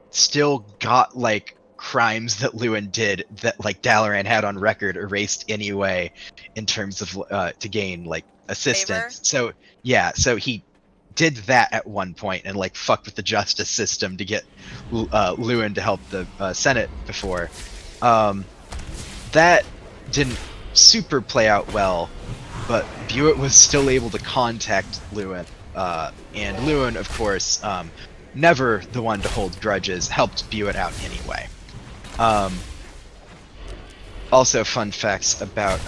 Speaker 2: still got like crimes that Lewin did that like Dalaran had on record erased anyway, in terms of to gain like assistance. So yeah, so he did that at one point and like fucked with the justice system to get Lewin to help the Senate before. That didn't super play out well, but Buick was still able to contact Lewin, and Lewin, of course, never the one to hold grudges, helped Buick out anyway. Also, fun facts about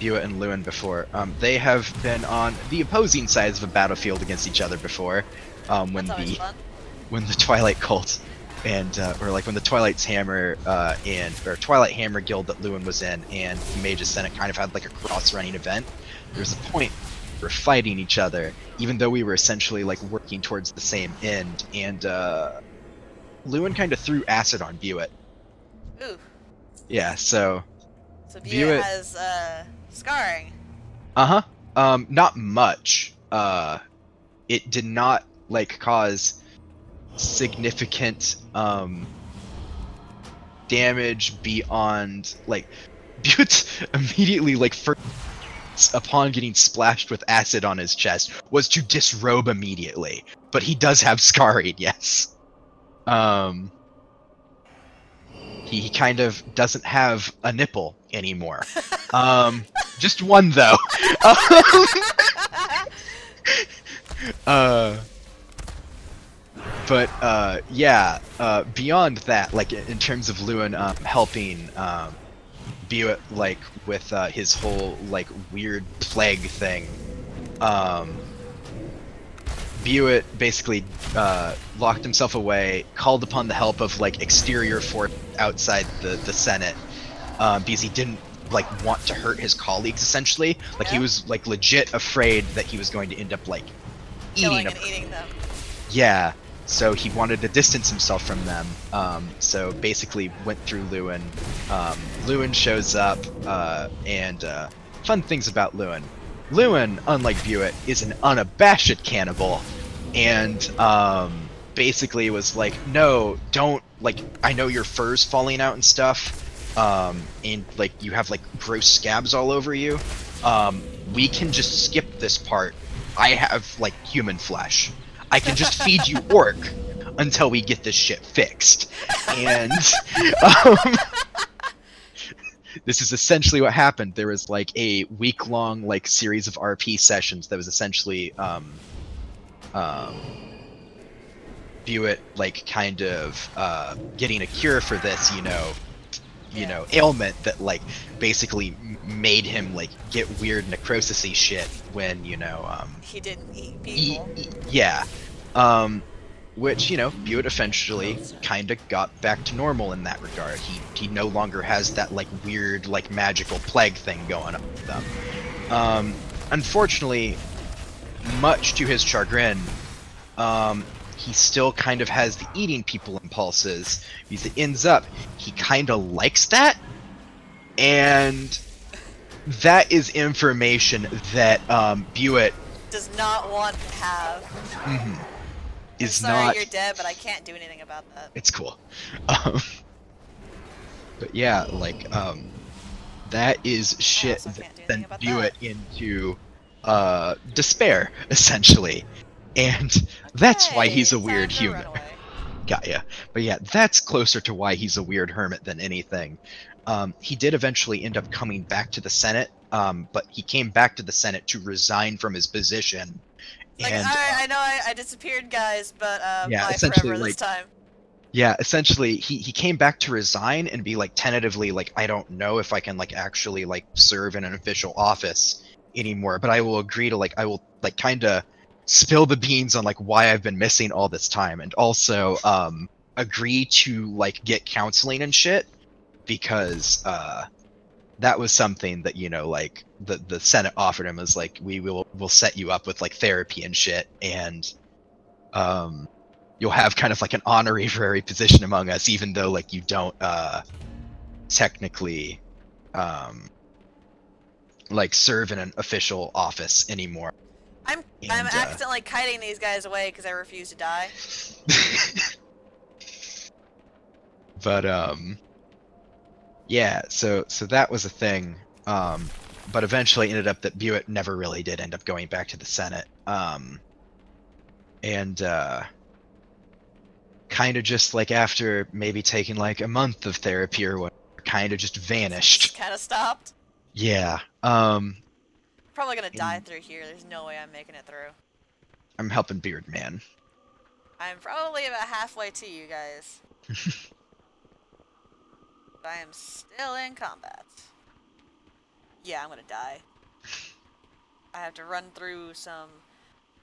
Speaker 2: Buick and Lewin before. They have been on the opposing sides of a battlefield against each other before, when the Twilight Cult and or like when the Twilight's Hammer or Twilight Hammer Guild that Lewin was in and the Magus Senate kind of had like a cross-running event. There was a point we were fighting each other, even though we were essentially like working towards the same end, and Lewin kind of threw acid on Buick.
Speaker 1: Ooh.
Speaker 2: Yeah, so
Speaker 1: Buick has scarring.
Speaker 2: Uh-huh. Not much. It did not like cause significant damage beyond like Buick immediately like upon getting splashed with acid on his chest was to disrobe immediately. But he does have scarring, yes. He kind of doesn't have a nipple anymore. Just one though. But yeah, beyond that, like in terms of Lewin helping Buick like with his whole like weird plague thing, Buick basically locked himself away, called upon the help of like exterior force outside the Senate, because he didn't like want to hurt his colleagues essentially. Like he
Speaker 1: Yeah.
Speaker 2: was like legit afraid that he was going to end up like
Speaker 1: Killing
Speaker 2: eating
Speaker 1: and eating them.
Speaker 2: yeah, so he wanted to distance himself from them. So basically went through Lewin. Lewin shows up, and fun things about Lewin. Lewin, unlike Buett, is an unabashed cannibal, and basically was like, no, don't, like, I know your fur's falling out and stuff, and like you have like gross scabs all over you. We can just skip this part. I have like human flesh. I can just feed you orc until we get this shit fixed. And this is essentially what happened. There was like a week-long like series of RP sessions that was essentially Buett like kind of getting a cure for this, you know, ailment that like basically made him like get weird necrosis-y shit when, you know,
Speaker 1: He didn't eat people.
Speaker 2: yeah. Which, you know, Buett eventually kind of got back to normal in that regard. He no longer has that like weird like magical plague thing going on with them. Unfortunately, much to his chagrin, he still kind of has the eating people impulses, because it ends up he kind of likes that, and that is information that Buett
Speaker 1: Does not want to have.
Speaker 2: is
Speaker 1: Sorry,
Speaker 2: not.
Speaker 1: you're dead, but I can't do anything about that.
Speaker 2: It's cool. But yeah, like that is shit
Speaker 1: also
Speaker 2: that
Speaker 1: can't do
Speaker 2: then
Speaker 1: anything about
Speaker 2: Buett into despair essentially, and that's why he's a
Speaker 1: Hey,
Speaker 2: weird
Speaker 1: time to run
Speaker 2: human.
Speaker 1: away.
Speaker 2: Got ya. But yeah, that's closer to why he's a weird hermit than anything. He did eventually end up coming back to the Senate, but he came back to the Senate to resign from his position.
Speaker 1: Like,
Speaker 2: And
Speaker 1: I know I disappeared, guys, but
Speaker 2: yeah,
Speaker 1: bye
Speaker 2: essentially,
Speaker 1: forever this
Speaker 2: like,
Speaker 1: time.
Speaker 2: yeah, essentially he came back to resign and be like tentatively like, I don't know if I can like actually like serve in an official office anymore, but I will agree to like, I will like kind of spill the beans on like why I've been missing all this time, and also agree to like get counseling and shit, because that was something that, you know, like the Senate offered him, as like, we'll set you up with like therapy and shit, and you'll have kind of like an honorary position among us, even though like you don't technically like serve in an official office anymore.
Speaker 1: I'm
Speaker 2: And,
Speaker 1: accidentally kiting these guys away because I refuse to die.
Speaker 2: But yeah, so that was a thing. But eventually ended up that Buett never really did end up going back to the Senate. And kind of just like after maybe taking like a month of therapy or whatever, kind of just vanished.
Speaker 1: Kind of stopped.
Speaker 2: Yeah.
Speaker 1: Probably gonna die through here. There's no way I'm making it through.
Speaker 2: I'm helping Beard Man.
Speaker 1: I'm probably about halfway to you guys. But I am still in combat. Yeah, I'm gonna die. I have to run through some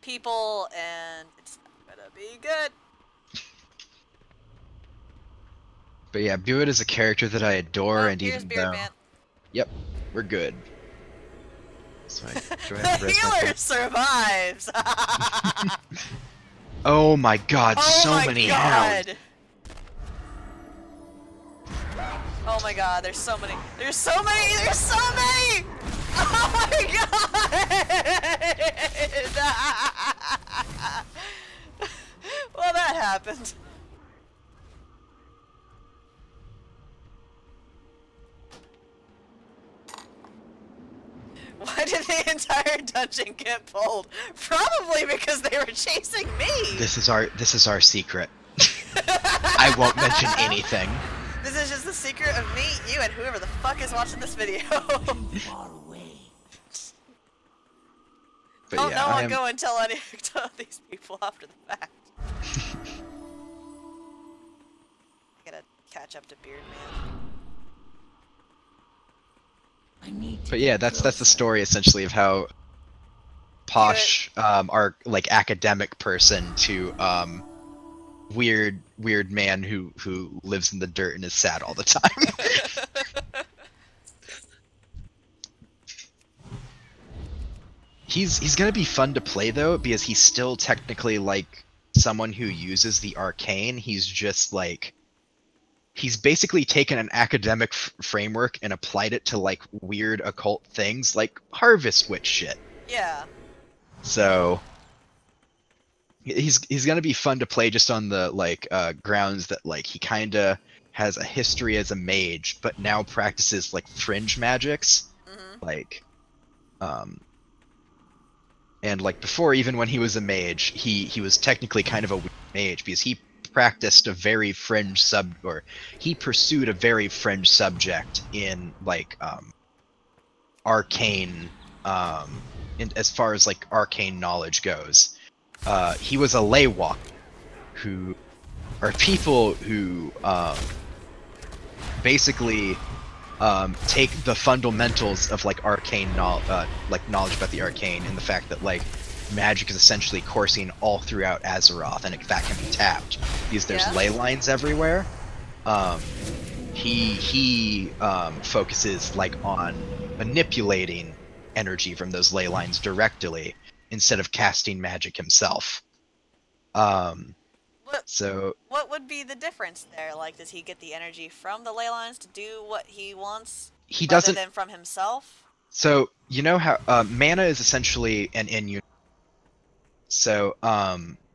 Speaker 1: people, and it's not gonna be good.
Speaker 2: But yeah, Buett is a character that I adore,
Speaker 1: Oh,
Speaker 2: and
Speaker 1: here's
Speaker 2: even
Speaker 1: Beard
Speaker 2: though...
Speaker 1: Man.
Speaker 2: Yep, we're good. So do I have
Speaker 1: The
Speaker 2: res my
Speaker 1: healer survives!
Speaker 2: Oh my god,
Speaker 1: Oh
Speaker 2: so
Speaker 1: my
Speaker 2: many
Speaker 1: god!
Speaker 2: hounds!
Speaker 1: Oh my god, there's so many! There's so many! There's so many! Oh my god! Well, that happened. Why did the entire dungeon get pulled? Probably because they were chasing me!
Speaker 2: This is our secret. I won't mention anything.
Speaker 1: This is just the secret of me, you, and whoever the fuck is watching this video.
Speaker 7: Far away.
Speaker 2: But
Speaker 1: Oh
Speaker 2: yeah,
Speaker 1: no,
Speaker 2: I
Speaker 1: I'll
Speaker 2: am...
Speaker 1: go and tell these people after the fact. I gotta catch up to Beard Man.
Speaker 7: I need to
Speaker 2: But yeah, that's the story essentially of how Posh, our like academic person, to weird man who lives in the dirt and is sad all the time. He's gonna be fun to play though, because he's still technically like someone who uses the arcane. He's just like he's basically taken an academic framework and applied it to like weird occult things like Harvest Witch shit.
Speaker 1: Yeah.
Speaker 2: So he's gonna be fun to play just on the like grounds that like he kind of has a history as a mage, but now practices like fringe magics, like and like before, even when he was a mage, he was technically kind of a weird mage because he practiced a very fringe he pursued a very fringe subject in like arcane as far as like arcane knowledge goes. He was a ley walker, who are people who basically take the fundamentals of like arcane knowledge about the arcane, and the fact that like magic is essentially coursing all throughout Azeroth, and that can be tapped because there's ley lines everywhere. He focuses like on manipulating energy from those ley lines directly instead of casting magic himself.
Speaker 1: What would be the difference there? Like, does he get the energy from the ley lines to do what he wants?
Speaker 2: He doesn't.
Speaker 1: Rather than from himself?
Speaker 2: So you know how mana is essentially an in-universe. So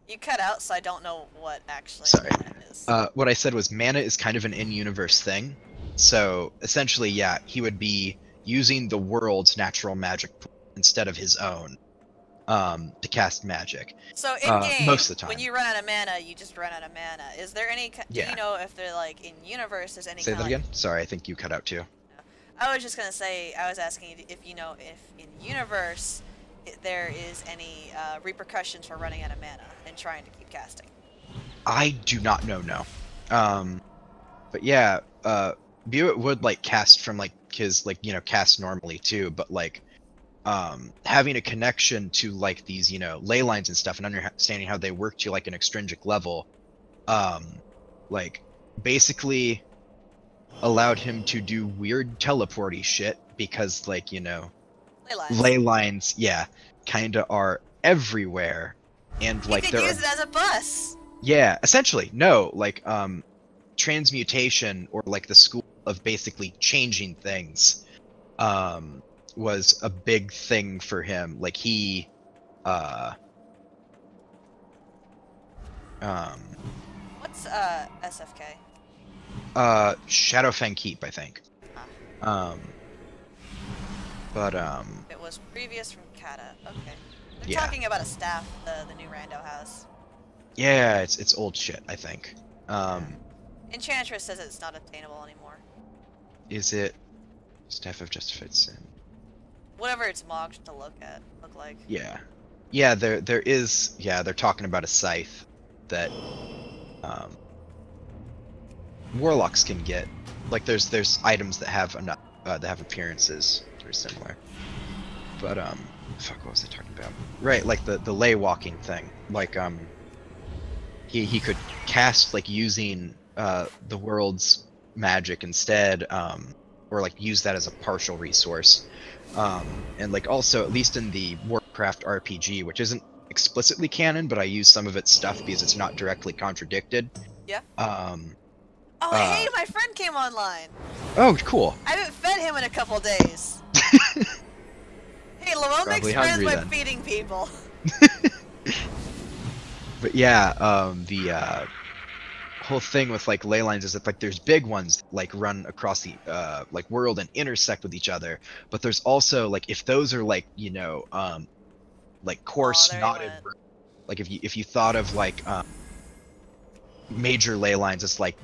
Speaker 1: you cut out, so I don't know what actually mana is.
Speaker 2: What I said was mana is kind of an in-universe thing. So essentially, yeah, he would be using the world's natural magic pool instead of his own to cast magic.
Speaker 1: So in game,
Speaker 2: most of the time,
Speaker 1: when you run out of mana, you just run out of mana. Is there any? Do you know if they're like in universe? There's any?
Speaker 2: Say that again. Sorry, I think you cut out too.
Speaker 1: I was just gonna say, I was asking if you know if in universe there is any repercussions for running out of mana and trying to keep casting.
Speaker 2: I do not know. No. But yeah, Buick would like cast from like his like cast normally too, but like having a connection to like these ley lines and stuff and understanding how they work to like an extrinsic level, like basically allowed him to do weird teleporty shit because like ley lines kind of are everywhere, and like
Speaker 1: you could use it as a bus.
Speaker 2: Yeah, essentially. No, like transmutation, or like the school of basically changing things, was a big thing for him. Like he
Speaker 1: what's SFK?
Speaker 2: Shadowfang Keep, I think. But
Speaker 1: it was previous from Kata. Okay. They're
Speaker 2: Yeah.
Speaker 1: talking about a staff, the new Rando house.
Speaker 2: yeah, it's old shit, I think.
Speaker 1: Enchantress says it's not attainable anymore.
Speaker 2: Is it Staff of Justified Sin?
Speaker 1: Whatever it's mocked to look like.
Speaker 2: Yeah. Yeah, there is, yeah, they're talking about a scythe that warlocks can get. Like there's items that have enough that have appearances that are similar. But fuck, what was I talking about? Right, like the ley walking thing. Like he could cast like using the world's magic instead, or like use that as a partial resource. And like also, at least in the Warcraft RPG, which isn't explicitly canon, but I use some of its stuff because it's not directly contradicted.
Speaker 1: Yeah. Oh, hey, my friend came online.
Speaker 2: Oh, cool.
Speaker 1: I haven't fed him in a couple days. Hey, Lamone makes friends by feeding people.
Speaker 2: But yeah, the whole thing with like ley lines is that like there's big ones that, like run across the like world and intersect with each other, but there's also like if those are like like coarse knotted, like if you thought of like major ley lines as like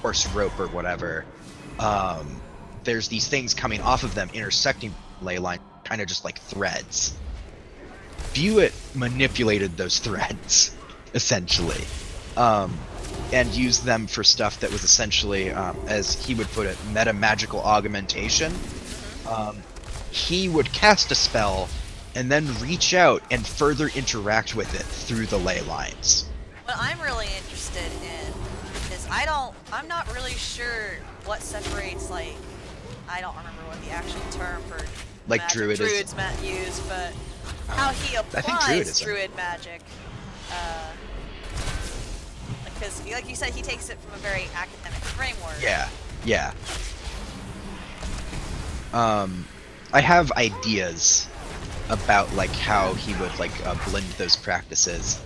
Speaker 2: coarse rope or whatever, there's these things coming off of them intersecting ley line, kind of just like threads. Buick manipulated those threads essentially, and used them for stuff that was essentially, as he would put it, meta magical augmentation. He would cast a spell and then reach out and further interact with it through the ley lines.
Speaker 1: What I'm really interested in is I'm not really sure what separates, like, I don't remember what the actual term for
Speaker 2: like druids
Speaker 1: use, but how he
Speaker 2: think
Speaker 1: applies
Speaker 2: Druidism.
Speaker 1: druid magic. Because, like you said, he takes it from a very academic framework.
Speaker 2: Yeah, yeah. I have ideas about like how he would like blend those practices.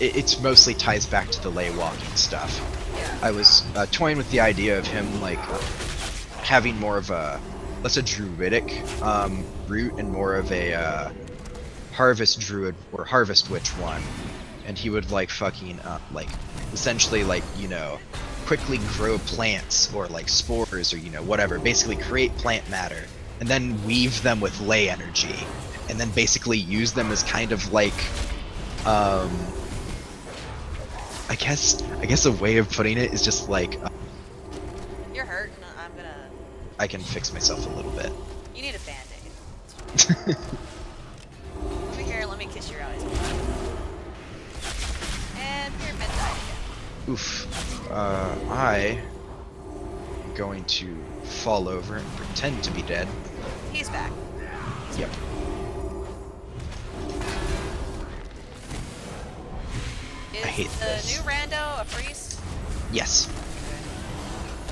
Speaker 2: It's mostly ties back to the ley walking stuff.
Speaker 1: Yeah.
Speaker 2: I was toying with the idea of him like having more of a less a druidic route and more of a harvest druid or harvest witch one, and he would like fucking like essentially like, you know, quickly grow plants or like spores or, you know, whatever, basically create plant matter and then weave them with ley energy and then basically use them as kind of like I guess a way of putting it is just like
Speaker 1: You're hurt, and I'm gonna...
Speaker 2: I can fix myself a little bit.
Speaker 1: You need a band-aid. Over here, let me kiss your eyes. And Pyramid died again.
Speaker 2: Oof. I am going to fall over and pretend to be dead.
Speaker 1: He's back.
Speaker 2: Yep.
Speaker 1: Is
Speaker 2: I hate
Speaker 1: the
Speaker 2: this.
Speaker 1: new rando a priest?
Speaker 2: Yes.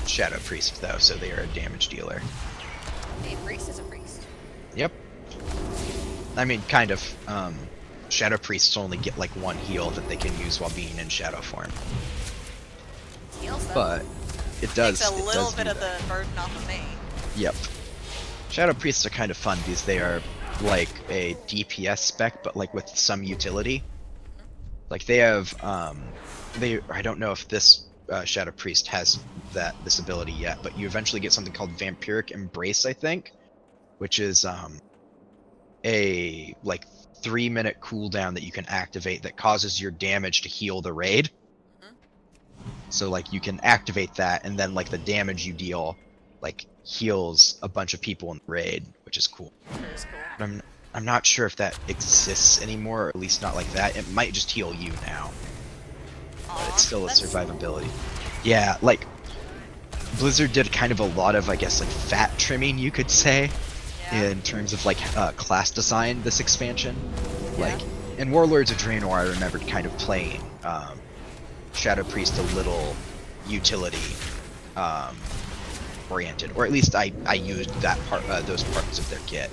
Speaker 2: Shadow Priest, though, so they are a damage dealer.
Speaker 1: A priest is a priest.
Speaker 2: Yep. I mean, kind of. Shadow Priests only get like one heal that they can use while being in shadow form.
Speaker 1: Heals them.
Speaker 2: But it does.
Speaker 1: Takes a
Speaker 2: it
Speaker 1: little
Speaker 2: does
Speaker 1: bit
Speaker 2: do
Speaker 1: of
Speaker 2: that.
Speaker 1: the burden off of me.
Speaker 2: Yep. Shadow Priests are kind of fun because they are like a DPS spec, but like with some utility. Like they have, I don't know if this Shadow Priest has this ability yet, but you eventually get something called Vampiric Embrace, I think, which is a like 3-minute cooldown that you can activate that causes your damage to heal the raid. So like you can activate that, and then like the damage you deal like heals a bunch of people in the raid, which is cool.
Speaker 1: That is cool.
Speaker 2: But I'm not sure if that exists anymore, or at least not like that. It might just heal you now, but it's still a
Speaker 1: that's-
Speaker 2: survivability. Yeah, like Blizzard did kind of a lot of, I guess, like fat trimming, you could say,
Speaker 1: Yeah.
Speaker 2: in terms of like class design this expansion.
Speaker 1: Yeah.
Speaker 2: Like in Warlords of Draenor, I remembered kind of playing Shadow Priest a little utility oriented, or at least I used that part, those parts of their kit.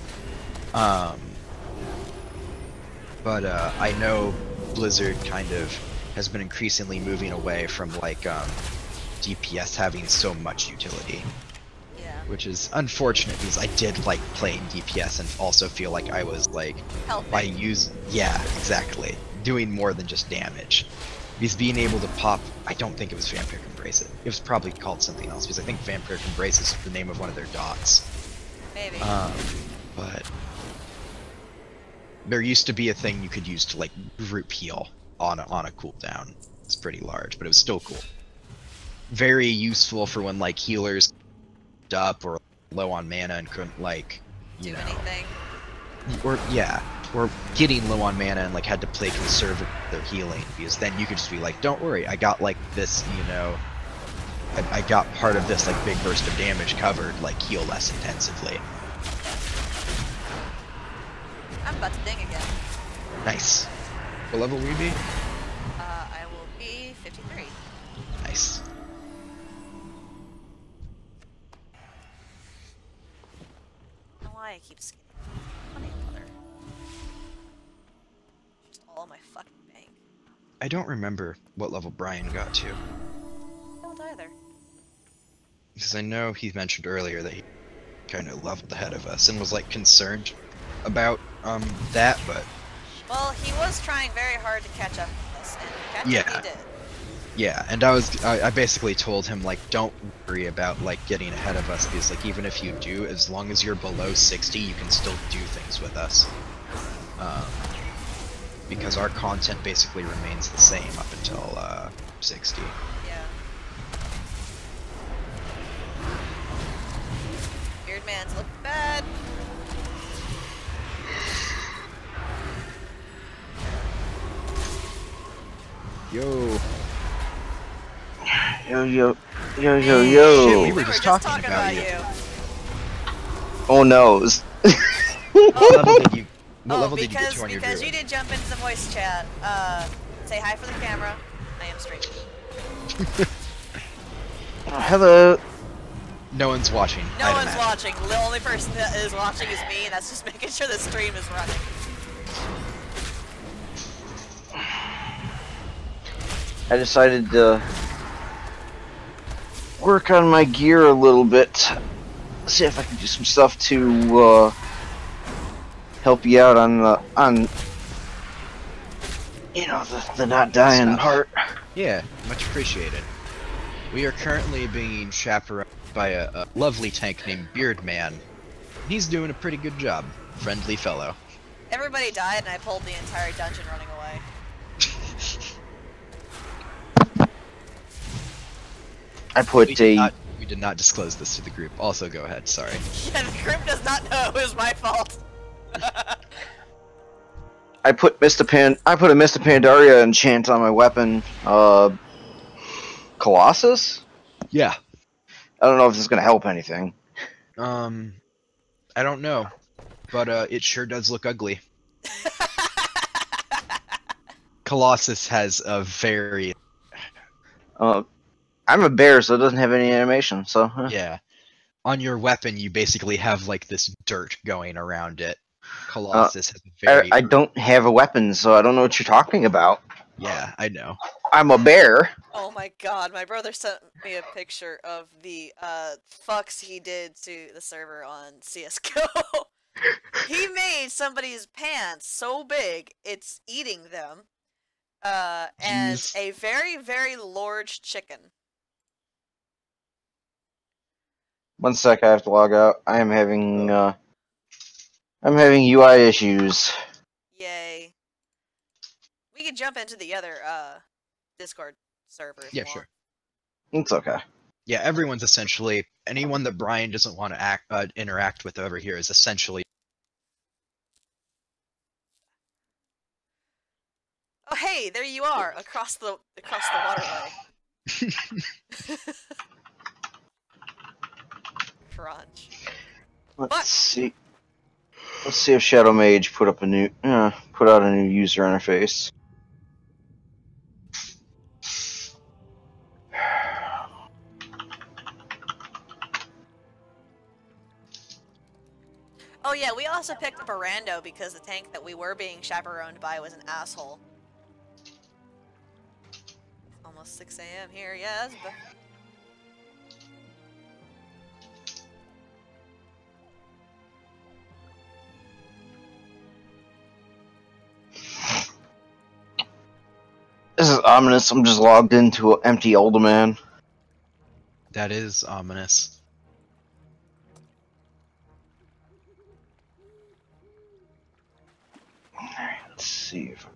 Speaker 2: But I know Blizzard kind of has been increasingly moving away from like DPS having so much utility,
Speaker 1: Yeah.
Speaker 2: which is unfortunate because I did like playing DPS and also feel like I was like
Speaker 1: Helping.
Speaker 2: yeah, exactly, doing more than just damage. Because being able to pop, I don't think it was Vampiric Embrace it. It was probably called something else because I think Vampiric Embrace is the name of one of their dots.
Speaker 1: Maybe.
Speaker 2: But there used to be a thing you could use to like group heal on a cooldown. It's pretty large, but it was still cool. Very useful for when like healers up or low on mana and couldn't like, you
Speaker 1: Do
Speaker 2: know,
Speaker 1: anything.
Speaker 2: or getting low on mana and like had to play conservative with their healing, because then you could just be like, don't worry, I got like this, you know, I got part of this like big burst of damage covered, like heal less intensively.
Speaker 1: I'm about to ding again.
Speaker 2: Nice. What level will you be?
Speaker 1: I will be 53.
Speaker 2: Nice.
Speaker 1: I don't know why I keep skipping. Funny mother. Just all my fucking bank.
Speaker 2: I don't remember what level Brian got to,
Speaker 1: I don't either.
Speaker 2: because I know he mentioned earlier that he kind of leveled ahead of us and was like concerned about that, but
Speaker 1: Well, he was trying very hard to catch up with us, and catch
Speaker 2: Yeah.
Speaker 1: up he did.
Speaker 2: yeah, and I basically told him like, don't worry about like getting ahead of us, because like even if you do, as long as you're below 60, you can still do things with us. Because our content basically remains the same up until 60.
Speaker 1: Yeah. Beard man's look bad.
Speaker 2: Yo.
Speaker 8: Yo, yo, yo, yo,
Speaker 2: Shit,
Speaker 8: yo.
Speaker 2: we were just talking about you.
Speaker 8: Oh noes.
Speaker 2: What level did you? What
Speaker 1: Oh,
Speaker 2: level did you get to on your
Speaker 1: because you
Speaker 2: druid?
Speaker 1: did jump into the voice chat. Say hi for the camera. I am streaming.
Speaker 8: Hello.
Speaker 2: No one's watching.
Speaker 1: No
Speaker 2: I'd
Speaker 1: one's
Speaker 2: imagine.
Speaker 1: watching. The only person that is watching is me, and that's just making sure the stream is running.
Speaker 8: I decided to work on my gear a little bit. See if I can do some stuff to help you out on you know the not dying
Speaker 2: Stuff.
Speaker 8: part.
Speaker 2: Yeah, much appreciated. We are currently being chaperoned by a lovely tank named Beardman. He's doing a pretty good job. Friendly fellow.
Speaker 1: Everybody died, and I pulled the entire dungeon running away.
Speaker 8: I put
Speaker 2: We did not disclose this to the group. Also, go ahead. Sorry.
Speaker 1: Yeah, the group does not know it was my fault.
Speaker 8: I put a Mr. Pandaria enchant on my weapon. Colossus?
Speaker 2: Yeah.
Speaker 8: I don't know if this is gonna help anything.
Speaker 2: I don't know, but it sure does look ugly. Colossus has a very
Speaker 8: I'm a bear, so it doesn't have any animation. So
Speaker 2: yeah. On your weapon, you basically have like this dirt going around it. Colossus has a very.
Speaker 8: I don't have a weapon, so I don't know what you're talking about.
Speaker 2: Yeah, I know.
Speaker 8: I'm a bear.
Speaker 1: Oh my god, my brother sent me a picture of the fucks he did to the server on CSGO. He made somebody's pants so big it's eating them. And
Speaker 2: Jeez.
Speaker 1: a very, very large chicken.
Speaker 8: One sec, I have to log out. I'm having UI issues.
Speaker 1: Yay. We could jump into the other Discord server if you
Speaker 2: Yeah,
Speaker 1: want.
Speaker 2: sure.
Speaker 8: It's okay.
Speaker 2: Yeah, everyone's essentially anyone that Brian doesn't want to interact with over here is essentially.
Speaker 1: Oh hey, there you are, across the waterway. Crunch.
Speaker 8: Let's see. Let's see if Shadow Mage put out a new user interface.
Speaker 1: Oh yeah, we also picked up a rando because the tank that we were being chaperoned by was an asshole. Almost 6 AM here, yes. But...
Speaker 8: This is ominous. I'm just logged into an empty Alderman.
Speaker 2: That is ominous.
Speaker 8: Alright, let's see if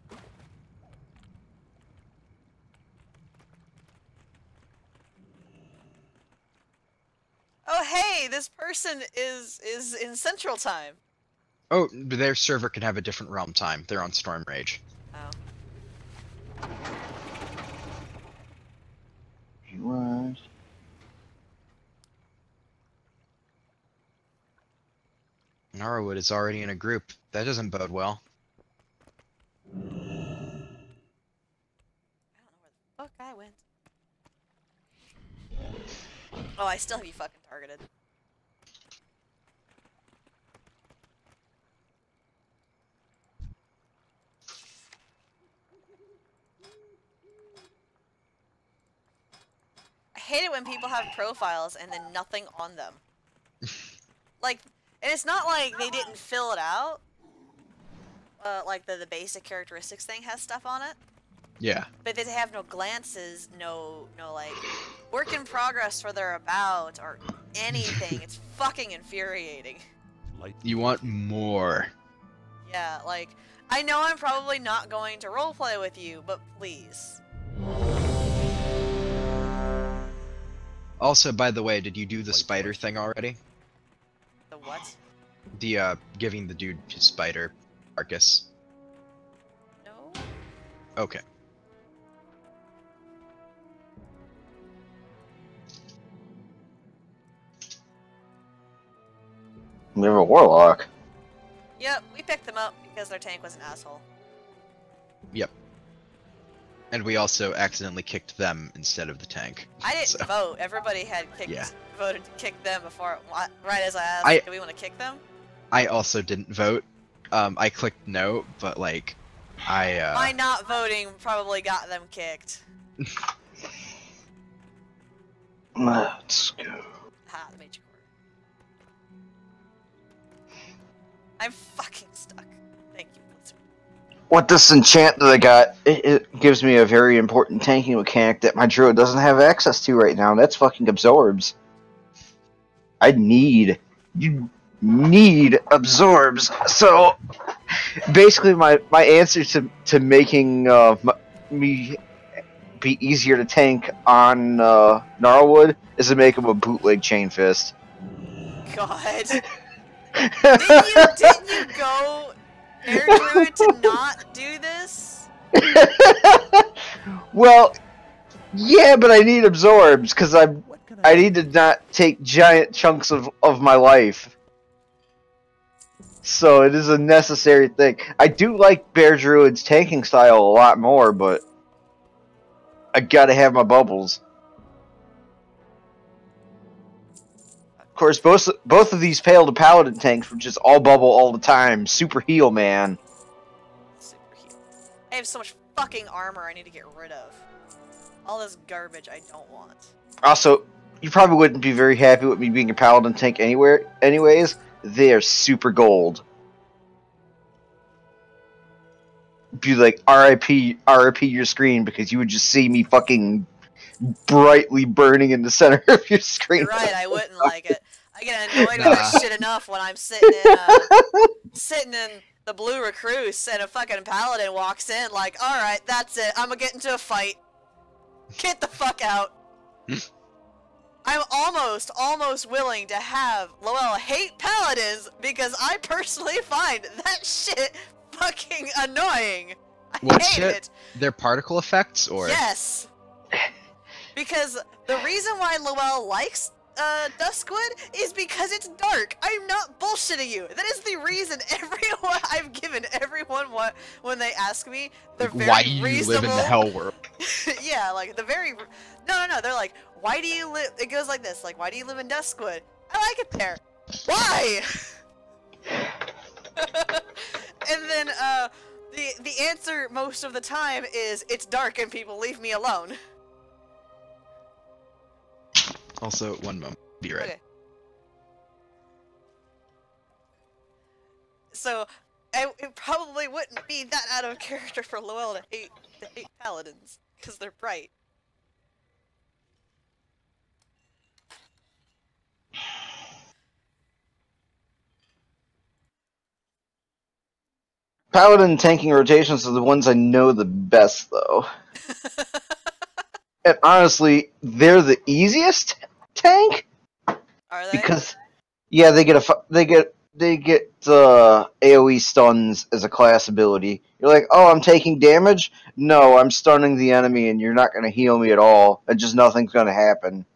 Speaker 1: Oh hey, this person is in Central Time.
Speaker 2: Oh, their server can have a different realm time. They're on Storm Rage.
Speaker 1: Oh.
Speaker 8: UI.
Speaker 2: Narwood is already in a group. That doesn't bode well.
Speaker 1: I don't know where the fuck I went. Oh, I still have you fucking targeted. I hate it when people have profiles and then nothing on them. Like, and it's not like they didn't fill it out. Like the basic characteristics thing has stuff on it.
Speaker 2: Yeah.
Speaker 1: But they have no glances, no like work in progress for their about or anything. It's fucking infuriating.
Speaker 5: Light.
Speaker 2: You want more.
Speaker 1: Yeah, like I know I'm probably not going to roleplay with you, but please.
Speaker 2: Also, by the way, did you do the spider thing already?
Speaker 1: The what?
Speaker 2: The giving the dude his spider carcass.
Speaker 1: No?
Speaker 2: Okay.
Speaker 8: We have a warlock.
Speaker 1: Yep, we picked them up because their tank was an asshole.
Speaker 2: Yep. And we also accidentally kicked them instead of the tank.
Speaker 1: I didn't
Speaker 2: So-
Speaker 1: vote. Everybody had
Speaker 2: Yeah.
Speaker 1: voted to kick them before, right as I asked, do we want to kick them?
Speaker 2: I also didn't vote. I clicked no, but like,
Speaker 1: My not voting probably got them kicked.
Speaker 8: Let's go.
Speaker 1: Ha, the Major Core. I'm fucking stuck. Thank you, Blizzard.
Speaker 8: What this enchant that I got, it gives me a very important tanking mechanic that my druid doesn't have access to right now, and that's fucking absorbs. You need absorbs. So, basically my answer to making me be easier to tank on Gnarlwood is to make him a bootleg chain fist.
Speaker 1: God. Didn't you go Air Druid to not do this?
Speaker 8: Well, yeah, but I need absorbs because I need to not take giant chunks of my life. So it is a necessary thing. I do like Bear Druid's tanking style a lot more, but I gotta have my bubbles. Of course, both of these Pale to Paladin tanks were just all bubble all the time. Super heal, man.
Speaker 1: Super heal. I have so much fucking armor I need to get rid of. All this garbage I don't want.
Speaker 8: Also, you probably wouldn't be very happy with me being a Paladin tank anyways. They are super gold. Be like, RIP your screen, because you would just see me fucking brightly burning in the center of your screen.
Speaker 1: You're right, I wouldn't like it. I get annoyed with that shit enough when I'm sitting in the blue recluse and a fucking paladin walks in like, alright, that's it, I'm gonna get into a fight. Get the fuck out. I'm almost willing to have Lowell hate paladins because I personally find that shit fucking annoying. I
Speaker 2: What
Speaker 1: hate
Speaker 2: shit?
Speaker 1: it.
Speaker 2: Their particle effects, or
Speaker 1: Yes. Because the reason why Lowell likes Duskwood is because it's dark. I'm not bullshitting you. That is the reason I've given everyone what when they ask me. They're
Speaker 2: like,
Speaker 1: very
Speaker 2: why do you
Speaker 1: reasonable.
Speaker 2: live in the hell world?
Speaker 1: Yeah, like the very no. They're like, why do you live? It goes like this. Like, why do you live in Duskwood? I like it there. Why? And then the answer most of the time is it's dark and people leave me alone.
Speaker 2: Also, one moment. Be right.
Speaker 1: Okay. So, it probably wouldn't be that out of character for Lowell to hate paladins, because they're bright.
Speaker 8: Paladin tanking rotations are the ones I know the best, though. And honestly, they're the easiest tank.
Speaker 1: Are they?
Speaker 8: Because, yeah, they get AOE stuns as a class ability. You're like, oh, I'm taking damage? No, I'm stunning the enemy, and you're not going to heal me at all, and just nothing's going to happen.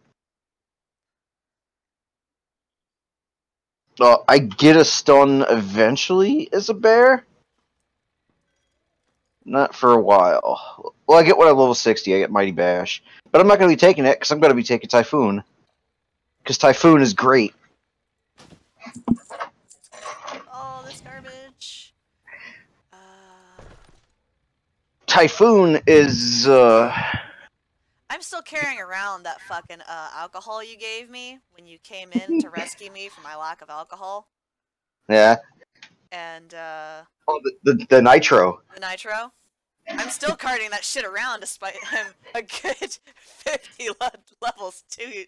Speaker 8: I get a stun eventually as a bear. Not for a while. Well, I get when I'm level 60, I get Mighty Bash. But I'm not going to be taking it, because I'm going to be taking Typhoon. Because Typhoon is great.
Speaker 1: Oh, this garbage.
Speaker 8: Typhoon is,
Speaker 1: I'm still carrying around that fucking alcohol you gave me when you came in to rescue me from my lack of alcohol.
Speaker 8: yeah.
Speaker 1: And
Speaker 8: Oh, the Nitro.
Speaker 1: the nitro. I'm still carting that shit around despite I'm a good 50 levels too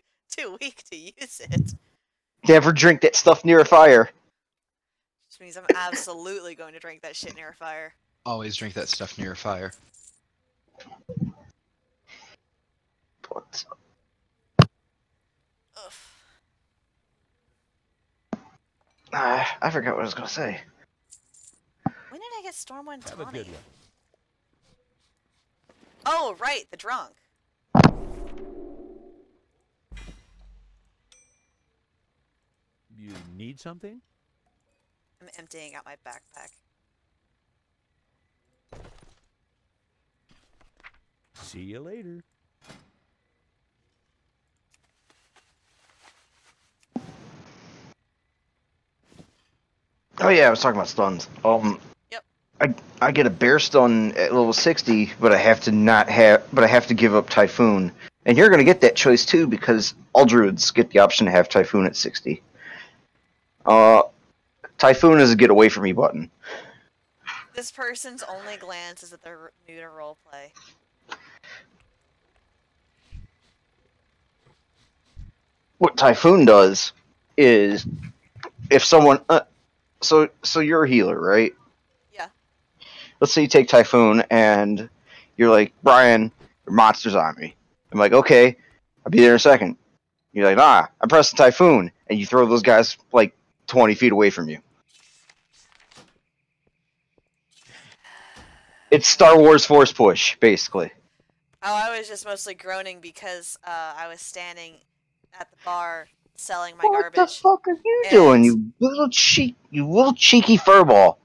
Speaker 1: weak to use it.
Speaker 8: Never drink that stuff near a fire.
Speaker 1: Which means I'm absolutely going to drink that shit near a fire.
Speaker 2: Always drink that stuff near a fire.
Speaker 8: What?
Speaker 1: Ugh.
Speaker 8: I forgot what I was going to say.
Speaker 1: When did I get Stormwind
Speaker 5: Have a
Speaker 1: Tawny?
Speaker 5: good one.
Speaker 1: Oh, right, the drunk.
Speaker 5: You need something?
Speaker 1: I'm emptying out my backpack.
Speaker 6: See you later.
Speaker 8: Oh yeah, I was talking about stuns.
Speaker 1: Yep.
Speaker 8: I get a bear stun at level 60, but I have to give up Typhoon. And you're gonna get that choice too because all druids get the option to have Typhoon at 60. Typhoon is a get away from me button.
Speaker 1: This person's only glance is that they're new to roleplay.
Speaker 8: What Typhoon does is if someone so you're a healer, right?
Speaker 1: Yeah.
Speaker 8: Let's say you take Typhoon and you're like, Brian, your monster's on me. I'm like, okay, I'll be there in a second. You're like, nah, I'm pressing Typhoon, and you throw those guys like 20 feet away from you. It's Star Wars Force Push, basically.
Speaker 1: Oh, I was just mostly groaning because I was standing at the bar selling my garbage.
Speaker 8: What the fuck are you doing, you little cheeky furball?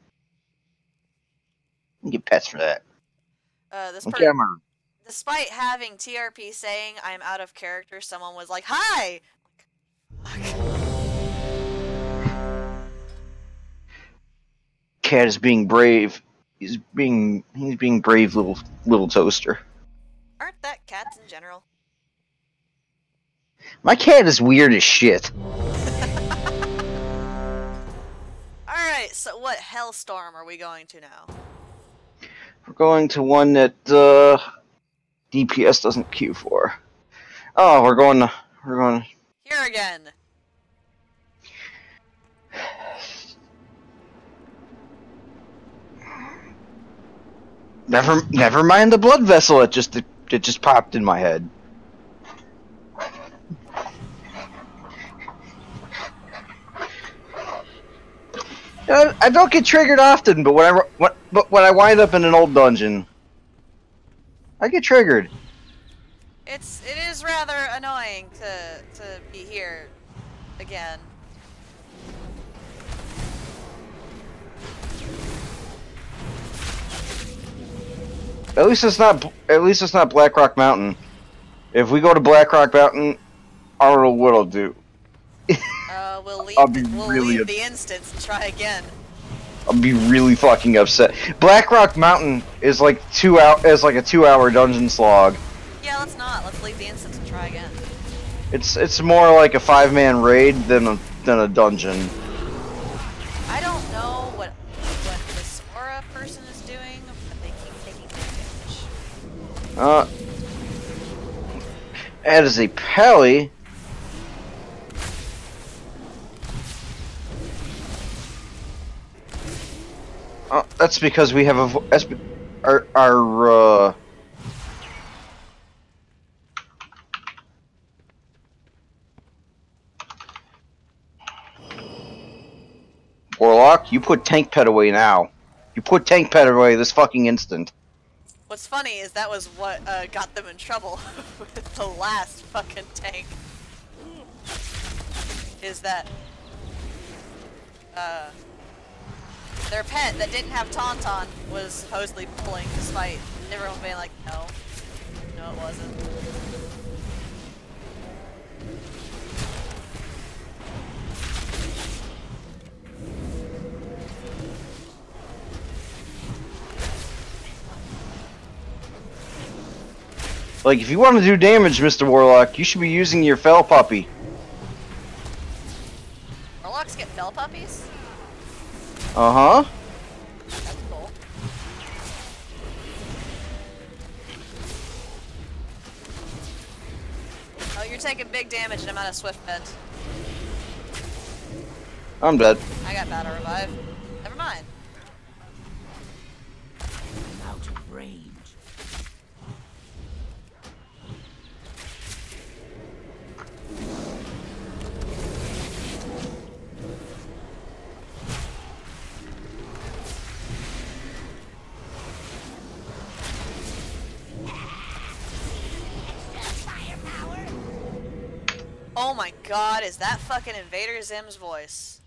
Speaker 8: You get pets for that.
Speaker 1: This
Speaker 8: Okay, I'm on.
Speaker 1: Despite having TRP saying I'm out of character, someone was like, "Hi!"
Speaker 8: Cat is being brave. He's being brave, little toaster.
Speaker 1: Aren't that cats in general?
Speaker 8: My cat is weird as shit.
Speaker 1: Alright, so what hellstorm are we going to now?
Speaker 8: We're going to one that DPS doesn't queue for. Oh, we're going.
Speaker 1: Here again.
Speaker 8: Never mind the blood vessel. It just popped in my head. I don't get triggered often, but when I wind up in an old dungeon, I get triggered.
Speaker 1: It is rather annoying to be here again.
Speaker 8: At least it's not Blackrock Mountain. If we go to Blackrock Mountain, Arnold what'll do.
Speaker 1: We'll leave,
Speaker 8: I'll be
Speaker 1: leave the instance and try again.
Speaker 8: I'll be really fucking upset. Blackrock Mountain is like a 2-hour dungeon slog.
Speaker 1: Yeah, let's not. Let's leave the instance and try again.
Speaker 8: It's more like a 5-man raid than a dungeon.
Speaker 1: I don't know what this aura person is doing, but they keep taking damage.
Speaker 8: As a pally. That's because we have our Warlock, you put Tank Pet away now. You put Tank Pet away this fucking instant.
Speaker 1: What's funny is that was what got them in trouble with the last fucking tank. Is that their pet that didn't have Tauntaun was supposedly pulling despite everyone being like, no, it wasn't.
Speaker 8: Like, if you want to do damage, Mr. Warlock, you should be using your Fell Puppy.
Speaker 1: Warlocks get fell puppies?
Speaker 8: Uh-huh.
Speaker 1: That's cool. Oh, you're taking big damage and I'm out of Swift Bend.
Speaker 8: I'm dead.
Speaker 1: I got Battle Revive. Never mind.
Speaker 7: Out of range.
Speaker 1: Oh my god, is that fucking Invader Zim's voice?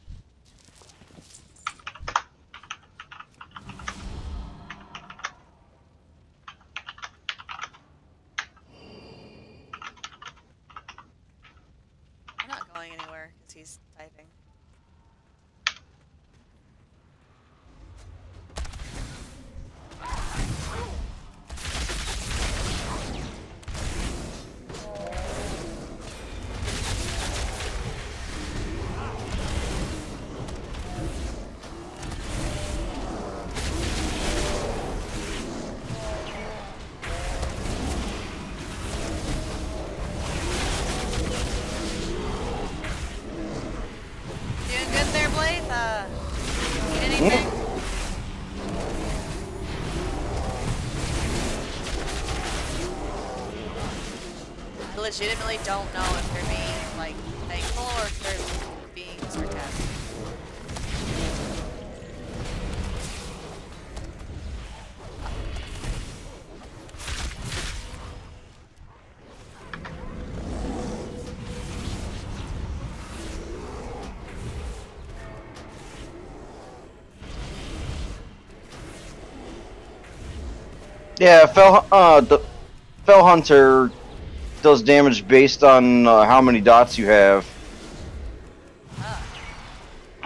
Speaker 1: anything? I legitimately don't know if they're being, like, thankful or if they're being sarcastic.
Speaker 8: Yeah, the Fell Hunter does damage based on how many dots you have.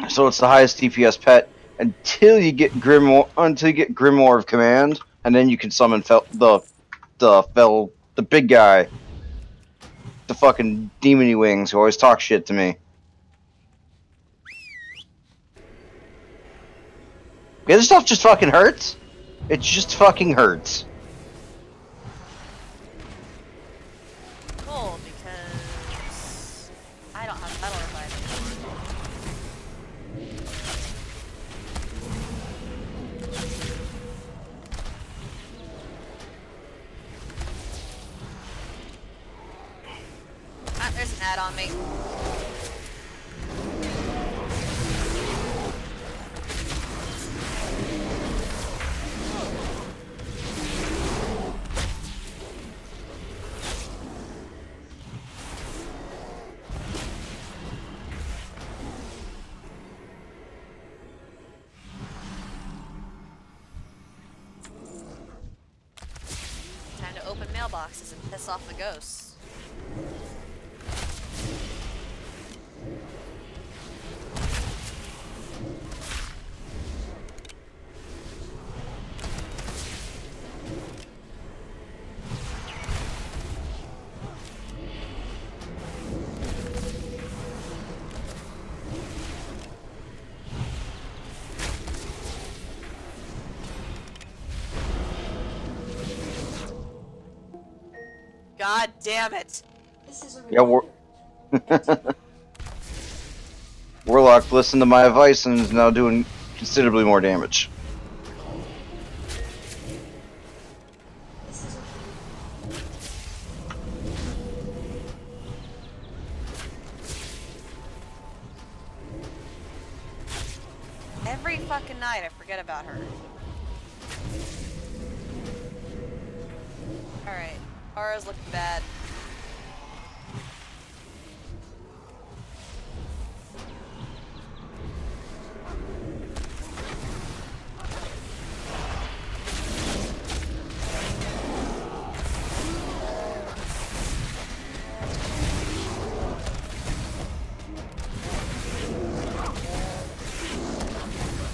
Speaker 8: So it's the highest DPS pet until you get Grimoire of Command, and then you can summon the big guy, the fucking demony wings who always talk shit to me. Yeah, this stuff just fucking hurts. It just fucking hurts.
Speaker 1: Cool, because I don't have Battle Revive anymore. Ah, there's an add-on, mate. Time to open mailboxes and piss off the ghosts. God damn it!
Speaker 8: Yeah, Warlock listened to my advice and is now doing considerably more damage.
Speaker 1: Every fucking night I forget about her. Alright, Aura's looking bad.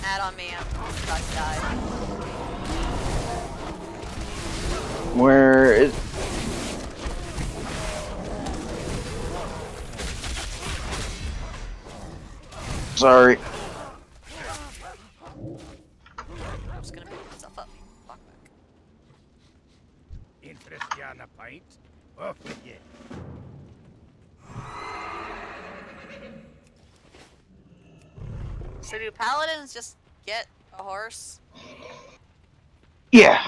Speaker 1: Add on me, I'm about to die.
Speaker 8: Where is... Sorry.
Speaker 1: I'm just gonna pick myself up. Walk back.
Speaker 6: Interest you on a pint? Oh, yeah.
Speaker 1: So do paladins just get a horse?
Speaker 8: Yeah.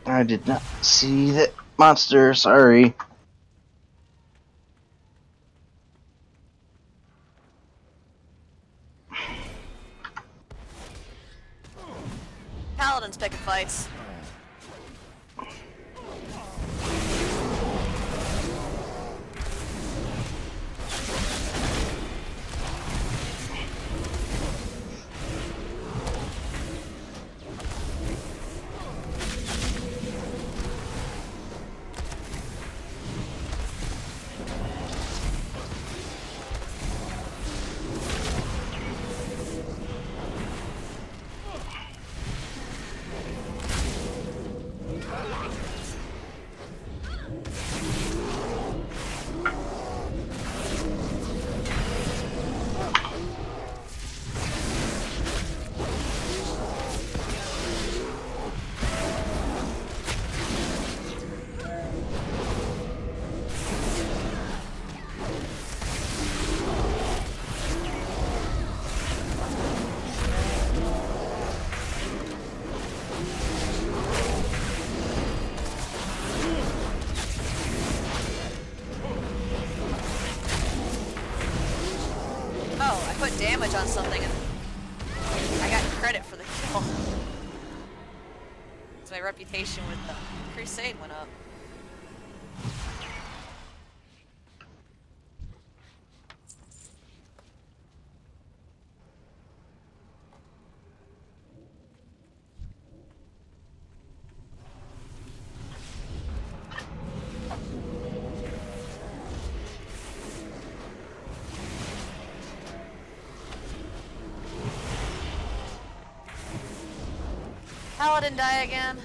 Speaker 8: I did not see that monster, sorry.
Speaker 1: Paladins picking fights. I put damage on something and I got credit for the kill. So my reputation with the crusade went up. Paladin die again.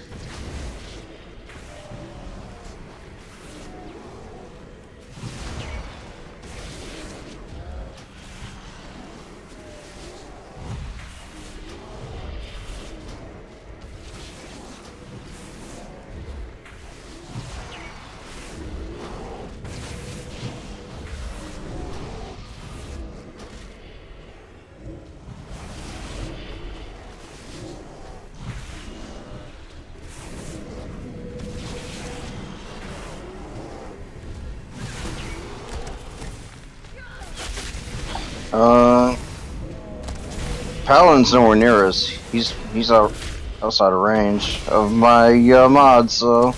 Speaker 8: Paladin's nowhere near us. He's outside of range of my mods, so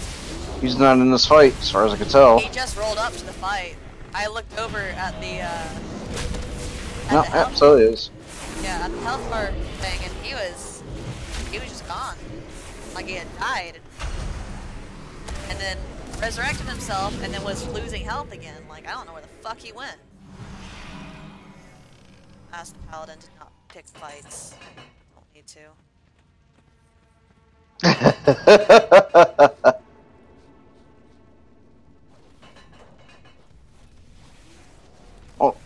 Speaker 8: he's not in this fight, as far as I can tell.
Speaker 1: He just rolled up to the fight. I looked over at the
Speaker 8: No, so it is.
Speaker 1: Yeah, at the health bar thing, and he was just gone. Like he had died. And then resurrected himself, and then was losing health again. Like, I don't know where the fuck he went. Asked the Paladin to not pick fights. Don't need to.
Speaker 8: Well,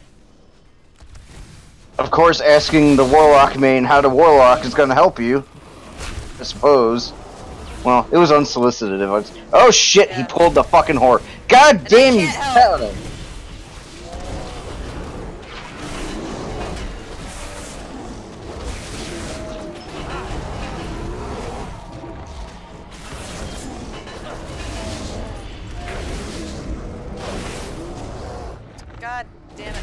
Speaker 8: of course, asking the Warlock main how to Warlock is going to help you, I suppose. Well, it was unsolicited. Oh shit,
Speaker 1: Yeah.
Speaker 8: he pulled the fucking whore. God damn you,
Speaker 1: can't help.
Speaker 8: Paladin.
Speaker 1: God damn it.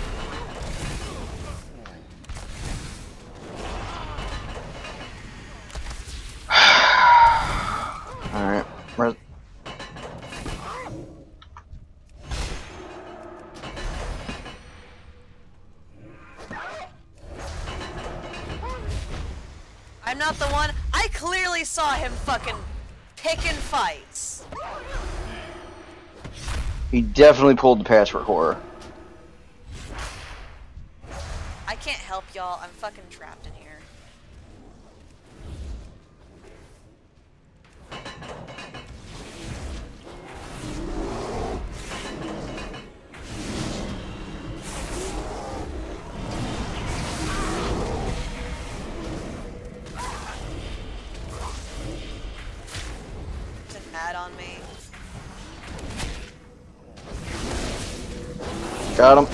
Speaker 8: Alright.
Speaker 1: I'm not the one. I clearly saw him fucking picking fights.
Speaker 8: He definitely pulled the Patchwork Horror.
Speaker 1: I can't help y'all. I'm fucking trapped in here. It's an ad on me.
Speaker 8: Got him.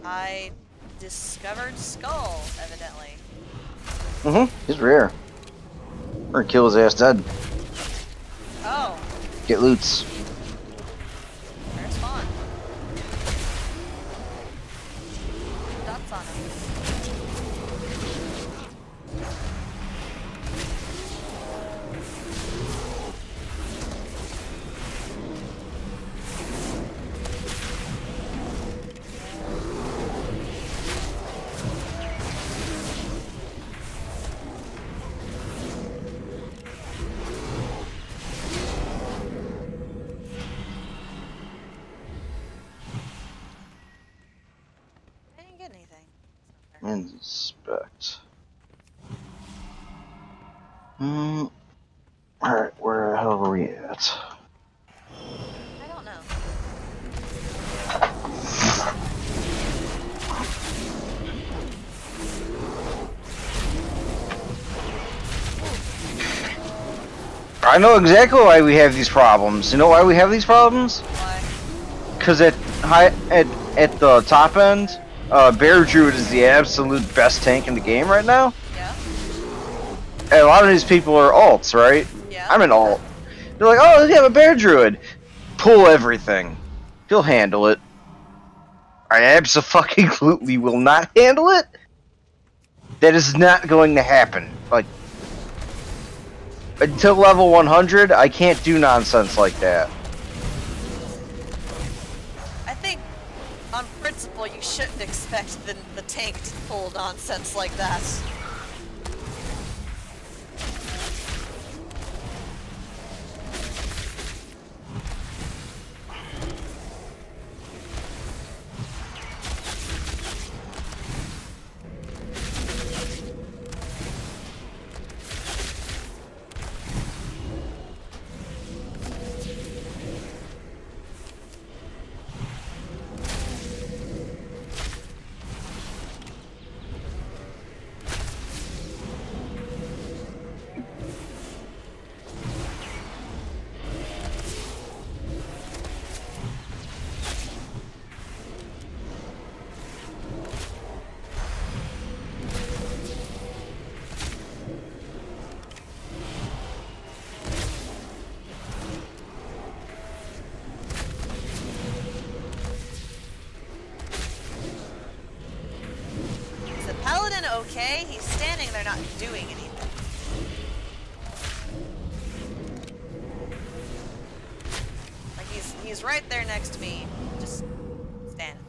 Speaker 1: I discovered Skull, evidently.
Speaker 8: He's rare. Or kill his ass dead.
Speaker 1: Oh,
Speaker 8: Get loots.
Speaker 1: there's spawn. Dots on him. I didn't get anything.
Speaker 8: Inspect. Alright, where the hell are we at?
Speaker 1: I don't know.
Speaker 8: I know exactly why we have these problems. You know why we have these problems?
Speaker 1: Why?
Speaker 8: Because at the top end, Bear Druid is the absolute best tank in the game right now.
Speaker 1: Yeah.
Speaker 8: And a lot of these people are alts, right?
Speaker 1: Yeah.
Speaker 8: I'm an alt. They're like, oh, they have a Bear Druid. Pull everything. He'll handle it. I absolutely will not handle it. That is not going to happen. Like, until level 100, I can't do nonsense like that.
Speaker 1: I think, on principle, you shouldn't expect the tank to pull nonsense like that. Okay, he's standing there not doing anything. Like he's right there next to me, just standing.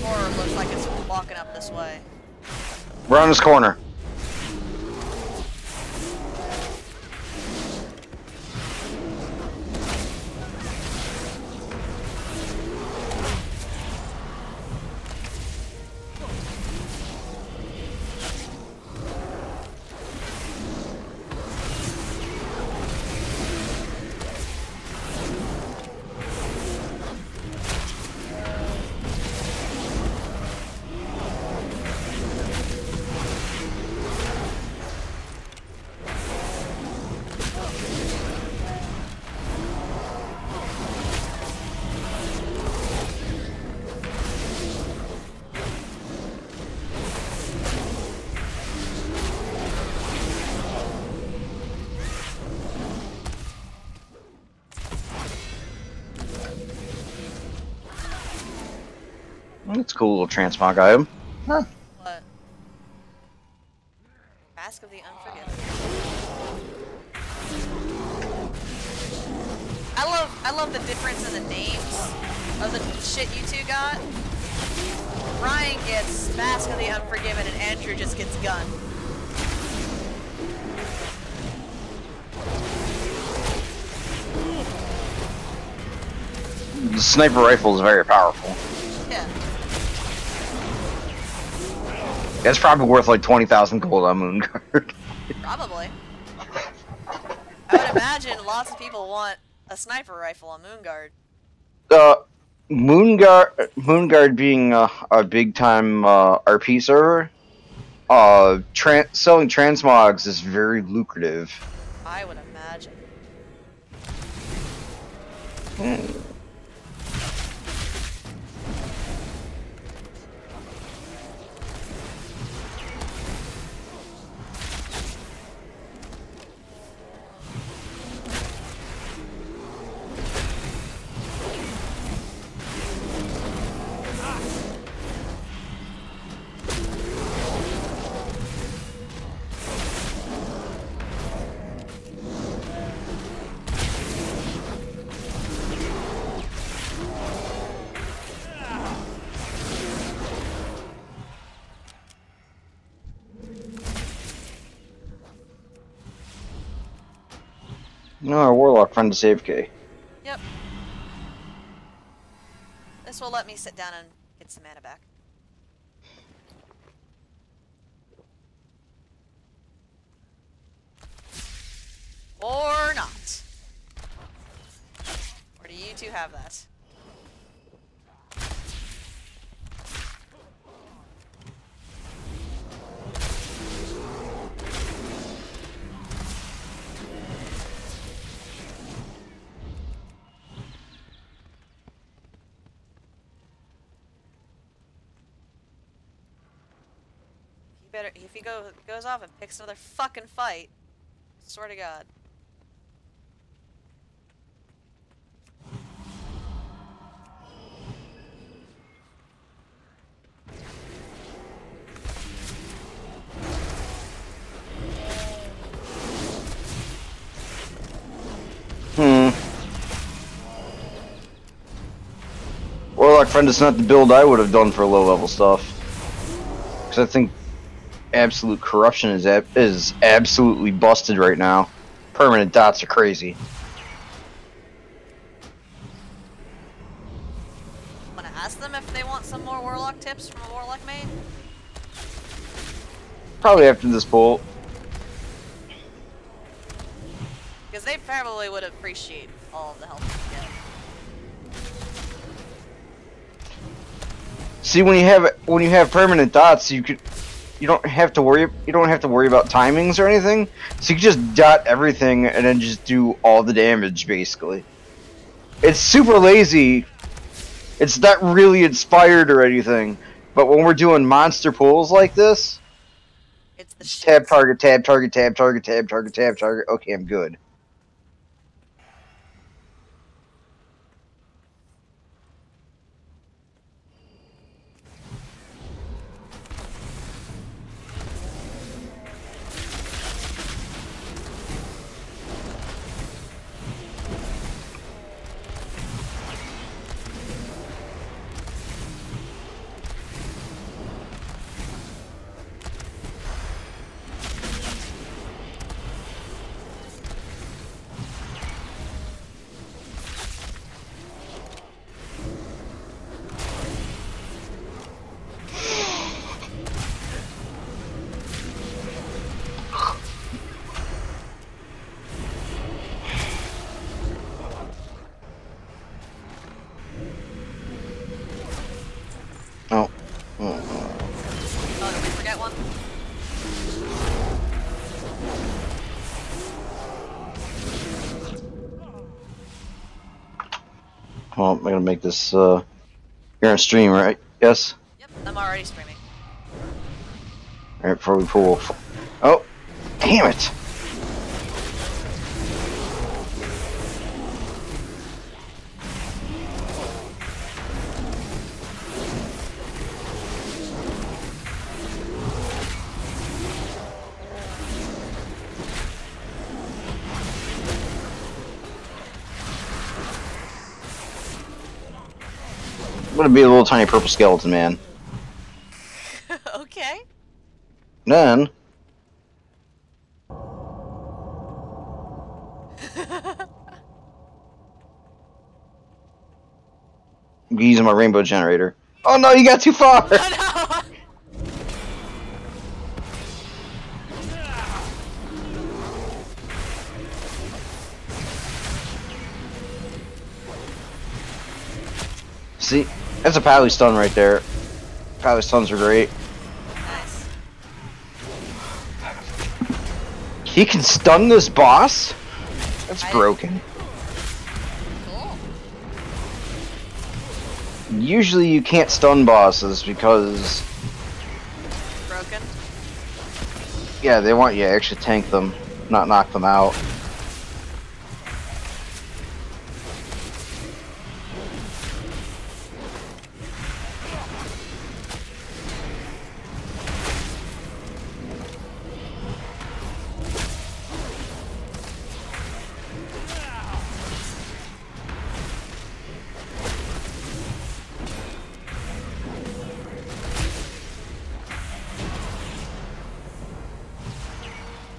Speaker 1: Horror looks like it's walking up this way.
Speaker 8: We're on this corner. That's a cool little transmog item. Huh.
Speaker 1: What? Mask of the Unforgiven. I love the difference in the names of the shit you two got. Ryan gets Mask of the Unforgiven and Andrew just gets gun.
Speaker 8: The sniper rifle is very powerful.
Speaker 1: Yeah.
Speaker 8: That's probably worth like 20,000 gold on Moonguard.
Speaker 1: Probably. I would imagine lots of people want a sniper rifle on Moonguard.
Speaker 8: Moonguard being a big time RP server, selling transmogs is very lucrative.
Speaker 1: I would imagine.
Speaker 8: No, our warlock friend is AFK.
Speaker 1: Yep. This will let me sit down and get some mana back. Or not. Or do you two have that? Better if he goes off and picks another fucking fight. Swear to God.
Speaker 8: Warlock friend is not the build I would have done for low level stuff. Because I think absolute corruption is absolutely busted right now. Permanent dots are crazy.
Speaker 1: Want to ask them if they want some more warlock tips from a warlock main?
Speaker 8: Probably after this bolt.
Speaker 1: Because they probably would appreciate all of the help you get.
Speaker 8: See, when you have permanent dots, you don't have to worry about timings or anything. So you can just dot everything and then just do all the damage basically. It's super lazy. It's not really inspired or anything. But when we're doing monster pulls like this,
Speaker 1: It's the
Speaker 8: just tab target, tab target, tab target, tab target, tab target. Okay, I'm good.
Speaker 1: Oh, did we forget one?
Speaker 8: Well, I'm gonna make this. You're on stream, right? Yes.
Speaker 1: Yep, I'm already streaming.
Speaker 8: All right, before we pull. Oh, damn it! I'm gonna be a little tiny purple skeleton man.
Speaker 1: Okay.
Speaker 8: Then I'm using my rainbow generator. Oh no, you got too far!
Speaker 1: Oh, no.
Speaker 8: See, that's a pally stun right there. Pally stuns are great.
Speaker 1: Nice.
Speaker 8: He can stun this boss? That's broken.
Speaker 1: Cool.
Speaker 8: Usually you can't stun bosses because,
Speaker 1: Broken.
Speaker 8: yeah, they want you to actually tank them, not knock them out.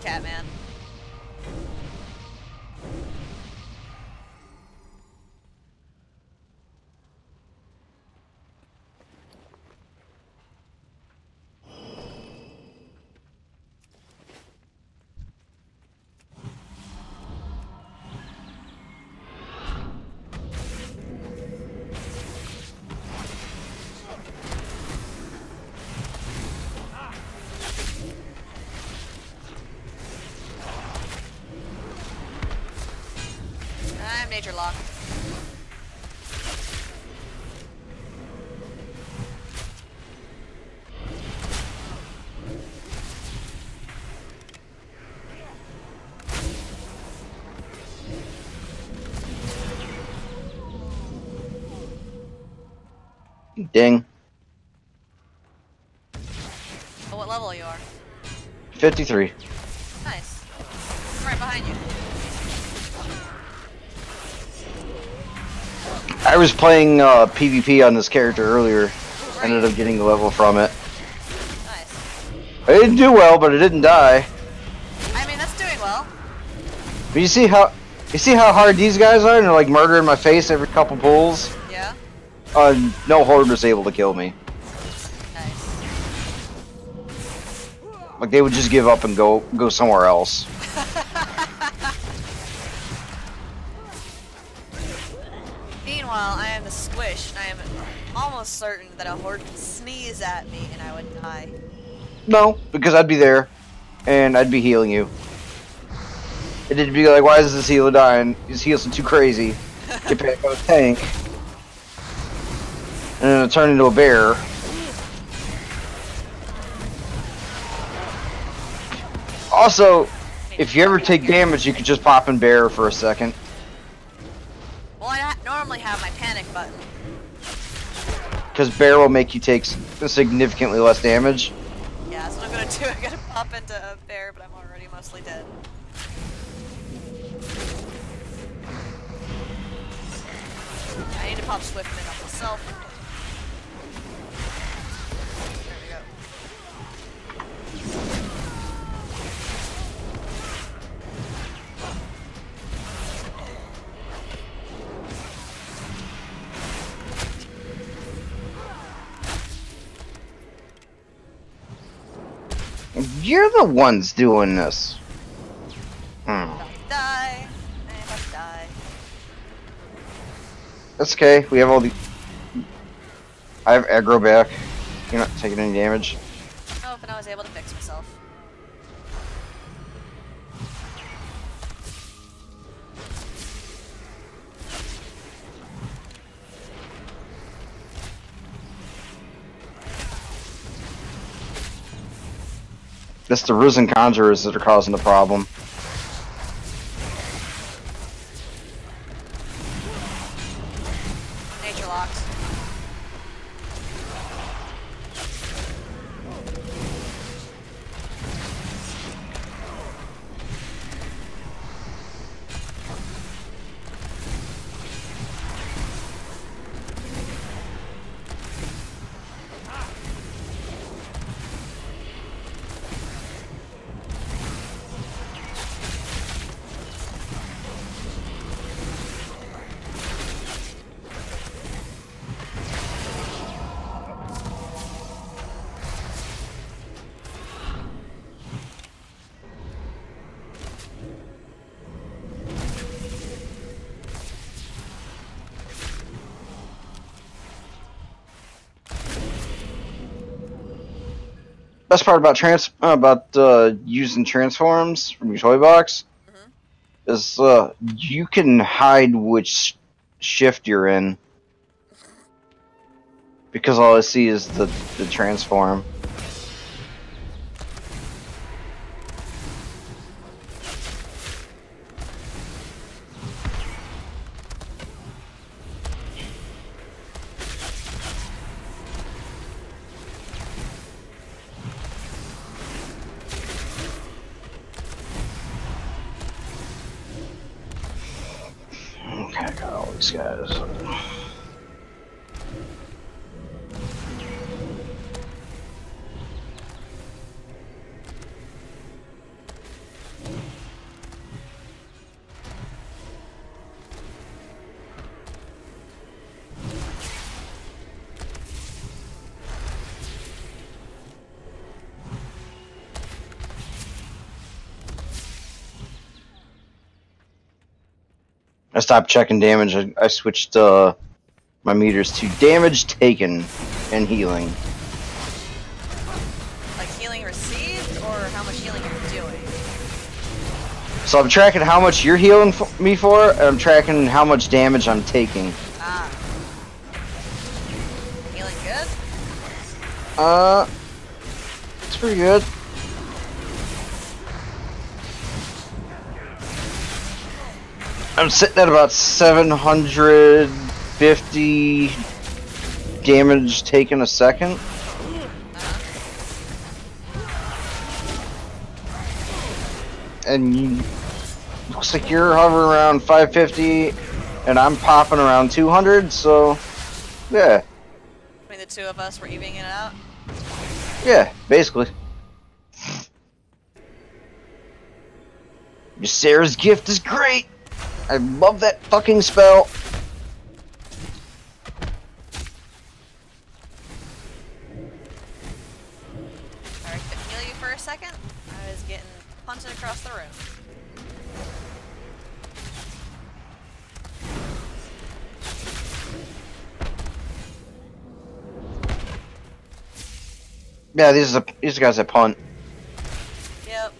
Speaker 1: Catman. I'm nature lock.
Speaker 8: Ding.
Speaker 1: Oh, what level you are?
Speaker 8: 53.
Speaker 1: Nice. I'm right behind you.
Speaker 8: I was playing PvP on this character earlier. Ended up getting the level from it.
Speaker 1: Nice.
Speaker 8: I didn't do well, but I didn't die.
Speaker 1: I mean, that's doing well.
Speaker 8: But you see how hard these guys are, and they're like murdering my face every couple pulls.
Speaker 1: Yeah.
Speaker 8: No horde was able to kill me.
Speaker 1: Nice.
Speaker 8: Like they would just give up and go somewhere else.
Speaker 1: Meanwhile, I am the Squish, and I am almost certain that a horde would sneeze at me and I would die.
Speaker 8: No, because I'd be there, and I'd be healing you. It'd be like, why is this healer dying? His heals are too crazy. Get back on the tank. And then it'll turn into a bear. Also, if you ever take damage, you could just pop in bear for a second.
Speaker 1: Well, I normally have my panic button.
Speaker 8: Because bear will make you take significantly less damage.
Speaker 1: Yeah, that's what I'm gonna do. I'm gonna pop into a bear, but I'm already mostly dead. I need to pop Swiftman on myself. There we go.
Speaker 8: You're the ones doing this.
Speaker 1: Die. I'm about to die.
Speaker 8: That's okay. We have all the. I have aggro back. You're not taking any damage.
Speaker 1: Oh, but I was able to fix myself.
Speaker 8: It's the Risen Conjurers that are causing the problem.
Speaker 1: Nature locks.
Speaker 8: best part about using transforms from your toy box is you can hide which shift you're in because all I see is the transform. Okay, I got all these guys. I stopped checking damage. I switched my meters to damage taken and healing.
Speaker 1: Like healing received, or how much healing you're doing?
Speaker 8: So I'm tracking how much you're healing me for, and I'm tracking how much damage I'm taking.
Speaker 1: Ah. Healing good?
Speaker 8: It's pretty good. I'm sitting at about 750 damage taken a second. And looks like you're hovering around 550, and I'm popping around 200, so yeah.
Speaker 1: Between the two of us, we're evening it out?
Speaker 8: Yeah, basically. Sarah's gift is great! I love that fucking spell.
Speaker 1: Alright, could heal you for a second? I was getting punted across the room.
Speaker 8: Yeah, these guys that punt.
Speaker 1: Yep.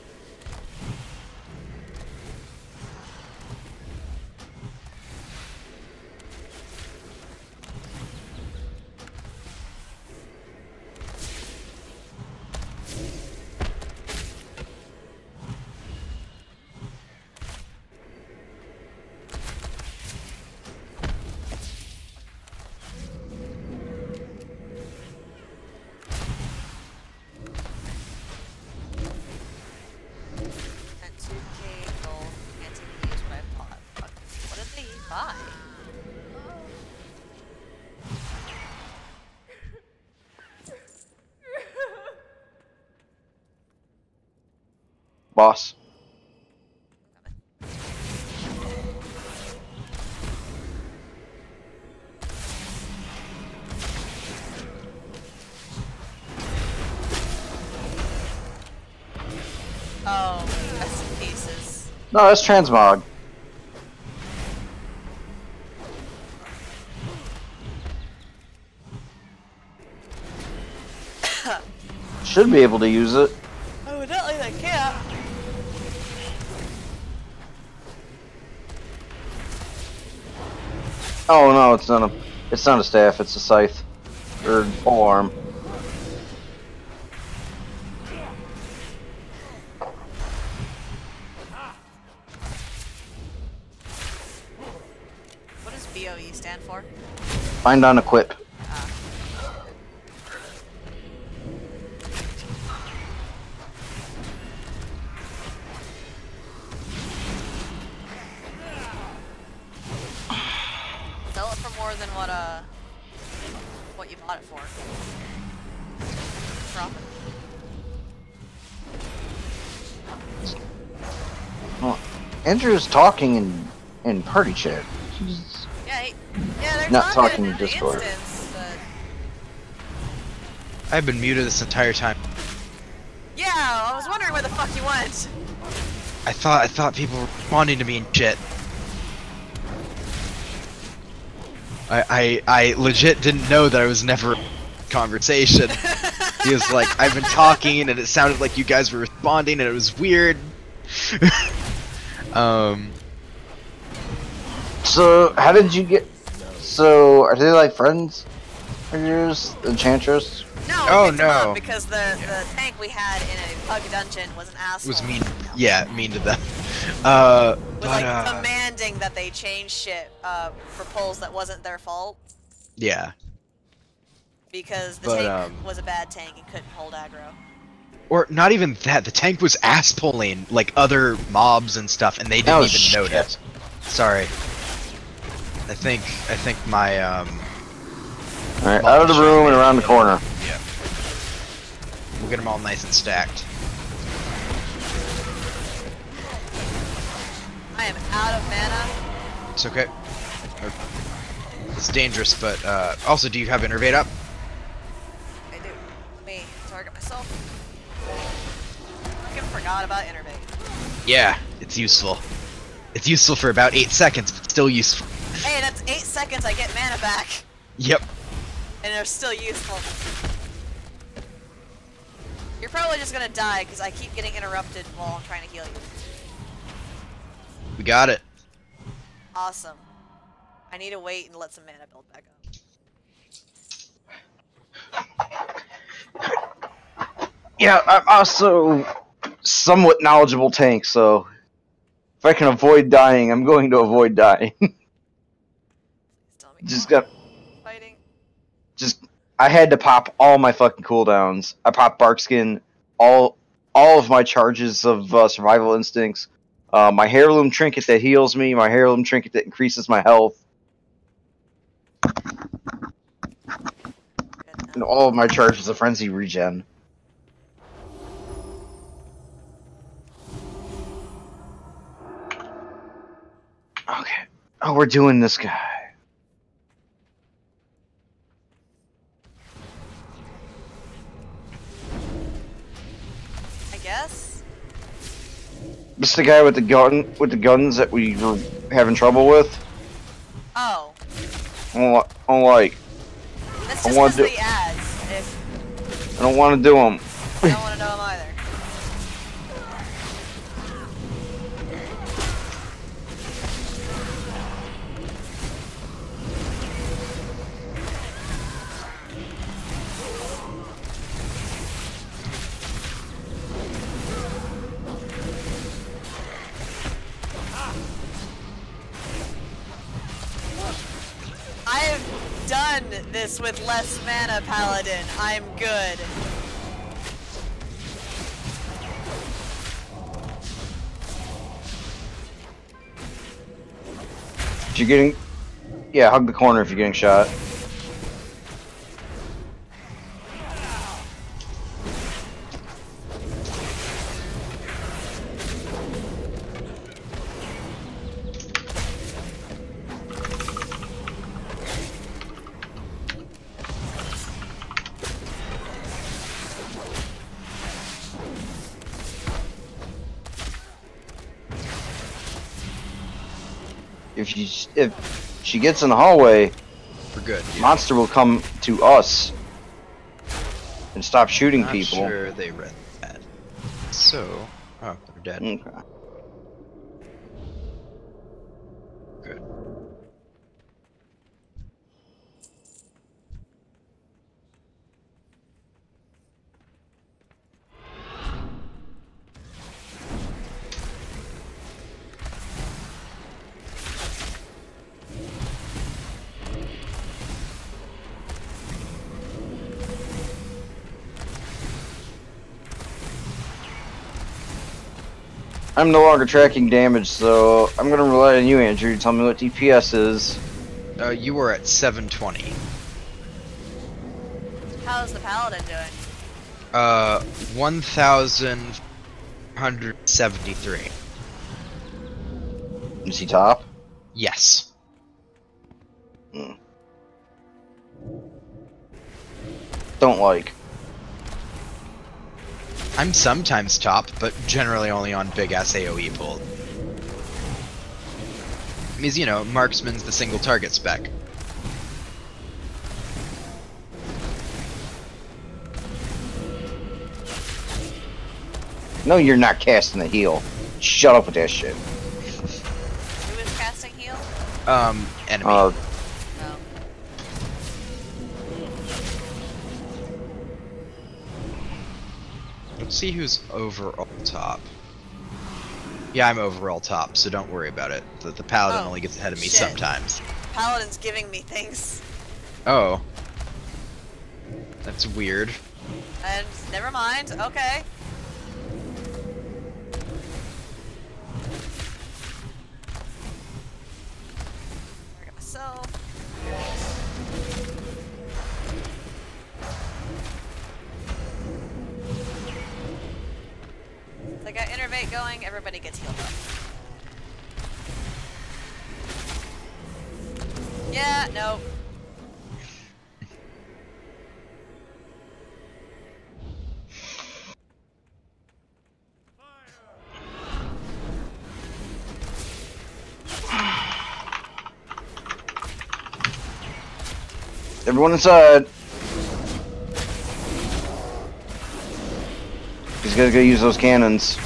Speaker 1: Buy.
Speaker 8: Boss.
Speaker 1: Oh, that's in pieces.
Speaker 8: No, that's transmog. Should be able to use it.
Speaker 1: Evidently they can't.
Speaker 8: Oh no, it's not a staff, it's a scythe. Or polearm.
Speaker 1: What does BOE stand for?
Speaker 8: Find on equip.
Speaker 1: Sell it for more than what you bought it for. Profit.
Speaker 8: Well, Andrew's talking in party chat. He's
Speaker 1: Yeah, they're
Speaker 8: not talking
Speaker 1: in
Speaker 8: in
Speaker 1: the
Speaker 8: Discord.
Speaker 1: instance, but...
Speaker 2: I've been muted this entire time.
Speaker 1: Yeah, I was wondering where the fuck you went.
Speaker 2: I thought people were responding to me and shit. I legit didn't know that I was never in conversation. He was like, I've been talking and it sounded like you guys were responding and it was weird.
Speaker 8: So, how did you get... So, are they like friends of yours? Enchantress?
Speaker 1: No,
Speaker 2: Oh,
Speaker 1: we picked him
Speaker 2: no.
Speaker 1: up because the tank we had in a pug dungeon was an asshole.
Speaker 2: Was mean, yeah, mean to them.
Speaker 1: Was
Speaker 2: But,
Speaker 1: like demanding that they change shit for pulls that wasn't their fault
Speaker 2: yeah.
Speaker 1: because the
Speaker 2: But,
Speaker 1: tank was a bad tank and couldn't hold aggro.
Speaker 2: Or not even that, the tank was ass pulling like other mobs and stuff and they didn't
Speaker 8: Oh,
Speaker 2: even
Speaker 8: shit.
Speaker 2: notice. Sorry. I think my
Speaker 8: Alright, out of the room and around the corner.
Speaker 2: Yeah. We'll get them all nice and stacked.
Speaker 1: I am out of mana.
Speaker 2: It's okay. It's dangerous, but also, do you have Innervate up?
Speaker 1: I do. Let me target myself. I forgot about Innervate.
Speaker 2: Yeah, it's useful. It's useful for about 8 seconds, but still useful.
Speaker 1: Hey, that's 8 seconds I get mana back.
Speaker 2: Yep.
Speaker 1: And they're still useful. You're probably just gonna die because I keep getting interrupted while I'm trying to heal you.
Speaker 2: We got it.
Speaker 1: Awesome. I need to wait and let some mana build back up.
Speaker 8: Yeah, I'm also somewhat knowledgeable tank, so if I can avoid dying, I'm going to avoid dying.
Speaker 1: Tell me.
Speaker 8: Just got,
Speaker 1: Fighting.
Speaker 8: I had to pop all my fucking cooldowns. I popped Barkskin, all of my charges of survival instincts, my heirloom trinket that heals me, my heirloom trinket that increases my health, and all of my charges of frenzy regen. Okay. Oh, we're doing this guy.
Speaker 1: I guess.
Speaker 8: This the guy with the gun, with the guns that we were having trouble with.
Speaker 1: Oh.
Speaker 8: I don't like.
Speaker 1: That's
Speaker 8: I
Speaker 1: just
Speaker 8: wanna
Speaker 1: because
Speaker 8: do-
Speaker 1: the ads. If
Speaker 8: I don't want to do them.
Speaker 1: I don't want to know them either. I've done this with less mana, Paladin. I'm good.
Speaker 8: If you're getting, yeah, hug the corner if you're getting shot. If she gets in the hallway,
Speaker 2: We're good. Yeah.
Speaker 8: monster will come to us and stop shooting
Speaker 2: Not
Speaker 8: people.
Speaker 2: sure they read that. So, oh, they're dead.
Speaker 8: Okay.
Speaker 2: Good.
Speaker 8: I'm no longer tracking damage, so I'm gonna rely on you, Andrew, to tell me what DPS is.
Speaker 2: You were at 720.
Speaker 1: How's the Paladin doing?
Speaker 2: 1,173.
Speaker 8: Is he top?
Speaker 2: Yes.
Speaker 8: Don't like.
Speaker 2: I'm sometimes top, but generally only on big ass AoE pull. Means, you know, marksman's the single target spec.
Speaker 8: No, you're not casting the heal. Shut up with that shit.
Speaker 1: Who is casting heal?
Speaker 2: Enemy.
Speaker 1: Oh.
Speaker 2: Let's see who's overall top. Yeah, I'm overall top, so don't worry about it. The paladin only gets ahead of me
Speaker 1: shit.
Speaker 2: sometimes.
Speaker 1: Paladin's giving me things.
Speaker 2: Oh. That's weird.
Speaker 1: And never mind. Okay. Target myself. So I got Innervate going, everybody gets healed up. Yeah, no.
Speaker 8: Everyone inside. He's gonna go use those cannons.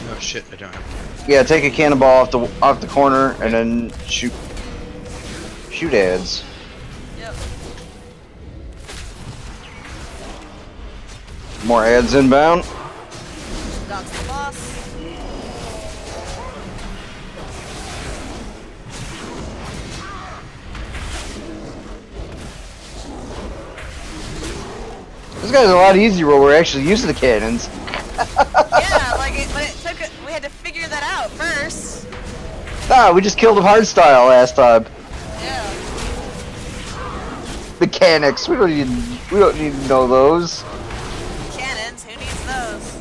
Speaker 2: Oh shit, I don't have.
Speaker 8: Yeah, take a cannonball off the corner and then shoot ads.
Speaker 1: Yep.
Speaker 8: More ads inbound.
Speaker 1: Dodge the boss.
Speaker 8: This guy's a lot easier when we're actually using the cannons.
Speaker 1: Yeah, like we had to figure that out first.
Speaker 8: Ah, we just killed him hardstyle last time.
Speaker 1: Yeah.
Speaker 8: Mechanics, we don't need to know those.
Speaker 1: Cannons, who needs those?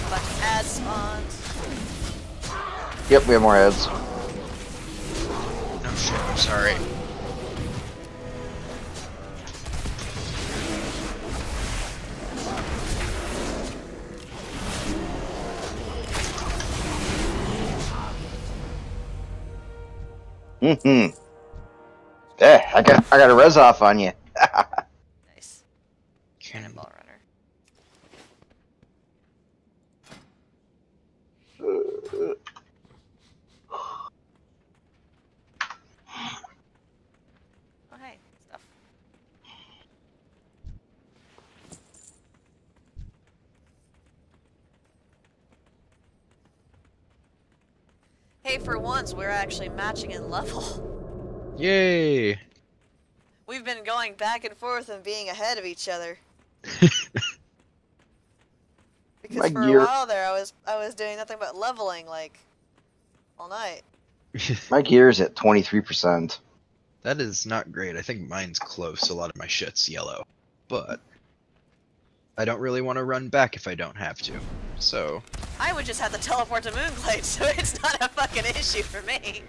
Speaker 1: A bunch of ad spawns.
Speaker 8: Yep, we have more ads.
Speaker 2: No shit, I'm sorry.
Speaker 8: Mm-hmm. Yeah, I got a res off on you.
Speaker 1: Nice. Cannonball runner. Oh hey, stuff. Hey, for once, we're actually matching in level.
Speaker 2: Yay!
Speaker 1: We've been going back and forth and being ahead of each other. Because
Speaker 8: My
Speaker 1: for
Speaker 8: gear-
Speaker 1: a while there, I was doing nothing but leveling, like, all night.
Speaker 8: My gear's at 23%.
Speaker 2: That is not great. I think mine's close. A lot of my shit's yellow. But I don't really want to run back if I don't have to. So
Speaker 1: I would just have to teleport to Moonglade, so it's not a fucking issue for me.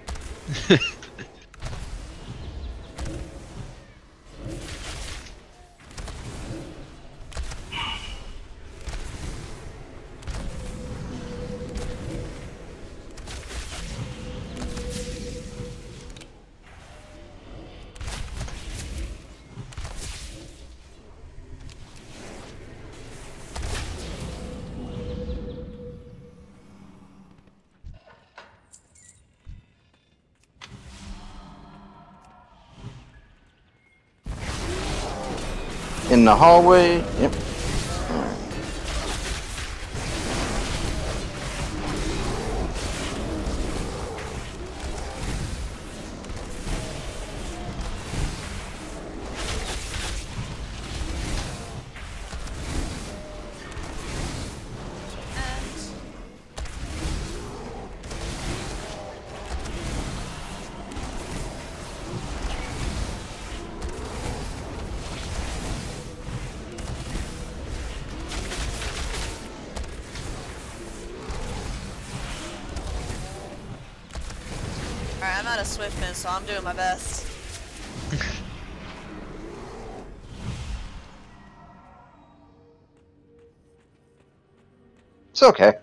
Speaker 8: In the hallway. Yep.
Speaker 1: Alright, I'm out of Swiftman, so I'm doing my best.
Speaker 8: It's okay.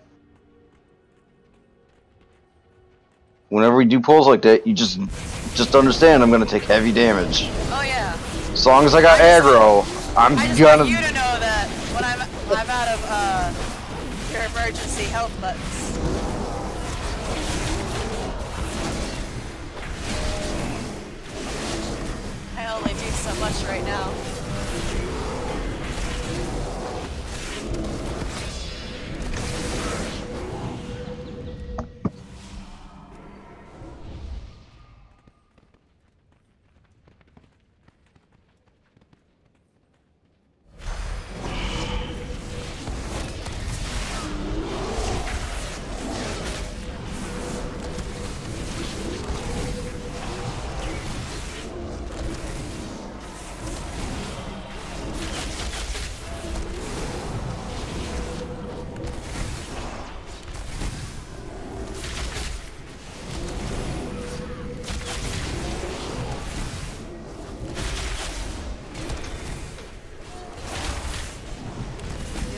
Speaker 8: whenever we do pulls like that, you just understand I'm gonna take heavy damage.
Speaker 1: Oh yeah.
Speaker 8: As long as I got aggro, I'm
Speaker 1: I just
Speaker 8: gonna.
Speaker 1: want you to know that when I'm out of your emergency health buttons. I only do so much right now.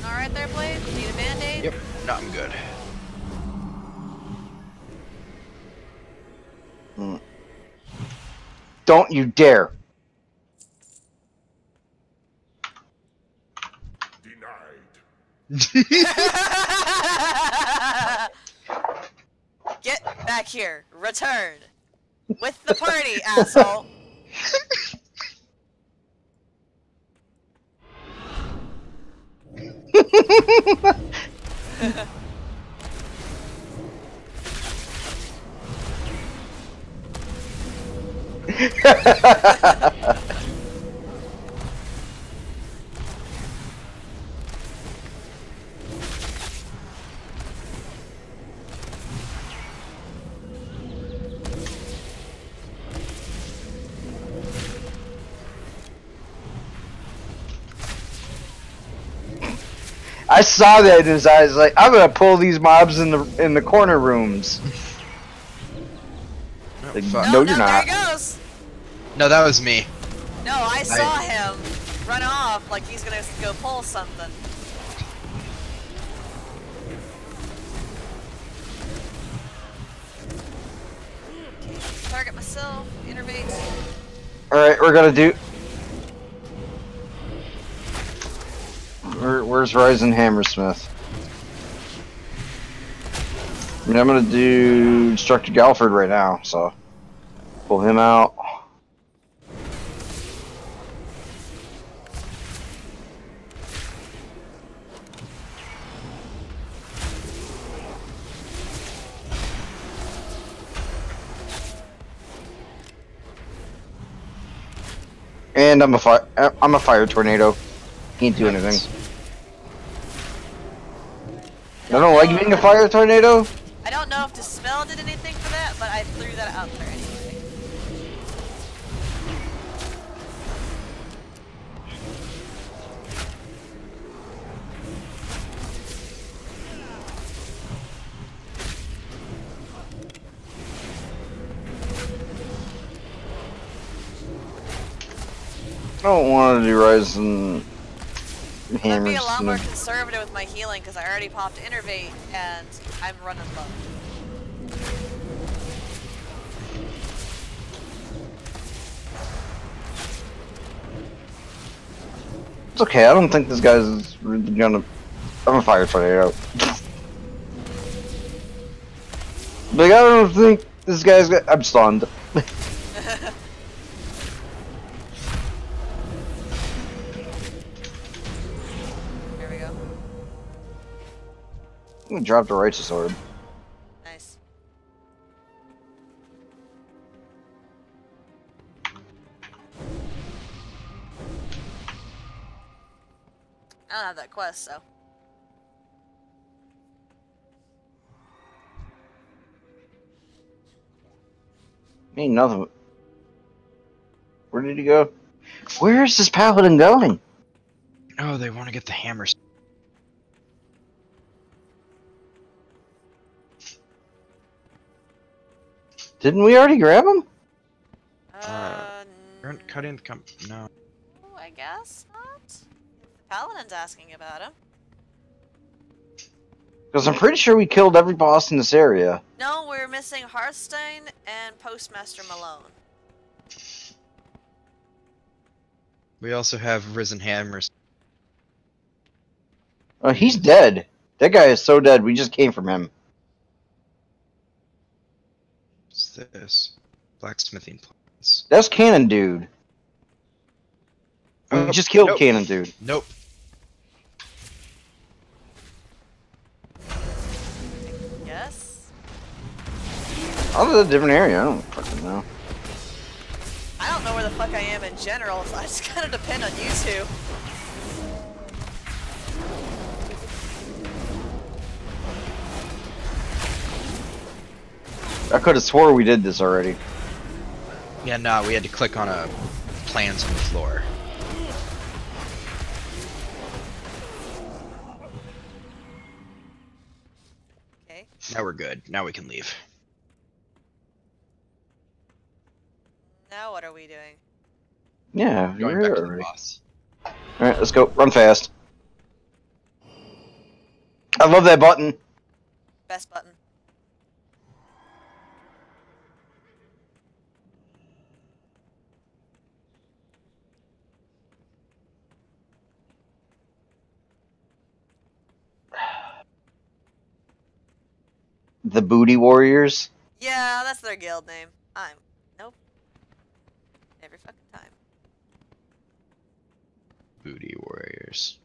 Speaker 1: Alright there, Blade? Need a band-aid?
Speaker 2: Yep. No, I'm good.
Speaker 8: Don't you dare!
Speaker 1: Get back here. Return. With the party, asshole.
Speaker 8: I saw that in his eyes. Like, I'm gonna pull these mobs in the corner rooms. Like, no, you're not.
Speaker 1: There he goes.
Speaker 2: No, that was me.
Speaker 1: No, I saw him run off like he's gonna go pull something. Target myself. Innervate.
Speaker 8: All right, we're gonna do. Where's Ryzen Hammersmith? I mean, I'm gonna do Instructor Galford right now, so pull him out. And I'm a fire tornado. Can't do anything. I don't like being a fire tornado.
Speaker 1: I don't know if the spell did anything for that, but I threw that out there anyway.
Speaker 8: I don't want to do Ryzen
Speaker 1: I'm gonna be a lot more
Speaker 8: Hammersmith.
Speaker 1: conservative with my healing because I already popped Innervate and I'm running low.
Speaker 8: It's okay. I don't think this guy's really gonna. I'm a fire tornado. Like, I don't think this guy's. I'm stunned.
Speaker 1: Here we go.
Speaker 8: I'm gonna drop the righteous orb.
Speaker 1: Nice. I don't have that quest, so.
Speaker 8: Ain't nothing. Where did he go? Where is this paladin going?
Speaker 2: Oh, they want to get the hammers.
Speaker 8: Didn't we already grab him?
Speaker 2: Aren't cutting the no.
Speaker 1: Oh, I guess not. The Paladin's asking about him.
Speaker 8: Because I'm pretty sure we killed every boss in this area.
Speaker 1: No, we're missing Hearthstone and Postmaster Malone.
Speaker 2: We also have Risen Hammers.
Speaker 8: Oh, he's dead. That guy is so dead. We just came from him.
Speaker 2: What's this? Blacksmithing plans.
Speaker 8: That's Cannon Dude. We
Speaker 2: Oh,
Speaker 8: just killed
Speaker 2: nope.
Speaker 8: Cannon Dude.
Speaker 2: Nope.
Speaker 1: Yes?
Speaker 8: Oh, that's a different area. I don't fucking know.
Speaker 1: I don't know where the fuck I am in general, so I just kind of depend on you two.
Speaker 8: I could have swore we did this already.
Speaker 2: Yeah, no, we had to click on a plans on the floor.
Speaker 1: Okay.
Speaker 2: Now we're good. Now we can leave.
Speaker 1: Now what are we doing?
Speaker 8: Yeah,
Speaker 2: Going
Speaker 8: you're
Speaker 2: back
Speaker 8: here
Speaker 2: to the
Speaker 8: already.
Speaker 2: boss.
Speaker 8: Alright, let's go. Run fast. I love that button.
Speaker 1: Best button.
Speaker 8: The Booty Warriors.
Speaker 1: Yeah, that's their guild name. Nope. Every fucking time.
Speaker 2: Booty Warriors.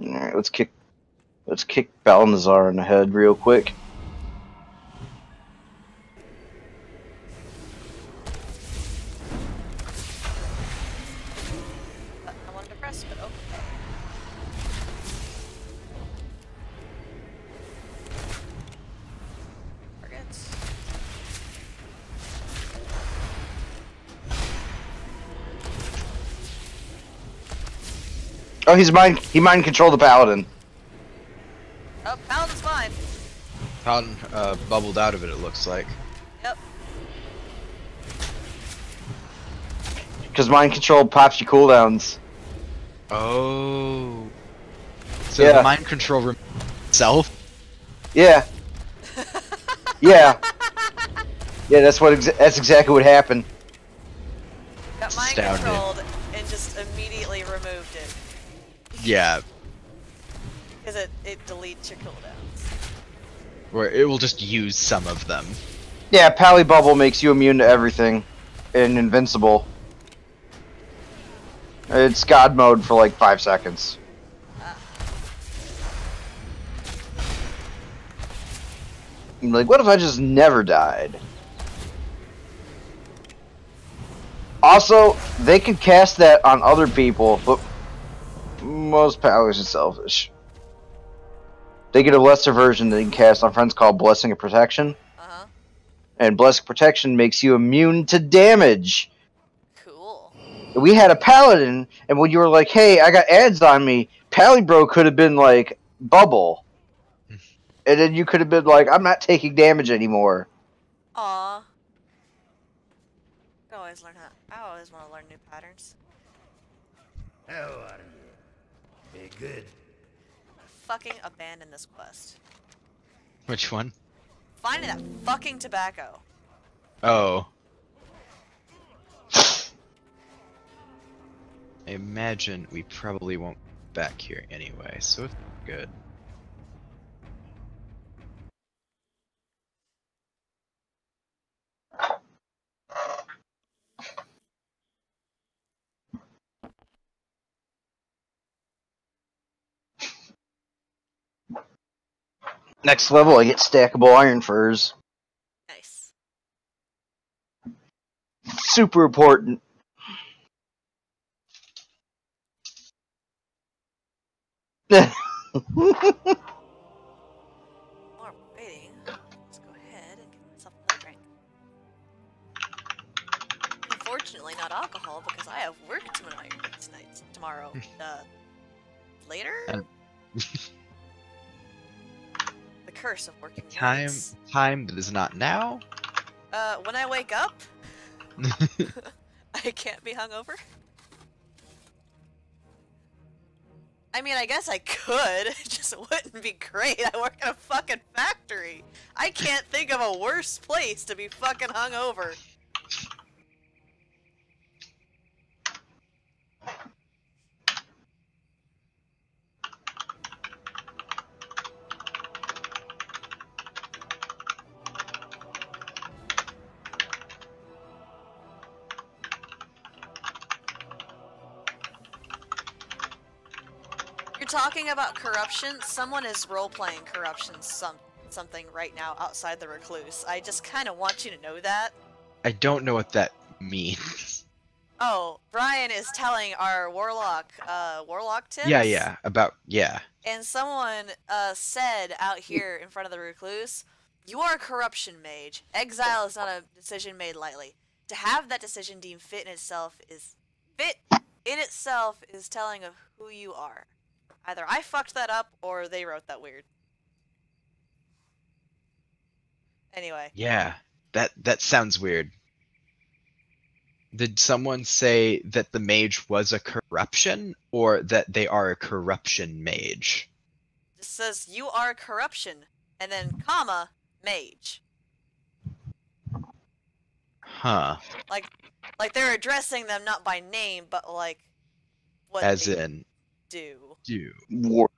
Speaker 8: Alright, let's kick Balnazar in the head real quick.
Speaker 1: I wanted to press, but okay. Targets.
Speaker 8: Oh, he mind controlled the Paladin.
Speaker 1: Oh, Paladin's fine.
Speaker 2: Paladin bubbled out of it, it looks like.
Speaker 1: Yep.
Speaker 8: Because mind control pops you cooldowns.
Speaker 2: Oh. So
Speaker 8: Yeah.
Speaker 2: the mind control itself?
Speaker 8: Yeah. Yeah. Yeah, that's exactly what happened.
Speaker 1: Got mind
Speaker 2: Astounding.
Speaker 1: controlled and just immediately removed it.
Speaker 2: Yeah.
Speaker 1: Because it deletes your cooldowns.
Speaker 2: Where it will just use some of them.
Speaker 8: Yeah, Pally Bubble makes you immune to everything and invincible. It's God mode for like 5 seconds. You're like, what if I just never died? Also, they could cast that on other people, but most Pallies are selfish. They get a lesser version they can cast on friends called Blessing of Protection.
Speaker 1: Uh-huh.
Speaker 8: And Blessing of Protection makes you immune to damage.
Speaker 1: Cool.
Speaker 8: We had a Paladin, and when you were like, hey, I got ads on me, Pally Bro could have been like, Bubble. And then you could have been like, I'm not taking damage anymore.
Speaker 1: Aw. I always want to learn new patterns.
Speaker 6: How are you? Hey, good.
Speaker 1: Fucking abandon this quest.
Speaker 2: Which one?
Speaker 1: Finding that fucking tobacco.
Speaker 2: Oh. I imagine we probably won't be back here anyway, so it's good.
Speaker 8: Next level, I get stackable iron furs.
Speaker 1: Nice.
Speaker 8: Super important.
Speaker 1: While we're waiting, let's go ahead and get myself another drink. Unfortunately, not alcohol because I have work tomorrow. Later? The curse of working nights.
Speaker 2: Time that is not now?
Speaker 1: When I wake up, I can't be hungover. I mean, I guess I could. It just wouldn't be great. I work in a fucking factory. I can't think of a worse place to be fucking hungover. Talking about corruption, someone is role-playing corruption something right now outside the Recluse. I just kind of want you to know that.
Speaker 2: I don't know what that means.
Speaker 1: Oh, Brian is telling our warlock tips?
Speaker 2: Yeah, yeah.
Speaker 1: And someone said out here in front of the Recluse, you are a corruption mage. Exile is not a decision made lightly. To have that decision deemed fit in itself is telling of who you are. Either I fucked that up, or they wrote that weird. Anyway.
Speaker 2: Yeah, that sounds weird. Did someone say that the mage was a corruption, or that they are a corruption mage?
Speaker 1: It says, you are a corruption, and then comma, mage.
Speaker 2: Huh.
Speaker 1: Like they're addressing them not by name, but like what
Speaker 2: As
Speaker 1: they
Speaker 2: in
Speaker 1: do.
Speaker 8: War.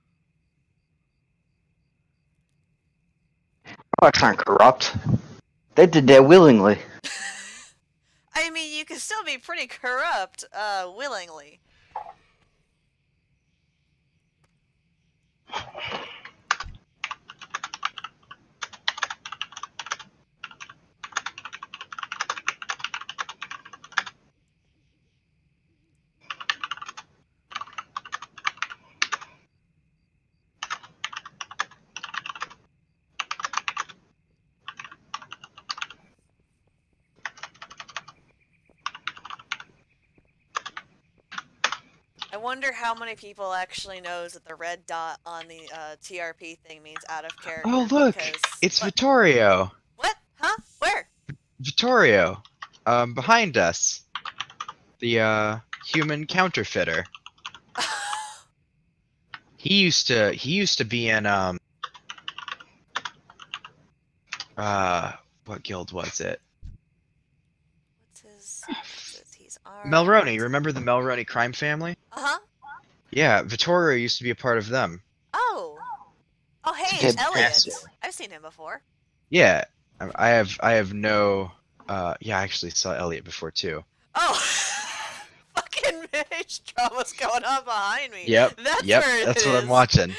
Speaker 8: Warlocks aren't corrupt. They did that willingly.
Speaker 1: I mean, you can still be pretty corrupt, willingly. I wonder how many people actually knows that the red dot on the TRP thing means out of character.
Speaker 2: Oh look,
Speaker 1: because...
Speaker 2: it's Vittorio.
Speaker 1: What? Huh? Where?
Speaker 2: Vittorio, behind us. The human counterfeiter. He used to be in what guild was it?
Speaker 1: What's his he's our...
Speaker 2: Melroni, remember the Melroni crime family?
Speaker 1: Uh-huh.
Speaker 2: Yeah, Vittorio used to be a part of them.
Speaker 1: Oh. Oh hey,
Speaker 8: Good
Speaker 1: it's Elliot.
Speaker 8: bastard.
Speaker 1: I've seen him before.
Speaker 2: Yeah, I have no yeah, I actually saw Elliot before too.
Speaker 1: Oh. Fucking mage drama's going on behind me.
Speaker 2: Yep.
Speaker 1: That's
Speaker 2: yep,
Speaker 1: where it
Speaker 2: that's
Speaker 1: is.
Speaker 2: what I'm watching.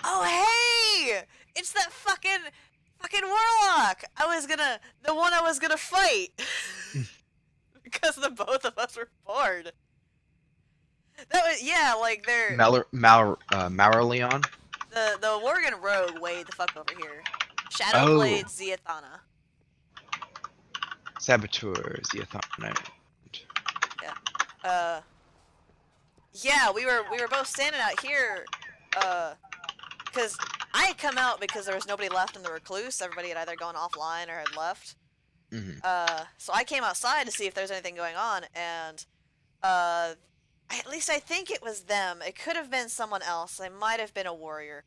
Speaker 1: Oh hey! It's that fucking warlock! The one I was gonna fight! Because the both of us were bored. That was, yeah, like they're...
Speaker 2: Maurleon?
Speaker 1: The Worgen rogue way the fuck over here. Shadowblade Ziathana.
Speaker 2: Saboteur, Ziathana.
Speaker 1: Yeah. Yeah, we were both standing out here, because I had come out because there was nobody left in the Recluse. Everybody had either gone offline or had left.
Speaker 2: Mm-hmm.
Speaker 1: So I came outside to see if there's anything going on, and, at least I think it was them. It could have been someone else. They might have been a warrior.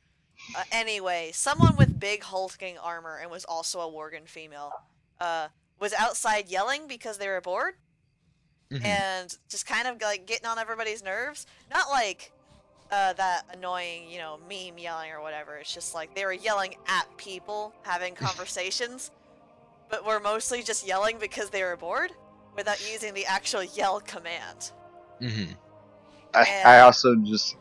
Speaker 1: Anyway, someone with big hulking armor and was also a Worgen female, was outside yelling because they were bored.
Speaker 2: Mm-hmm.
Speaker 1: And just kind of like getting on everybody's nerves. Not like that annoying, you know, meme yelling or whatever. It's just like they were yelling at people, having conversations, but were mostly just yelling because they were bored without using the actual yell command.
Speaker 2: Mm-hmm.
Speaker 8: I also just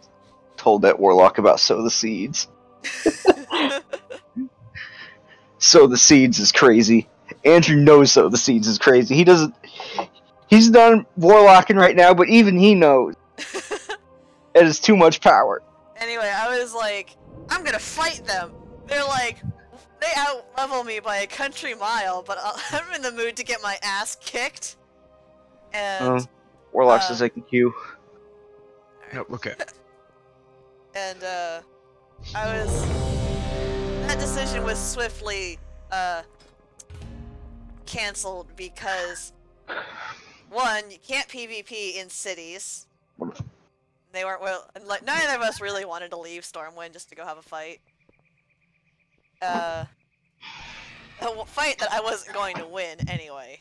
Speaker 8: told that warlock about sow the seeds. Sow the seeds is crazy. Andrew knows sow the seeds is crazy. He's done warlocking right now, but even he knows it is too much power.
Speaker 1: Anyway, I was like, I'm gonna fight them. They're like, they out-level me by a country mile, but I'm in the mood to get my ass kicked. And
Speaker 8: warlocks is like the queue.
Speaker 2: Nope, okay.
Speaker 1: And that decision was swiftly canceled because one, you can't PvP in cities. They weren't well, and like neither of us really wanted to leave Stormwind just to go have a fight. A fight that I wasn't going to win anyway.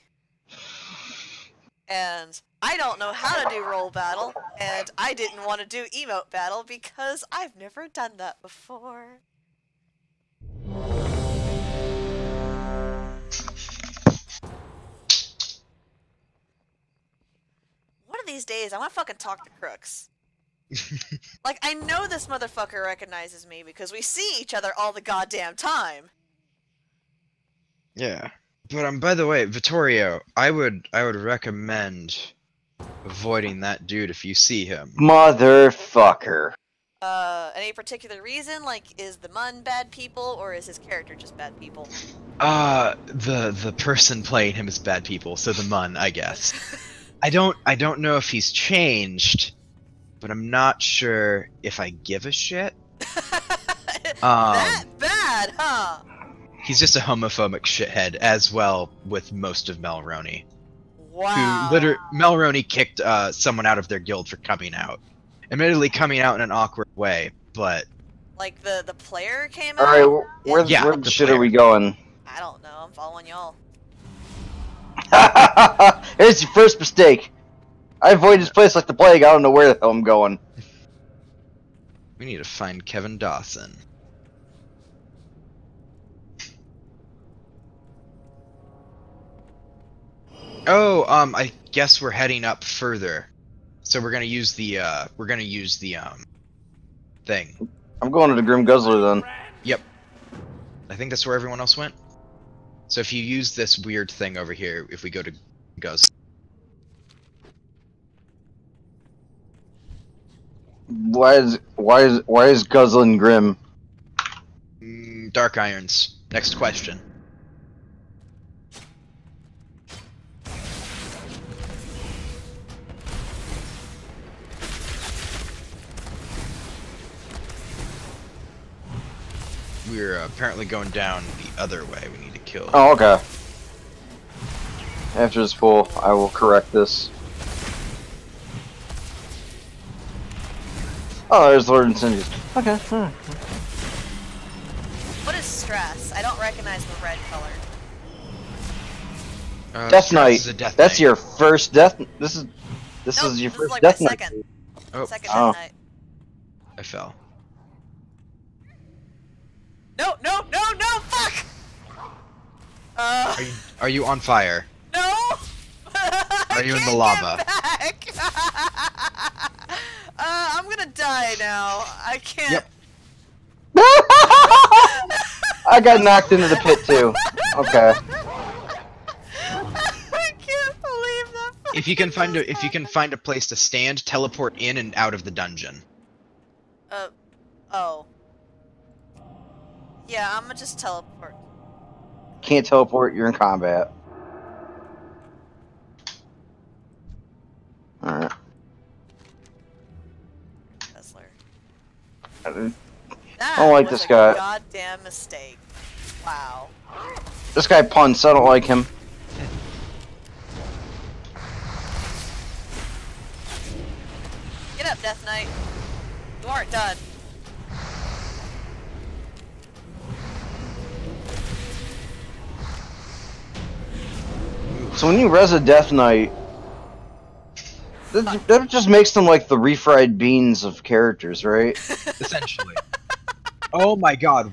Speaker 1: And I don't know how to do roll battle, and I didn't want to do emote battle because I've never done that before. One of these days, I want to fucking talk to Crooks. Like, I know this motherfucker recognizes me because we see each other all the goddamn time.
Speaker 2: Yeah. But by the way, Vittorio, I would recommend avoiding that dude if you see him.
Speaker 8: Motherfucker.
Speaker 1: Any particular reason? Like, is the Mun bad people, or is his character just bad people?
Speaker 2: The person playing him is bad people, so the Mun, I guess. I don't know if he's changed, but I'm not sure if I give a shit.
Speaker 1: That bad, huh?
Speaker 2: He's just a homophobic shithead, as well with most of Melroni.
Speaker 1: Wow.
Speaker 2: Melroni kicked someone out of their guild for coming out. Admittedly, coming out in an awkward way, but...
Speaker 1: Like, the player came out?
Speaker 8: Alright, where
Speaker 2: Yeah,
Speaker 8: the shit are we going?
Speaker 1: I don't know, I'm following y'all.
Speaker 8: Here's your first mistake. I avoid this place like the plague. I don't know where the hell I'm going.
Speaker 2: We need to find Kevin Dawson. Oh, I guess we're heading up further. So we're gonna use the thing.
Speaker 8: I'm going to the Grim Guzzler then.
Speaker 2: Yep. I think that's where everyone else went. So if you use this weird thing over here, if we go to Guz.
Speaker 8: Why is Guzzlin Grim?
Speaker 2: Dark Irons. Next question. We're apparently going down the other way. We need to kill.
Speaker 8: Oh, okay. After this pull, I will correct this. Oh, there's Lord Incendies. Okay.
Speaker 1: What is stress? I don't recognize the red color.
Speaker 8: Death
Speaker 2: Stress
Speaker 8: Knight.
Speaker 2: is a Death
Speaker 8: That's
Speaker 2: Knight.
Speaker 8: your first death. This is your
Speaker 1: this
Speaker 8: first
Speaker 1: is like
Speaker 8: Death
Speaker 1: my
Speaker 8: Knight.
Speaker 1: second.
Speaker 2: Oh,
Speaker 1: Second
Speaker 8: Oh.
Speaker 1: Death Knight.
Speaker 2: I fell.
Speaker 1: No, fuck!
Speaker 2: Are you on fire?
Speaker 1: No!
Speaker 2: Are you in the
Speaker 1: I
Speaker 2: lava?
Speaker 1: can't get back. I'm gonna die now. I can't.
Speaker 2: Yep.
Speaker 8: I got knocked into the pit too. Okay.
Speaker 1: I can't believe that.
Speaker 2: If you can find a place to stand, teleport in and out of the dungeon.
Speaker 1: Oh. Yeah, I'm gonna just teleport.
Speaker 8: Can't teleport. You're in combat. All right.
Speaker 1: Guzzler.
Speaker 8: I
Speaker 1: That
Speaker 8: don't like
Speaker 1: was
Speaker 8: this
Speaker 1: a
Speaker 8: guy.
Speaker 1: goddamn mistake. Wow.
Speaker 8: This guy punts. I don't like him.
Speaker 1: Get up, Death Knight. You aren't done.
Speaker 8: So when you res a Death Knight, that just makes them like the refried beans of characters, right?
Speaker 2: Essentially. Oh my god.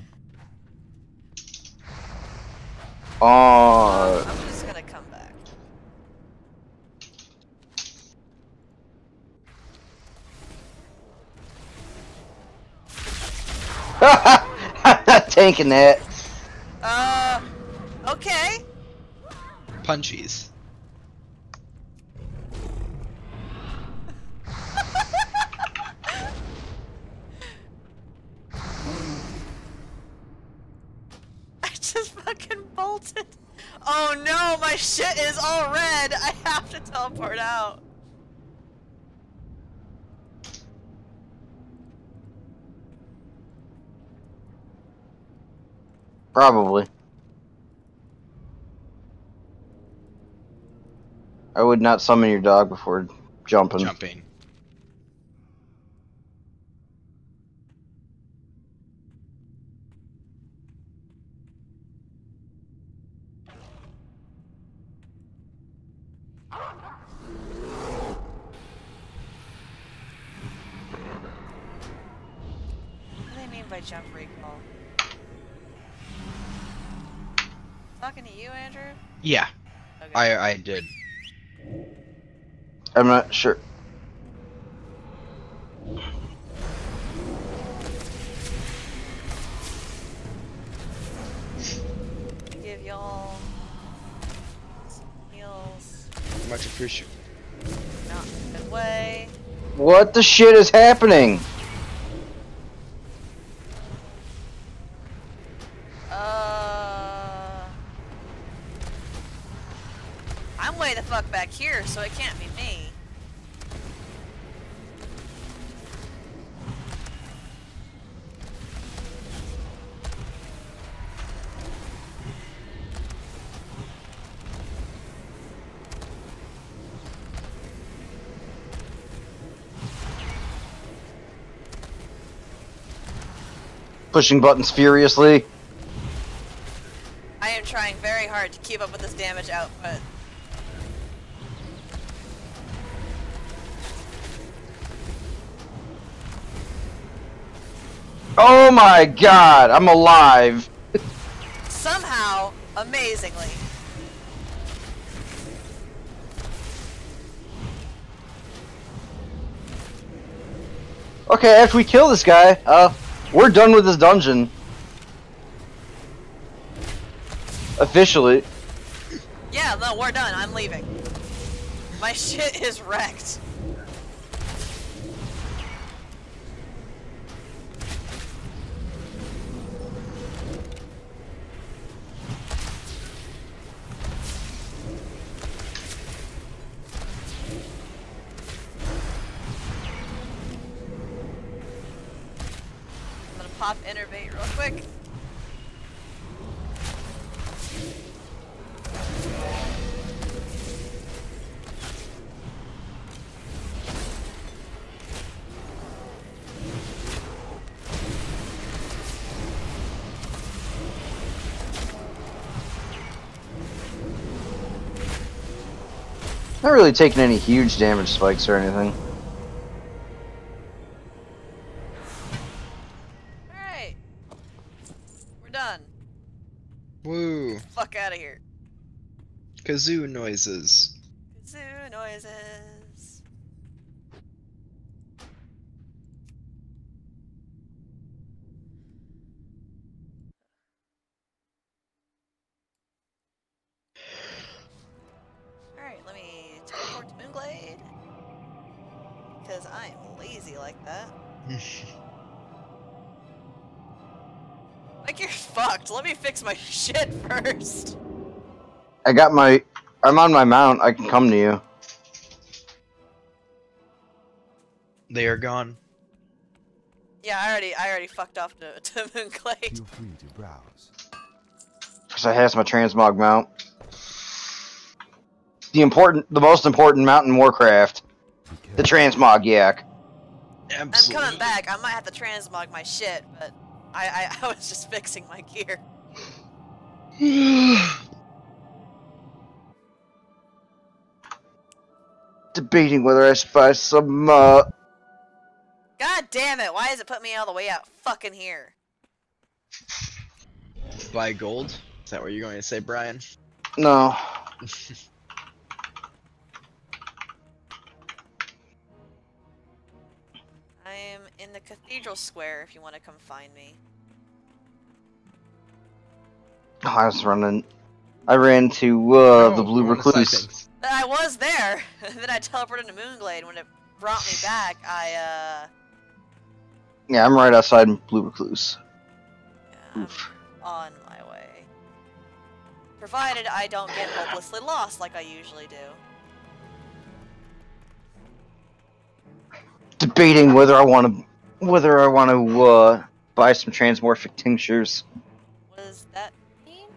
Speaker 8: Oh.
Speaker 1: I'm just gonna come back.
Speaker 8: I'm not tanking that.
Speaker 1: Okay.
Speaker 2: Punchies.
Speaker 1: I just fucking bolted. Oh no, my shit is all red. I have to teleport out.
Speaker 8: Probably. I would not summon your dog before jumping.
Speaker 2: Jumping.
Speaker 1: What do they mean by jump recall? Talking to you, Andrew?
Speaker 2: Yeah,
Speaker 1: Okay.
Speaker 2: I did.
Speaker 8: I'm not sure.
Speaker 1: Give y'all some heals.
Speaker 2: Much appreciated.
Speaker 1: Not in a good way.
Speaker 8: What the shit is happening?
Speaker 1: I'm way the fuck back here, so it can't be me.
Speaker 8: Pushing buttons furiously.
Speaker 1: I am trying very hard to keep up with this damage output.
Speaker 8: Oh my god, I'm alive.
Speaker 1: Somehow, amazingly.
Speaker 8: Okay, after we kill this guy, we're done with this dungeon. Officially.
Speaker 1: Yeah, no, we're done. I'm leaving. My shit is wrecked. I'm gonna pop innervate real quick.
Speaker 8: Not really taking any huge damage spikes or anything.
Speaker 1: Alright. We're done.
Speaker 2: Woo!
Speaker 1: Fuck out of here.
Speaker 2: Kazoo noises.
Speaker 1: Kazoo noises. Alright, let me teleport to Moonglade. Because I'm lazy like that. Like, you're fucked. Let me fix my shit first.
Speaker 8: I'm on my mount, I can come to you.
Speaker 2: They are gone.
Speaker 1: Yeah, I already fucked off to Moonglade.
Speaker 5: Feel free to browse.
Speaker 8: Because I have my transmog mount. The most important mount in Warcraft. The transmog yak.
Speaker 1: I'm coming back. I might have to transmog my shit, but I was just fixing my gear.
Speaker 8: Debating whether I spy some,
Speaker 1: God damn it, why does it put me all the way out fucking here?
Speaker 2: Buy gold? Is that what you're going to say, Brian?
Speaker 8: No.
Speaker 1: I'm in the Cathedral Square if you want to come find me.
Speaker 8: Oh, I ran to, the Blue Recluse.
Speaker 1: I was there, and then I teleported to Moonglade. When it brought me back,
Speaker 8: Yeah, I'm right outside Blue Recluse.
Speaker 1: I'm on my way. Provided I don't get hopelessly lost like I usually do.
Speaker 8: Debating whether I want to buy some transmorphic tinctures.
Speaker 1: What does that mean?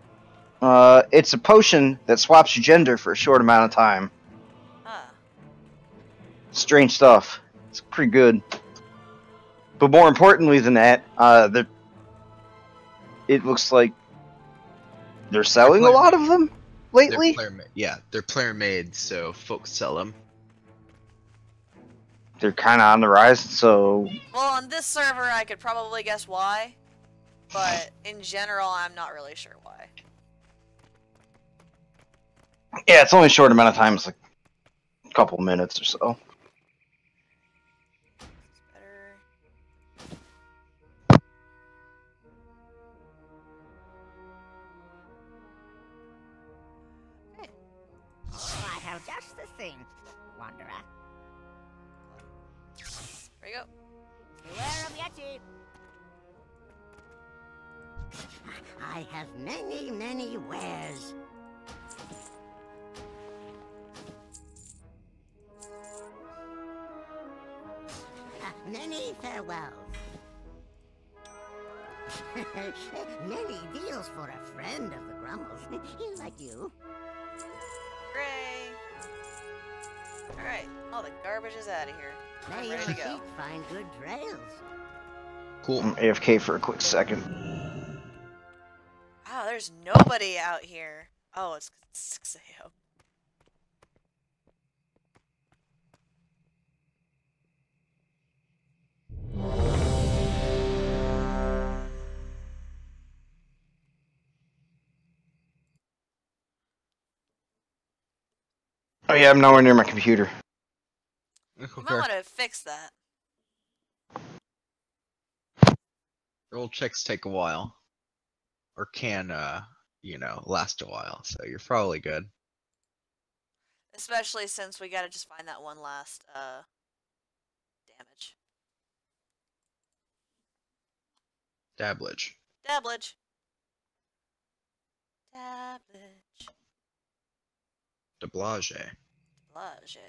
Speaker 8: It's a potion that swaps your gender for a short amount of time. strange stuff. It's pretty good. But more importantly than that, it looks like they're selling a lot of them lately.
Speaker 2: They're player made, so folks sell them.
Speaker 8: They're kind of on the rise, so...
Speaker 1: Well, on this server, I could probably guess why. But in general, I'm not really sure why.
Speaker 8: Yeah, it's only a short amount of time. It's like a couple minutes or so.
Speaker 1: Better. Okay.
Speaker 7: Oh, I have just the thing, Wanderer.
Speaker 1: There you go.
Speaker 7: Beware of Yeti. I have many, many wares. Many farewells. Many deals for a friend of the Grumbles, like you.
Speaker 1: Hooray! Alright, all the garbage is out of here. I'm ready to go.
Speaker 7: Find good trails.
Speaker 2: Cool.
Speaker 8: I'm AFK for a quick second.
Speaker 1: Wow, there's nobody out here. Oh, it's 6 a.m.
Speaker 8: Oh yeah, I'm nowhere near my computer.
Speaker 1: You might want to fix that.
Speaker 2: Roll checks take a while. Or can, last a while, so you're probably good.
Speaker 1: Especially since we gotta just find that one last, damage.
Speaker 2: Dablage.
Speaker 1: Dablage. Dablage.
Speaker 2: Deblage.
Speaker 1: Deblage.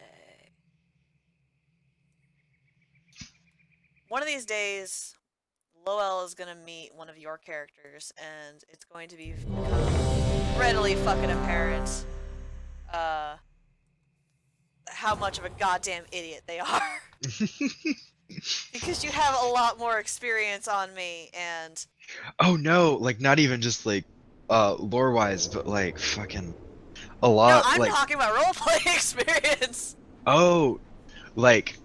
Speaker 1: One of these days, Lowell is gonna meet one of your characters, and it's going to become readily fucking apparent, how much of a goddamn idiot they are. Because you have a lot more experience on me, and...
Speaker 2: Oh no, like, not even just, like, lore-wise, but, like, fucking... A lot,
Speaker 1: no, I'm
Speaker 2: like...
Speaker 1: talking about roleplay experience!
Speaker 2: Oh, like...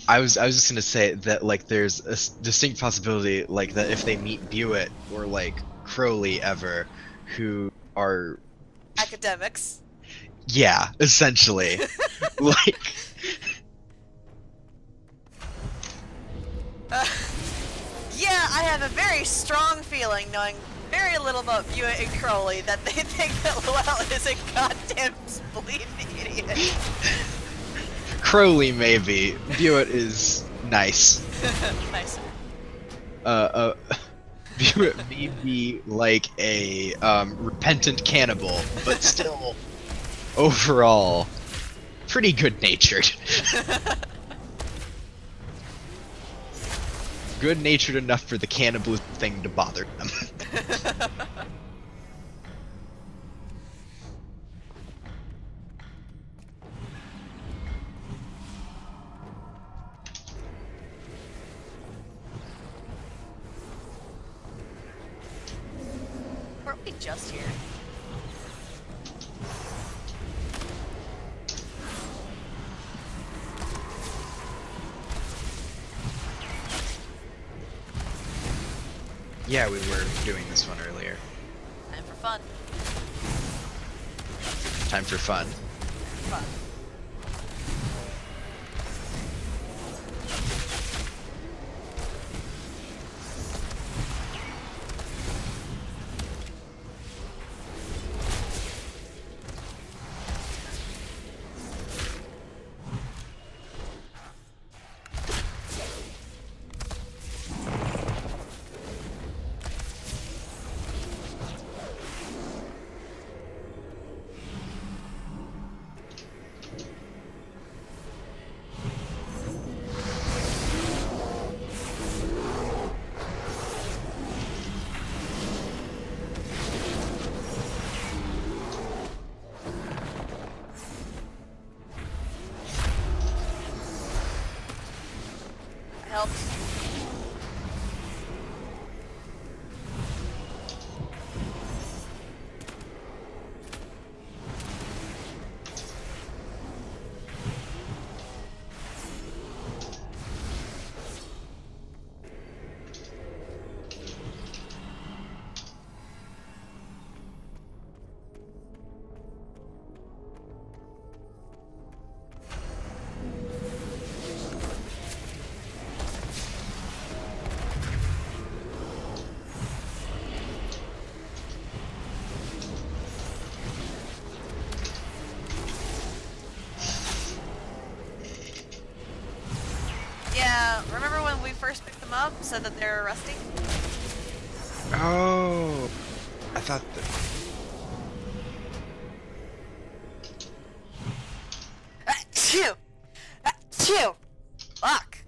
Speaker 2: I was just gonna say that, like, there's a distinct possibility, like, that if they meet Buitt or, like, Crowley ever, who are...
Speaker 1: Academics.
Speaker 2: Yeah, essentially. Like...
Speaker 1: Yeah, I have a very strong feeling, knowing very little about Buitt and Crowley, that they think that Lowell is a goddamn bleeding idiot.
Speaker 2: Crowley, maybe. Buitt is nice.
Speaker 1: Nice.
Speaker 2: Buitt may be like a repentant cannibal, but still, overall, pretty good-natured. Good-natured enough for the cannibal thing to bother them.
Speaker 1: Weren't we just here?
Speaker 2: Yeah, we were doing this one earlier.
Speaker 1: Time for fun.
Speaker 2: Time for fun.
Speaker 1: Fun. first picked them up said that they're rusty.
Speaker 2: Oh, I thought that.
Speaker 1: Achoo! Achoo! Fuck!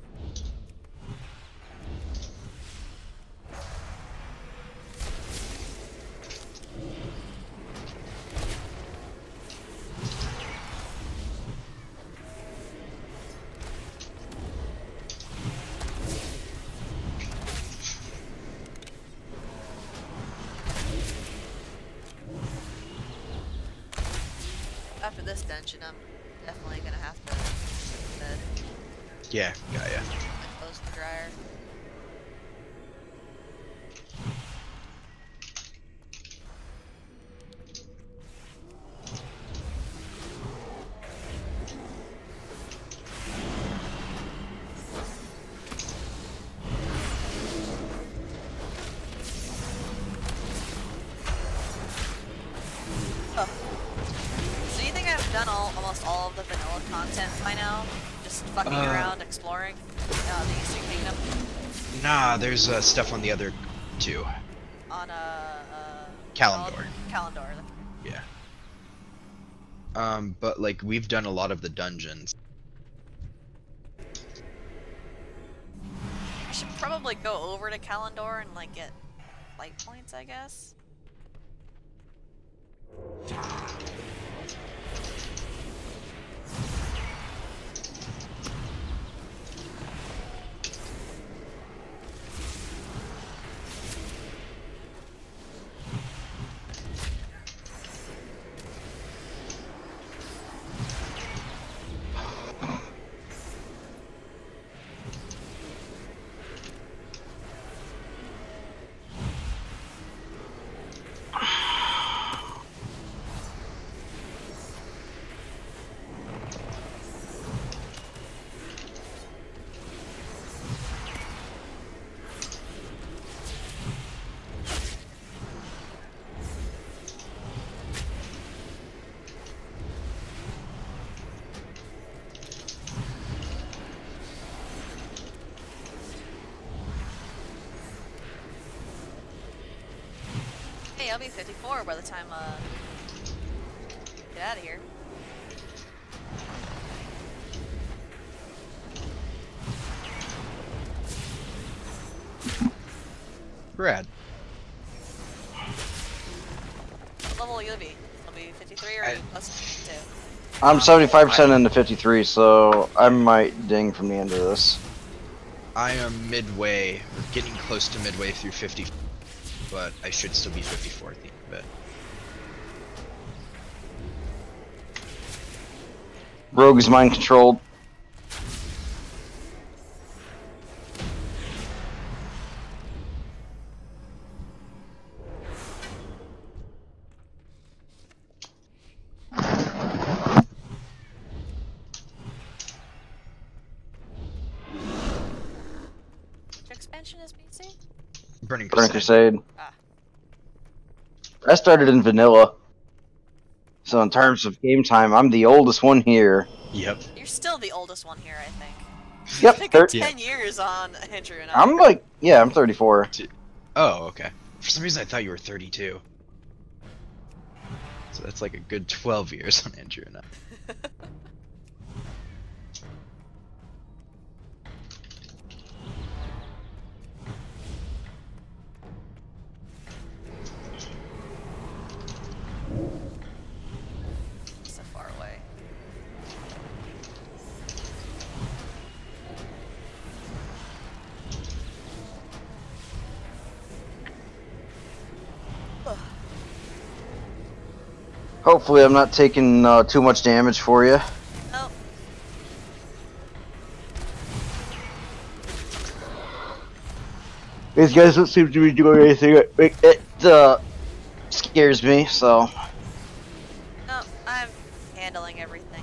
Speaker 1: After this dungeon, I'm definitely gonna have to
Speaker 2: Yeah, got ya.
Speaker 1: close the dryer. Oh. So you think I've done almost all of the vanilla content by now? Just fucking around, exploring the Eastern Kingdom?
Speaker 2: Nah, there's stuff on the other two.
Speaker 1: On
Speaker 2: Kalimdor.
Speaker 1: Kalimdor.
Speaker 2: Yeah. But like we've done a lot of the dungeons.
Speaker 1: I should probably go over to Kalimdor and like get light points, I guess. Hey, I'll be 54 by the time get out of here.
Speaker 2: Rad.
Speaker 1: What level will you be? I'll be 53 or plus 52?
Speaker 8: I'm 75% into 53, so I might ding from the end of this.
Speaker 2: I am midway, or getting close to midway through 50, but I should still be 54 at the end of it.
Speaker 8: Rogue is mind controlled.
Speaker 1: Which expansion is BC?
Speaker 2: Burning
Speaker 8: Burning
Speaker 2: Crusade.
Speaker 8: Crusade. I started in vanilla. So in terms of game time, I'm the oldest one here.
Speaker 2: Yep.
Speaker 1: You're still the oldest one here, I think.
Speaker 8: Yep,
Speaker 1: I think
Speaker 8: 30.
Speaker 1: 10 years on Andrew and I.
Speaker 8: I'm like, yeah, I'm 34.
Speaker 2: Oh, okay. For some reason I thought you were 32. So that's like a good 12 years on Andrew and I.
Speaker 1: So far away.
Speaker 8: Hopefully I'm not taking too much damage for you.
Speaker 1: Oh,
Speaker 8: These guys don't seem to be doing anything. It scares me, so.
Speaker 1: no, I'm handling everything.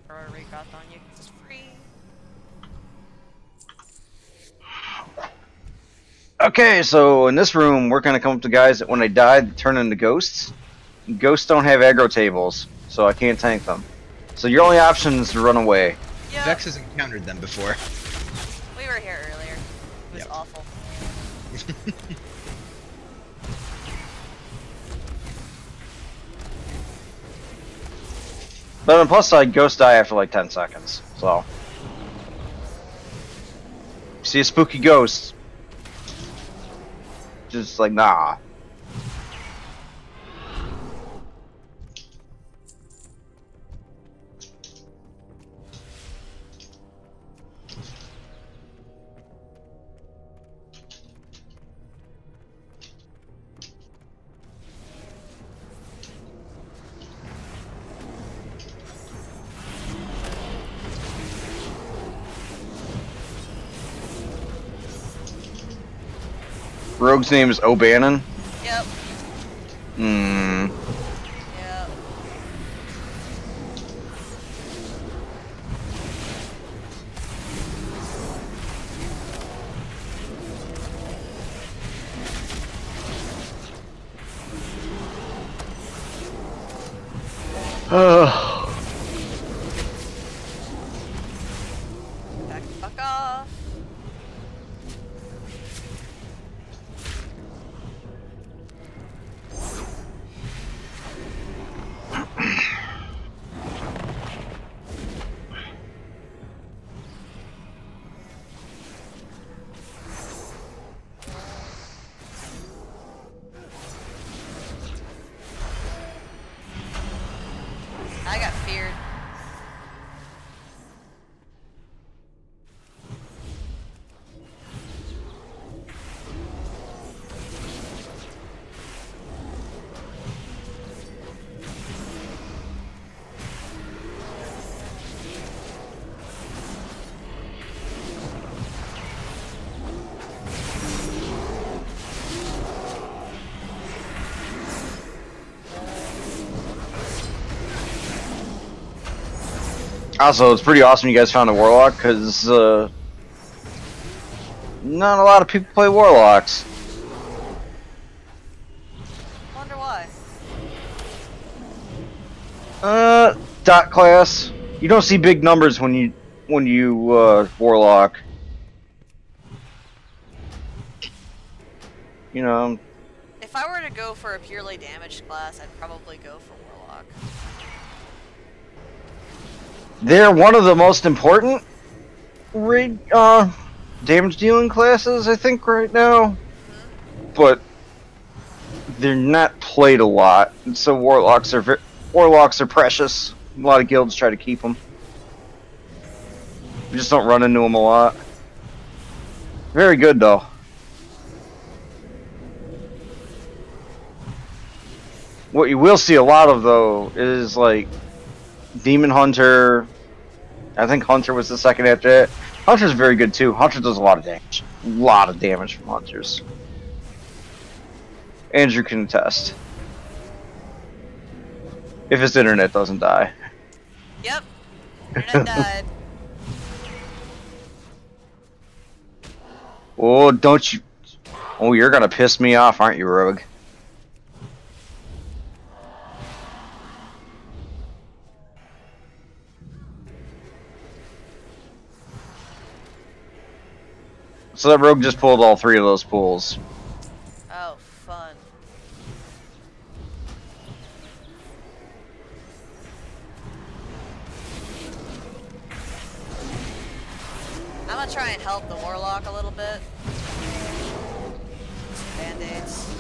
Speaker 1: Throw a recross on you 'cause it's free.
Speaker 8: Okay, so in this room, we're gonna come up to guys that when they die, they turn into ghosts. Ghosts don't have aggro tables, so I can't tank them. So your only option is to run away.
Speaker 1: Yep.
Speaker 2: Vex has encountered them before.
Speaker 1: We were here earlier. It was
Speaker 2: Yep.
Speaker 1: awful.
Speaker 8: But on the plus side, ghosts die after like 10 seconds, so. See a spooky ghost. Just like, nah. Rogue's name is O'Bannon.
Speaker 1: Yep.
Speaker 8: Hmm.
Speaker 1: Yep. Back the fuck off. I got feared.
Speaker 8: Also, it's pretty awesome you guys found a warlock, because not a lot of people play warlocks.
Speaker 1: Wonder why.
Speaker 8: Dot class. You don't see big numbers when you warlock. You know.
Speaker 1: If I were to go for a purely damaged class, I'd probably go for Warlock.
Speaker 8: They're one of the most important damage dealing classes, I think, right now. But they're not played a lot, and so warlocks are precious. A lot of guilds try to keep them. We just don't run into them a lot. Very good though. What you will see a lot of though is like Demon Hunter. I think Hunter was the second after that. Hunter's very good too. Hunter does a lot of damage. A lot of damage from Hunters. Andrew can attest. If his internet doesn't die.
Speaker 1: Yep. Internet died.
Speaker 8: Oh, don't you... Oh, you're gonna piss me off, aren't you, Rogue? So that Rogue just pulled all three of those pulls.
Speaker 1: Oh, fun. I'm gonna try and help the Warlock a little bit. Band-aids.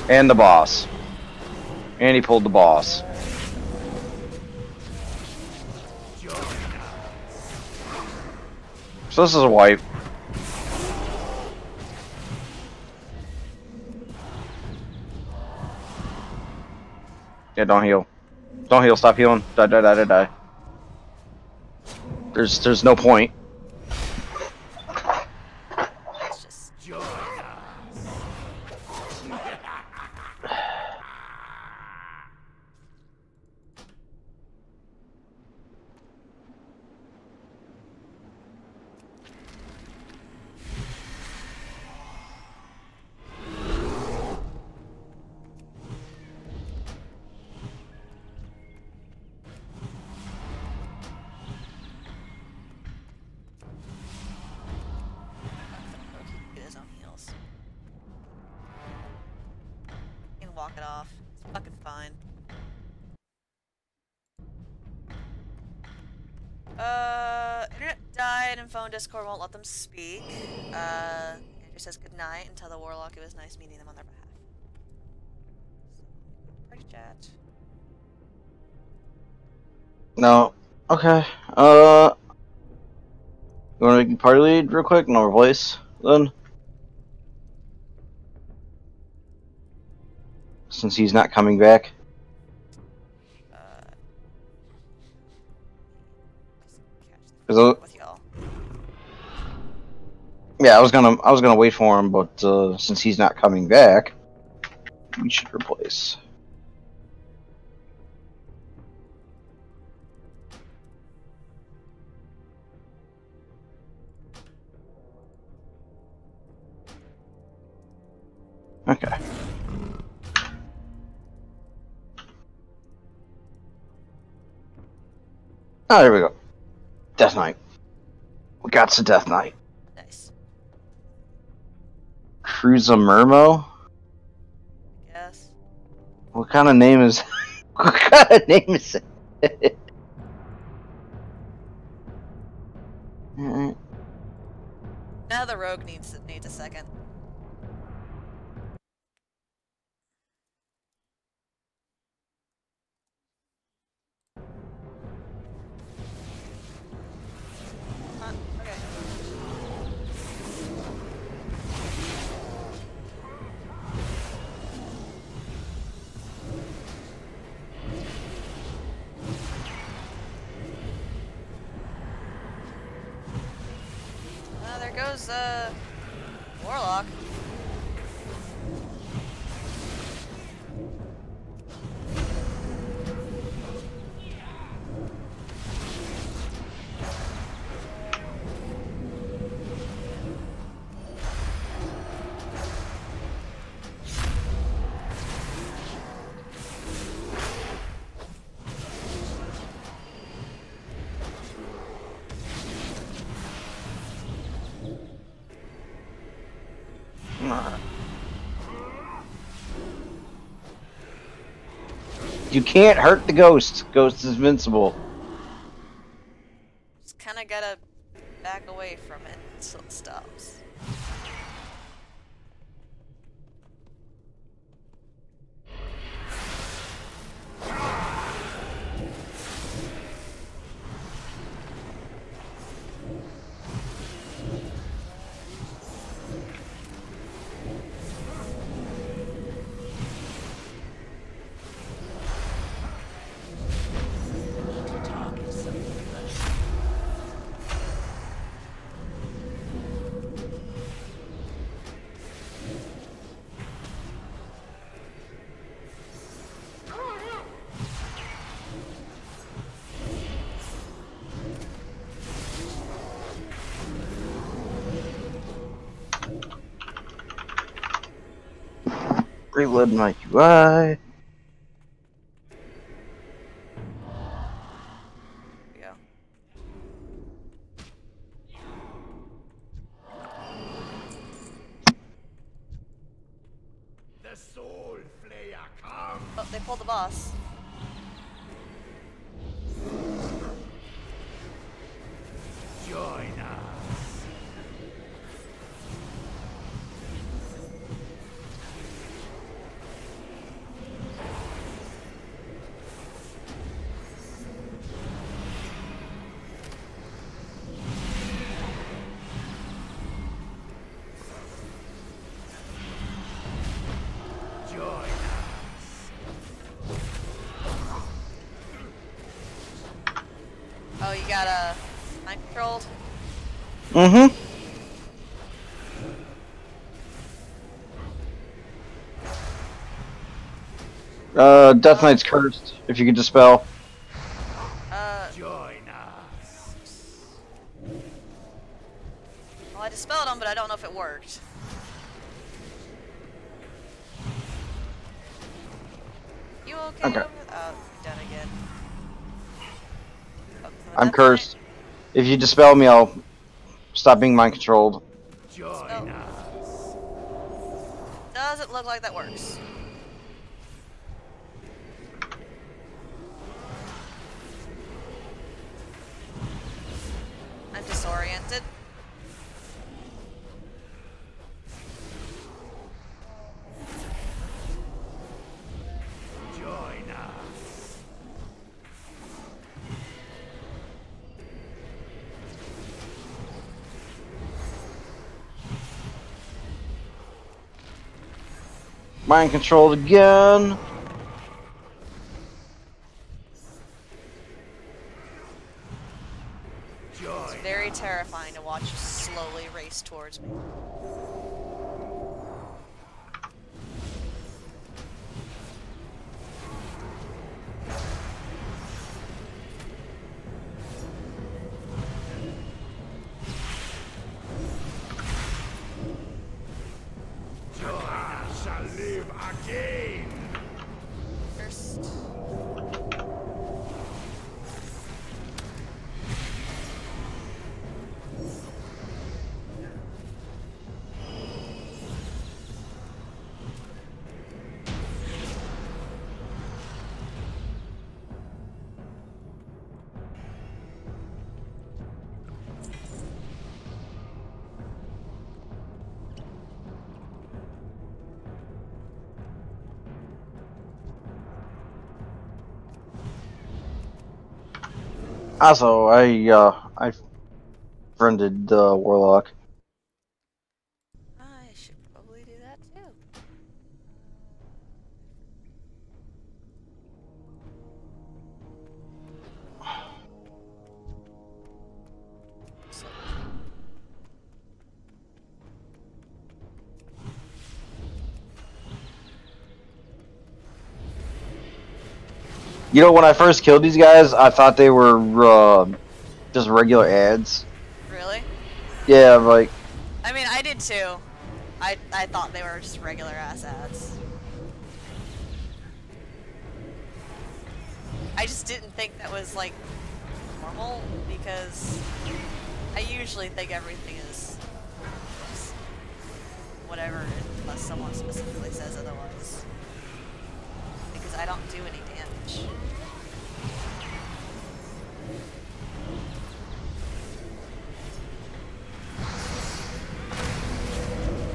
Speaker 8: And the boss. And he pulled the boss. So this is a wipe. Yeah, don't heal. Don't heal, stop healing. Die, die, die, die, die. There's no point.
Speaker 1: It's just... walk it off. It's fucking fine. Internet died and phone Discord won't let them speak. Andrew says goodnight and tell the Warlock it was nice meeting them on their behalf. So, party chat.
Speaker 8: No. Okay. You wanna make me party lead real quick and I'll replace then? Since he's not coming back.
Speaker 1: With y'all.
Speaker 8: Yeah, I was gonna wait for him, but since he's not coming back, we should replace. Okay. Oh, there we go. Death Knight. We got to Death Knight.
Speaker 1: Nice.
Speaker 8: Cruza Mermo?
Speaker 1: Yes.
Speaker 8: What kind of name is what kind of name is it?
Speaker 1: Now the rogue needs a second. Okay. There goes Warlock.
Speaker 8: You can't hurt the ghost. Ghost is invincible.
Speaker 1: Just kind of gotta back away from it until it stops.
Speaker 8: Reload my UI.
Speaker 1: Yeah.
Speaker 6: The Soul Flayer comes.
Speaker 1: Oh, they pulled the boss.
Speaker 6: Join us. Join us.
Speaker 1: Oh, you got mind controlled?
Speaker 8: Mm-hmm. Death Knight's cursed. If you could dispel.
Speaker 6: Join us.
Speaker 1: Well, I dispelled them, but I don't know if it worked. You okay?
Speaker 8: Okay.
Speaker 1: Oh, done again. Oh,
Speaker 8: I'm
Speaker 1: Death
Speaker 8: cursed. If you dispel me, I'll stop being mind controlled.
Speaker 6: Join
Speaker 1: Oh.
Speaker 6: us.
Speaker 1: Knight doesn't look like that works. oriented.
Speaker 6: Join us.
Speaker 8: Mind controlled again.
Speaker 1: It's very terrifying to watch you slowly race towards me.
Speaker 6: Join shall live again.
Speaker 1: First.
Speaker 8: Also, I friended Warlock.
Speaker 1: I should probably do that too. So,
Speaker 8: You know, when I first killed these guys, I thought they were just regular ads.
Speaker 1: really?
Speaker 8: Yeah, like
Speaker 1: I mean, I did too. I thought they were just regular ass ads. I just didn't think that was like normal because I usually think everything is just whatever unless someone specifically says otherwise. Because I don't do any damage.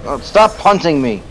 Speaker 8: oh, stop punting me.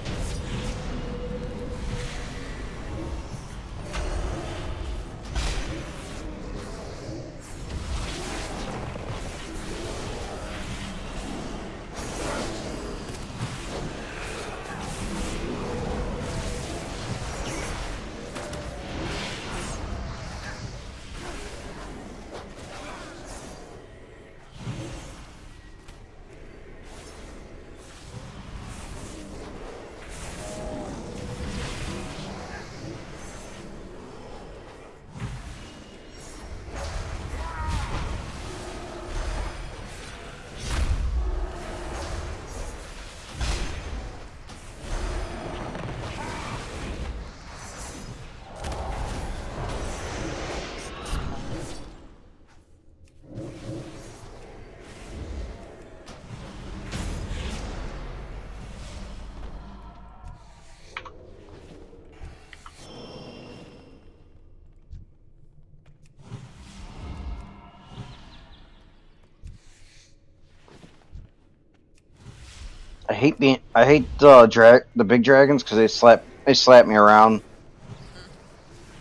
Speaker 8: I hate the big dragons because they slap me around.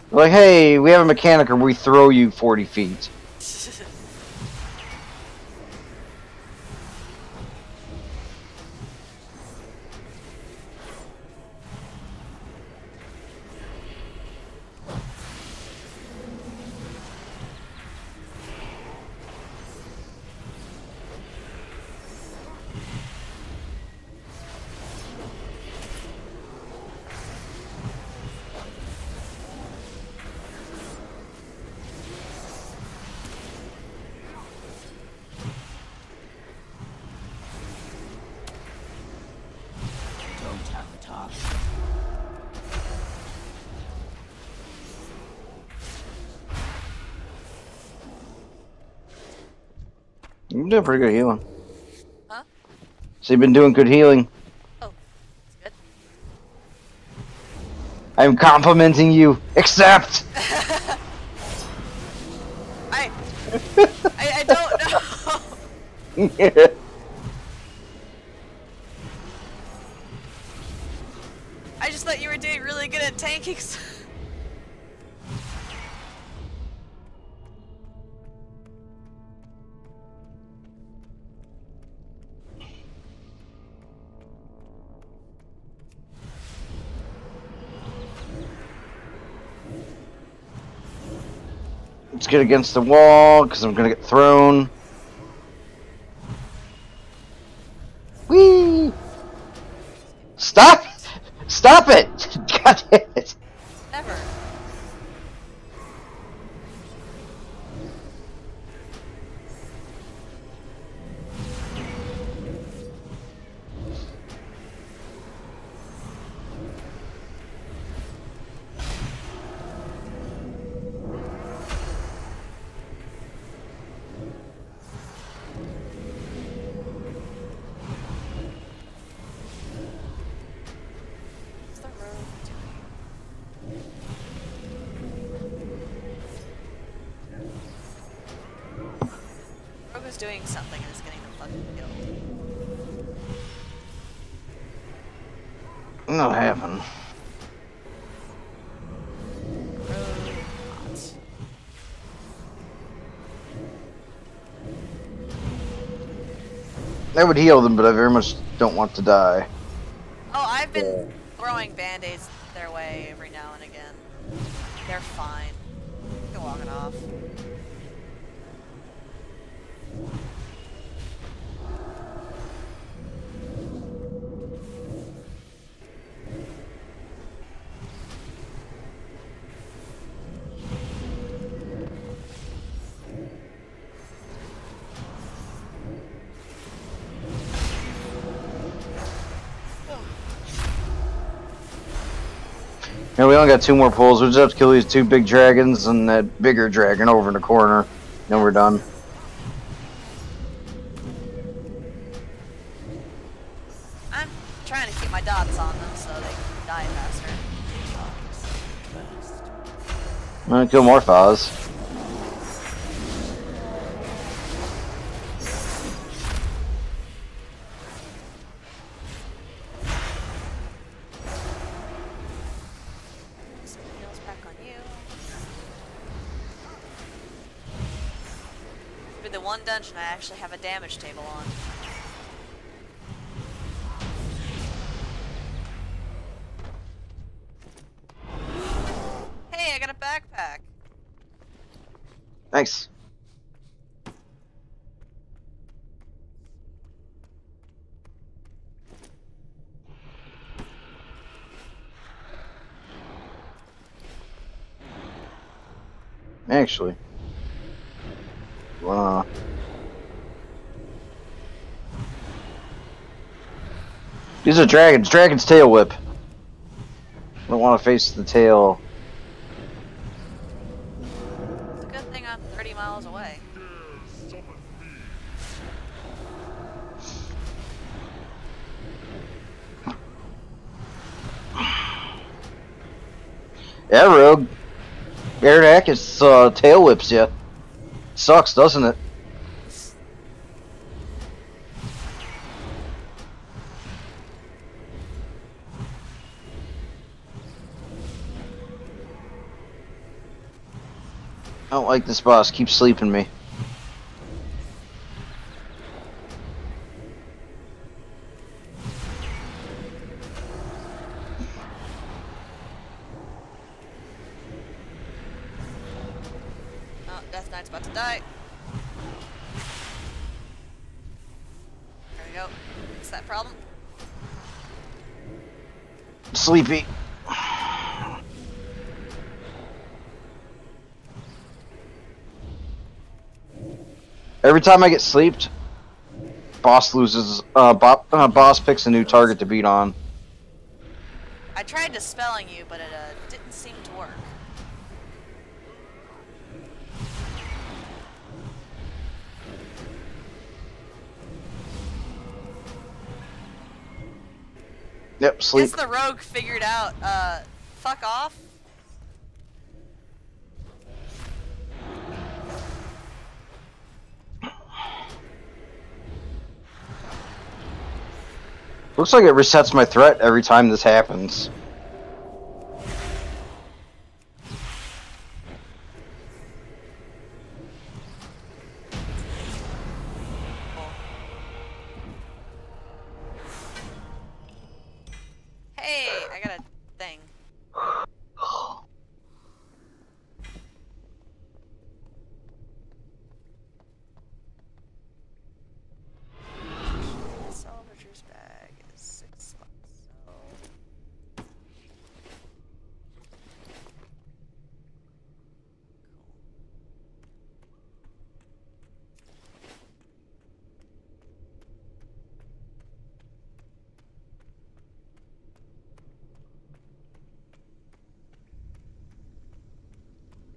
Speaker 8: They're like, hey, we have a mechanic or we throw you 40 feet. You're doing pretty good healing.
Speaker 1: Huh?
Speaker 8: So you've been doing good healing.
Speaker 1: Oh, that's good.
Speaker 8: I'm complimenting you. Accept!
Speaker 1: I don't know. I just thought you were doing really good at tanking.
Speaker 8: Let's get against the wall, because I'm gonna get thrown. Whee! Stop! Stop it! God damn it!
Speaker 1: Never. What's the road doing? Rogue is doing something and is getting them fucking killed.
Speaker 8: Not happening.
Speaker 1: Rogue not.
Speaker 8: That would heal them, but I very much don't want to die.
Speaker 1: Oh, I've been throwing band-aids their way every now and again. They're fine. You can walk it off.
Speaker 8: Yeah, we only got 2 more pulls. We just have to kill these 2 big dragons and that bigger dragon over in the corner. Then we're done.
Speaker 1: I'm trying to keep my dots on them so they can die faster.
Speaker 8: I'm gonna kill more Foz.
Speaker 1: Some heals back on you. For the one dungeon I actually have a damage table on. Hey, I got a backpack.
Speaker 8: Thanks. Actually. Wow. These are dragons. Dragon's tail whip. I don't want to face the tail.
Speaker 1: It's a good thing I'm 30 miles away.
Speaker 8: Yeah, Rogue. Aerodacus tail whips you. Sucks, doesn't it? I don't like this boss. Keep sleeping me.
Speaker 1: Oh, Death Knight's about to die. There we go. Fix that problem.
Speaker 8: Sleepy. Every time I get sleeped, boss loses. Boss picks a new target to beat on.
Speaker 1: I tried dispelling you, but it didn't seem to work.
Speaker 8: Yep, sleep.
Speaker 1: Guess the rogue figured out, fuck off.
Speaker 8: Looks like it resets my threat every time this happens.
Speaker 1: Hey, I got a thing. Salvager's bag is 6 bucks. So...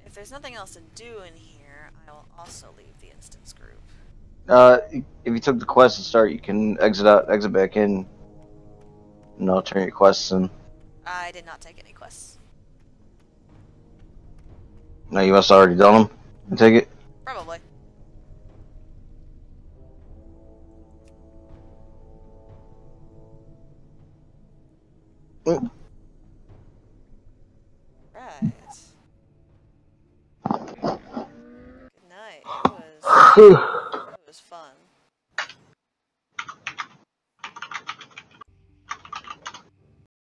Speaker 1: If there's nothing else to do in here, I will also leave the instance group.
Speaker 8: If you took the quest to start, you can exit out, exit back in. And I'll turn your quests in.
Speaker 1: I did not take any quests.
Speaker 8: No, you must have already done them. I take it.
Speaker 1: Probably.
Speaker 8: Mm.
Speaker 1: Right. Good night. It was